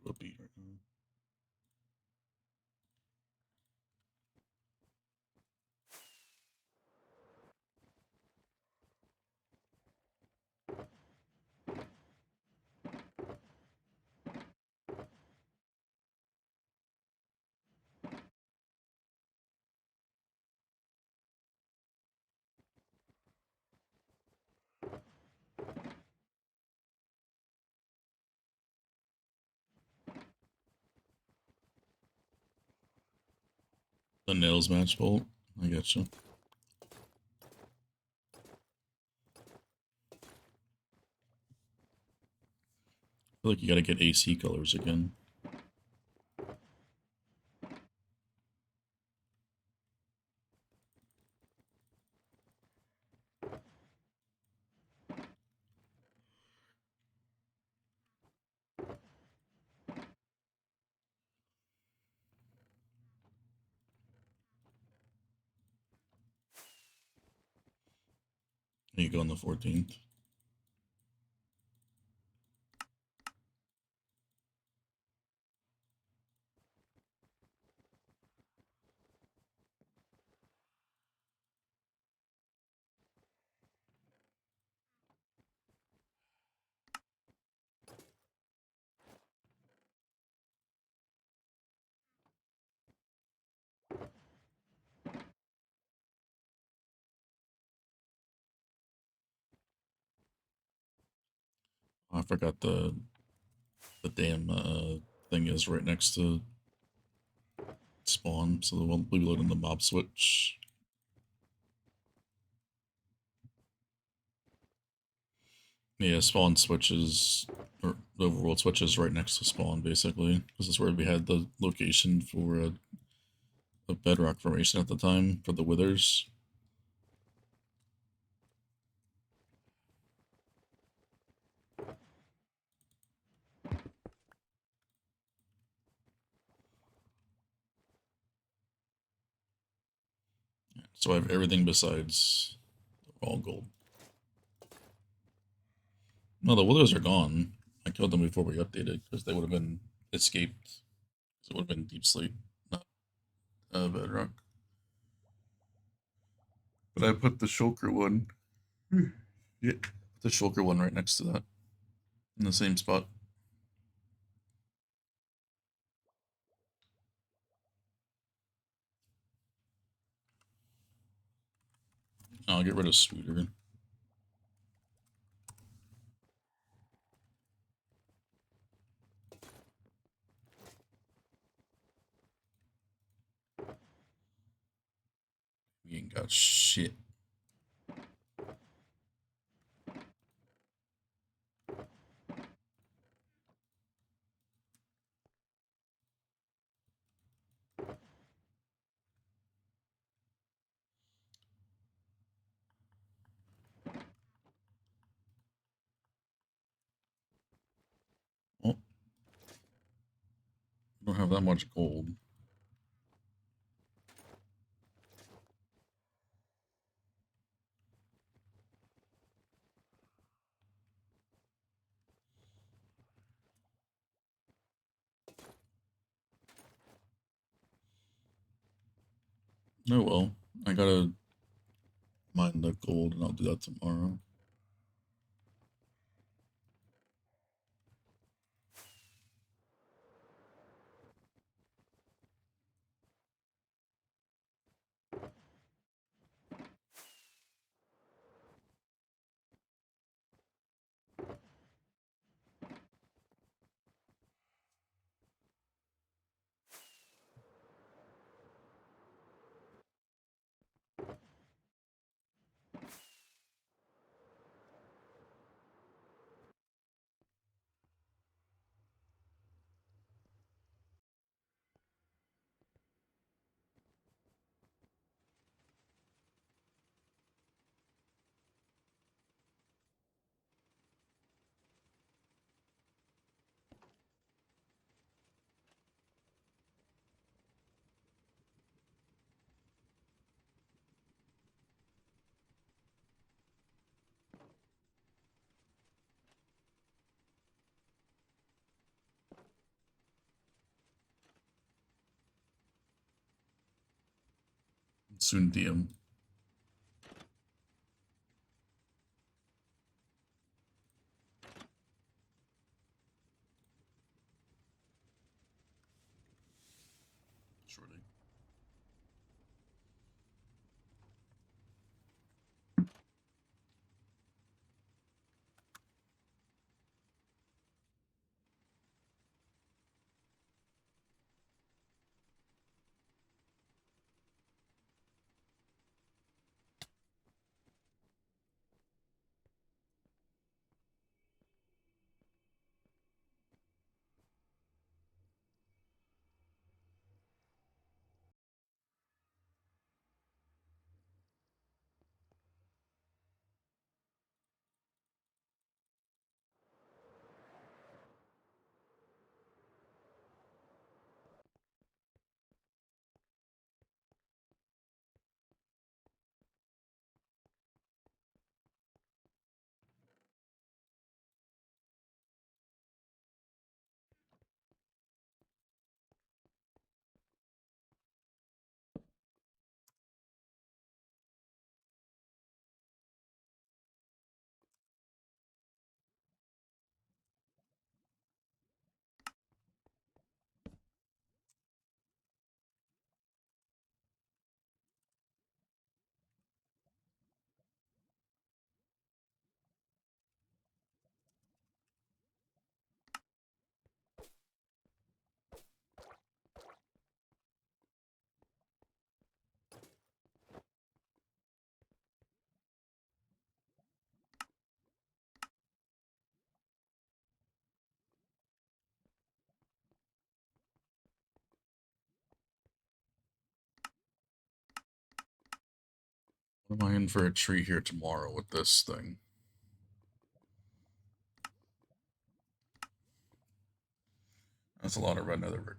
[SPEAKER 1] a beat right now. The nails match bolt. I get you. I feel like you gotta get AC colors again. You go on the 14th. I forgot the damn thing is right next to spawn, so we'll be loading the mob switch. Yeah, spawn switches, or the overworld switches right next to spawn, basically. This is where we had the location for a bedrock formation at the time for the withers. So I have everything besides all gold. No, the withers are gone. I killed them before we updated because they would have been escaped. It would have been deep sleep, not bedrock. But I put the shulker one. Yeah, the shulker one right next to that, in the same spot. I'll get rid of Scooter. We ain't got shit. Oh, don't have that much gold. Oh well, I gotta mine the gold and I'll do that tomorrow. Soon DM. Shortly. What am I in for a treat here tomorrow with this thing? That's a lot of red nether brick.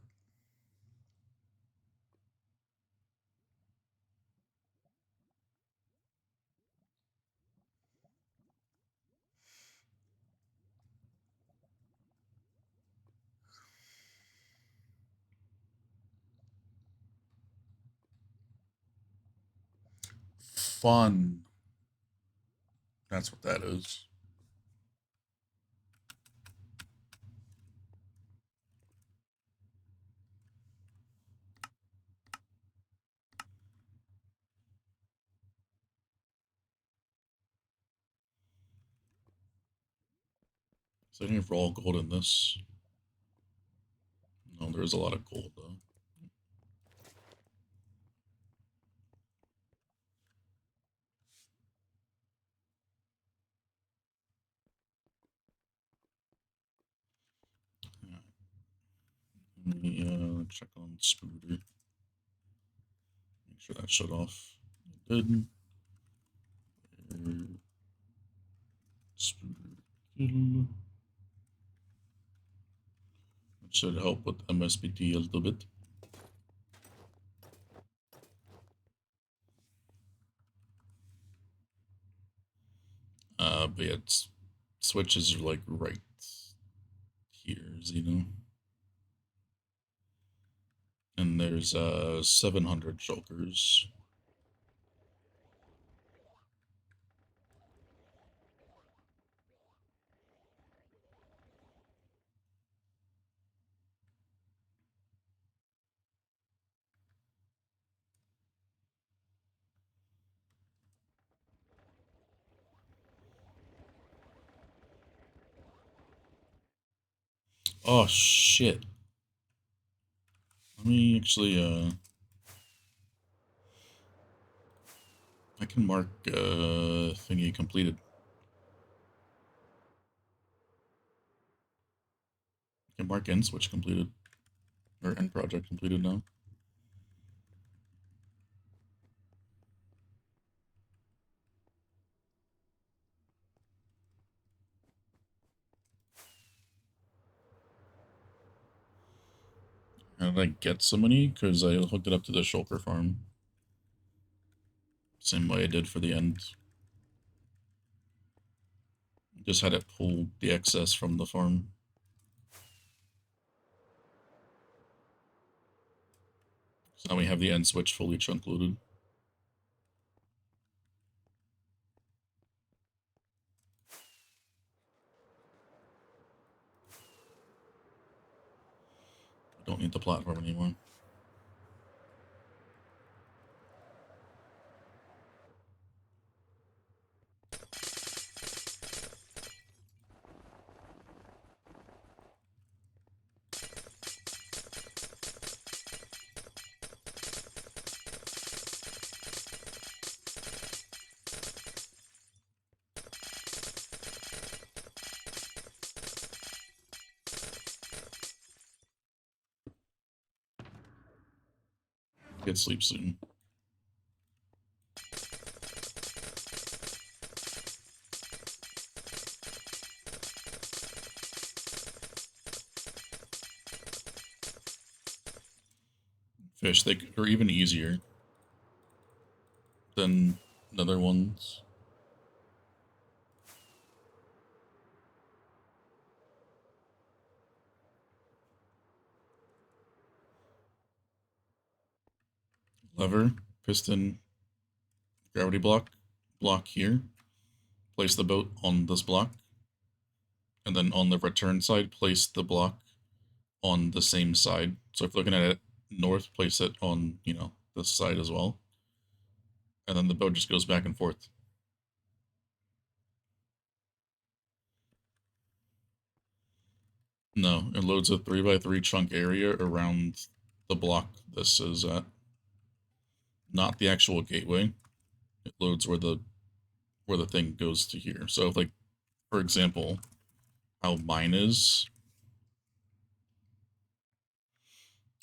[SPEAKER 1] Fun. That's what that is. Is there any raw gold in this? No, there's a lot of gold though. Yeah. Let me check on Spooter. Make sure that shut off. It did. Spooter kill. That should help with MSBT a little bit. But yeah, switches are like right here, you know. And there's 700 shulkers. Oh shit. Let me actually I can mark thingy completed. I can mark end switch completed. Or end project completed now. How did I get so many? Because I hooked it up to the shulker farm. Same way I did for the end. Just had it pull the excess from the farm. So now we have the end switch fully chunk loaded. don't need the platform anymore. Get sleep soon. Fish, they are even easier than other ones. Lever, piston, gravity block here. Place the boat on this block. And then on the return side, place the block on the same side. So if looking at it north, place it on, you know, this side as well. And then the boat just goes back and forth. No, it loads a 3x3 chunk area around the block this is at. Not the actual gateway. It loads where the thing goes to here. So if, like, for example, how mine is,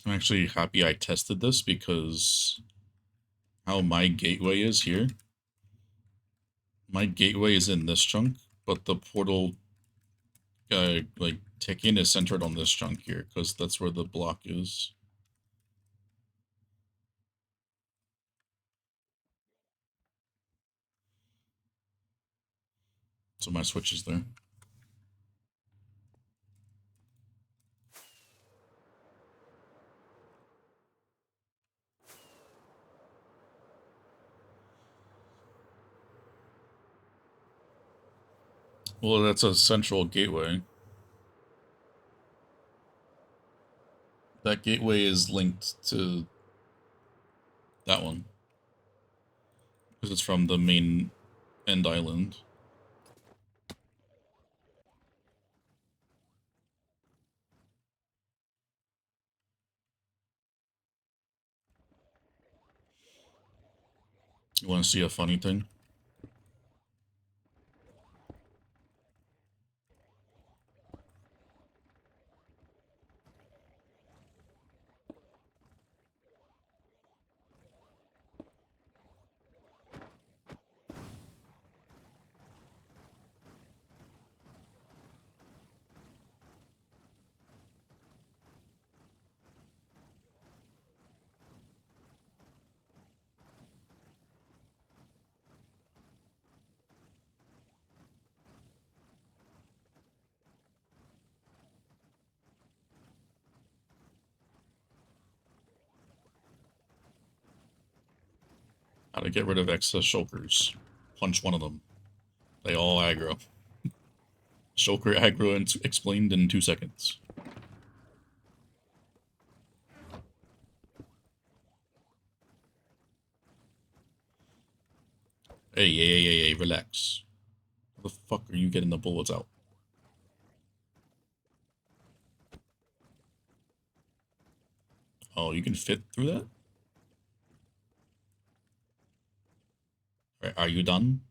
[SPEAKER 1] I'm actually happy I tested this because how my gateway is here, my gateway is in this chunk, but the portal like tick-in is centered on this chunk here because that's where the block is. So my switch is there. Well, that's a central gateway. That gateway is linked to that one because it's from the main end island. You want to see a funny thing? How to get rid of excess shulkers. Punch one of them. They all aggro. Shulker aggro explained in 2 seconds. Hey, relax. How the fuck are you getting the bullets out? Oh, you can fit through that? Right, are you done?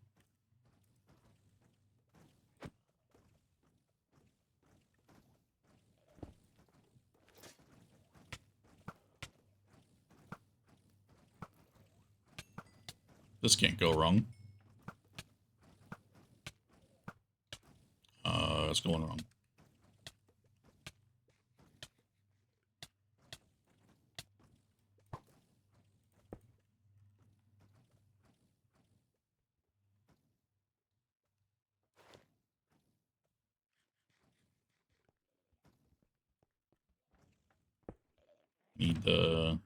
[SPEAKER 1] This can't go wrong. It's going wrong. Need the...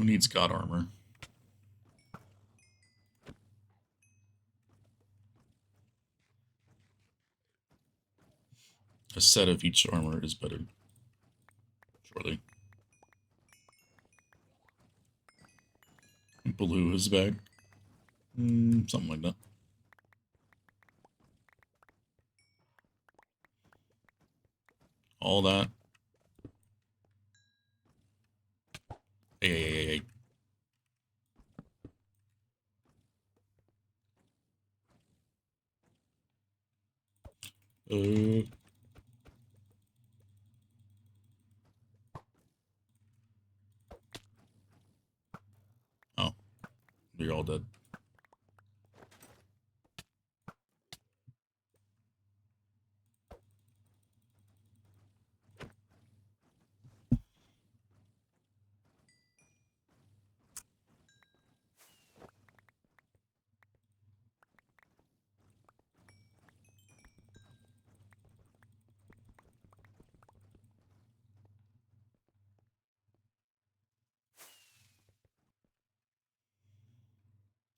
[SPEAKER 1] Who needs god armor? A set of each armor is better. Surely. Blue is back. Something like that. All that. Hey. Oh. You're all dead.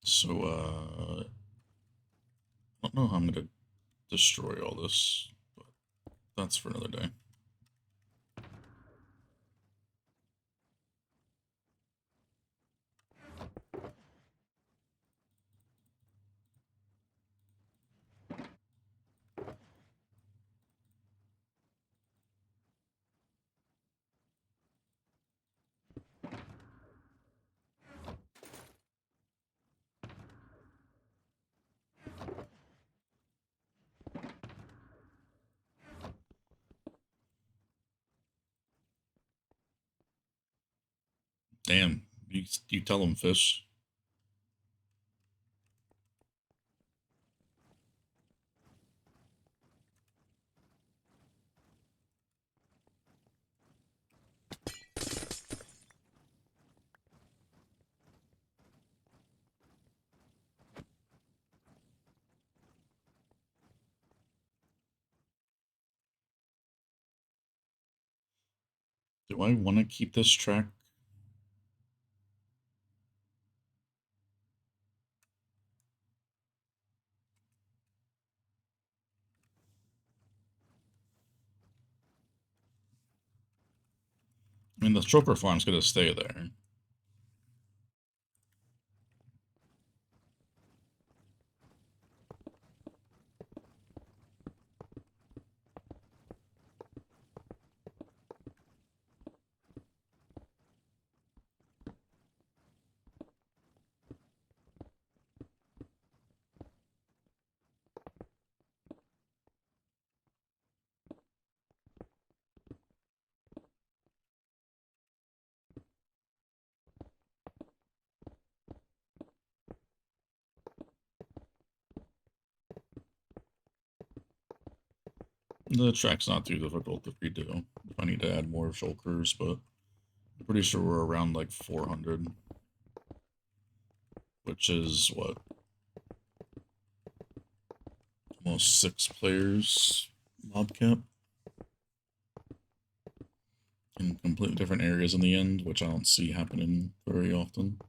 [SPEAKER 1] So, I don't know how I'm gonna destroy all this, but that's for another day. Damn, you tell them, fish. Do I want to keep this track? I mean, the choker farm's gonna stay there. The track's not too difficult to redo. I need to add more shulkers, but I'm pretty sure we're around like 400. Which is, what? Almost 6 players mob cap. In completely different areas in the end, which I don't see happening very often.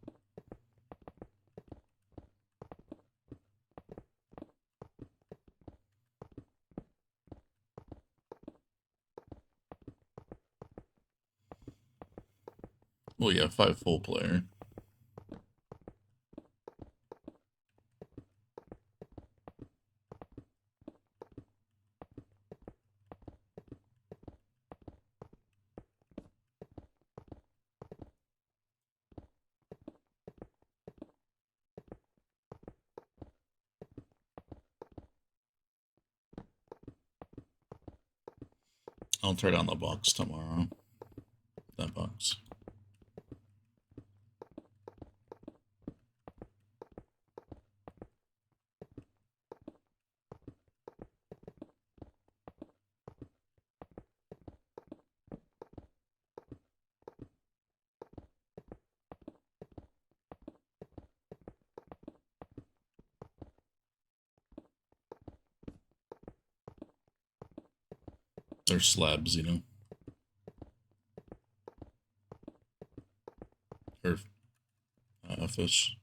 [SPEAKER 1] Well, yeah, 5 full player. I'll tear down the box tomorrow. That box. They're slabs, you know. Or fish.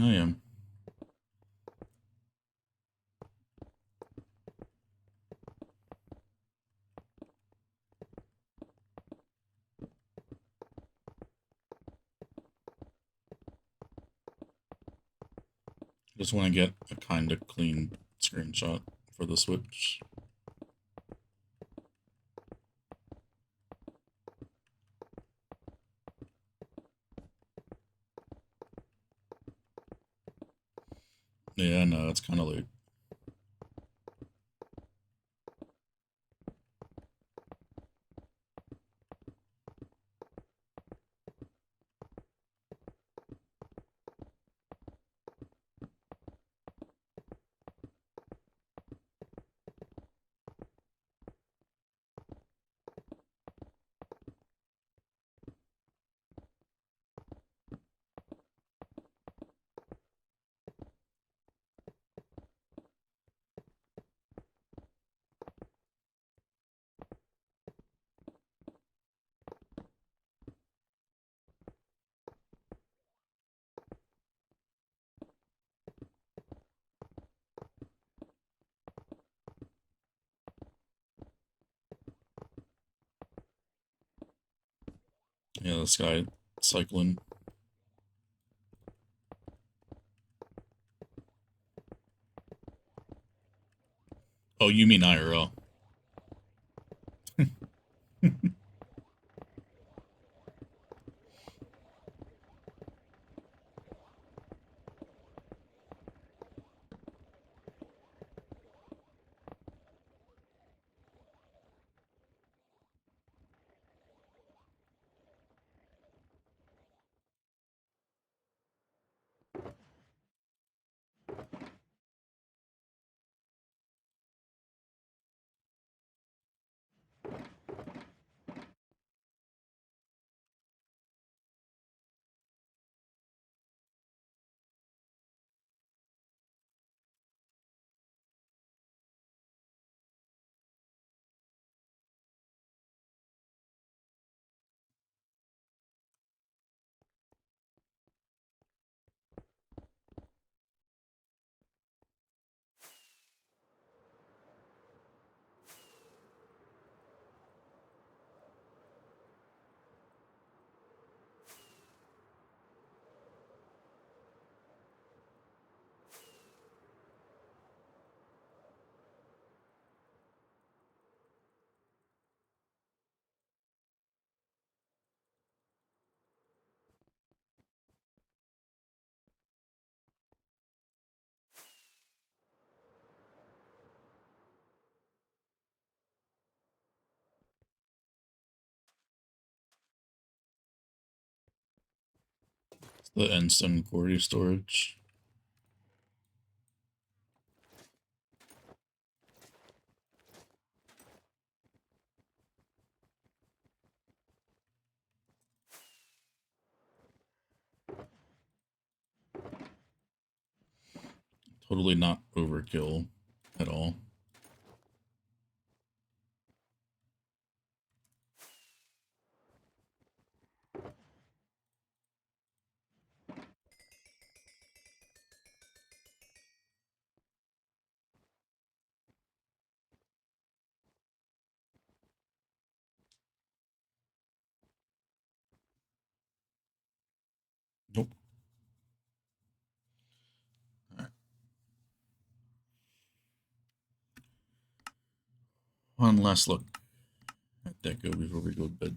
[SPEAKER 1] I am. Just want to get a kind of clean screenshot for the Switch. Yeah, no, it's kind of late. Yeah, this guy cycling. Oh, you mean IRL? It's the Ensign Quarry storage. Totally not overkill at all. Nope. All right. One last look at Deco before we go to bed.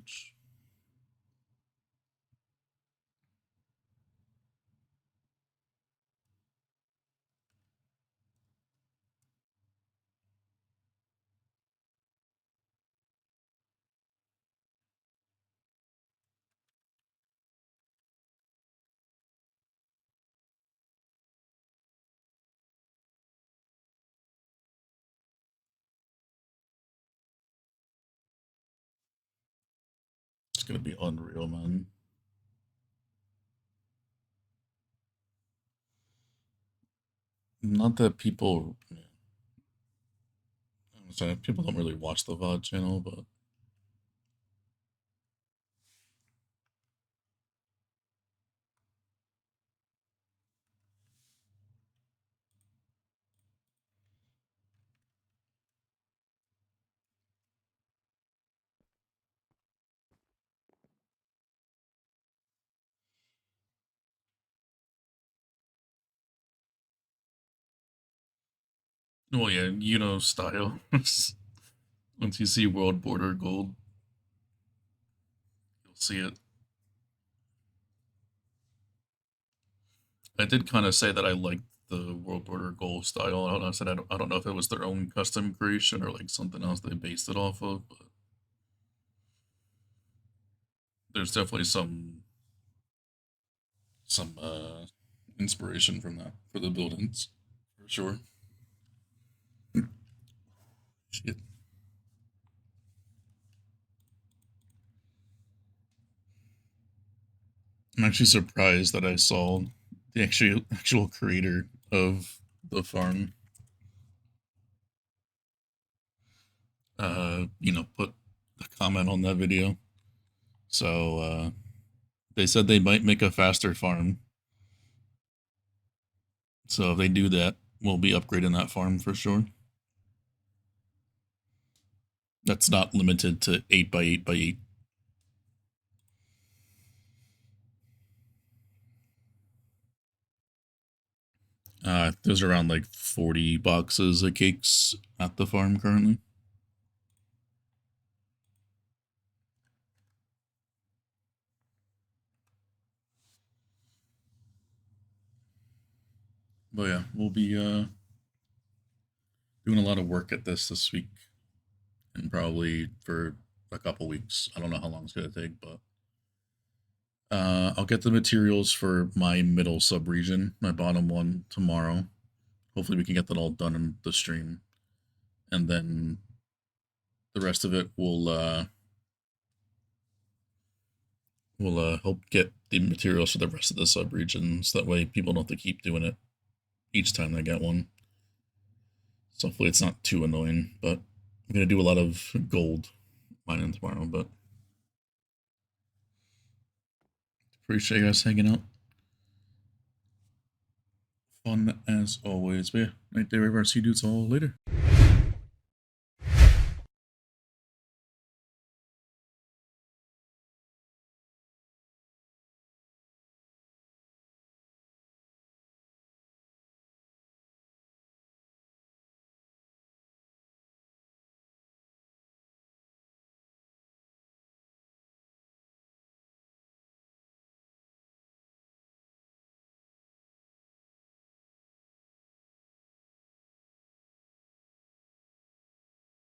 [SPEAKER 1] It's gonna be unreal, man. Not that people, people don't really watch the VOD channel, but well, yeah, you know, style. Once you see World Border Gold, you'll see it. I did kind of say that I liked the World Border Gold style. I don't know, I don't know if it was their own custom creation or like something else they based it off of, but there's definitely some inspiration from that for the buildings for sure. Shit. I'm actually surprised that I saw the actual creator of the farm put a comment on that video. So they said they might make a faster farm. So if they do that, we'll be upgrading that farm for sure. That's not limited to 8 by 8 by 8. There's around like 40 boxes of cakes at the farm currently. But yeah, we'll be doing a lot of work at this week and probably for a couple weeks. I don't know how long it's gonna take, but I'll get the materials for my middle sub region, my bottom one, tomorrow. Hopefully, we can get that all done in the stream, and then the rest of it will help get the materials for the rest of the sub regions. That way, people don't have to keep doing it each time they get one. So hopefully, it's not too annoying. But I'm gonna do a lot of gold mining tomorrow. But appreciate you guys hanging out. Fun as always. But yeah, night day, river. See you dudes all later.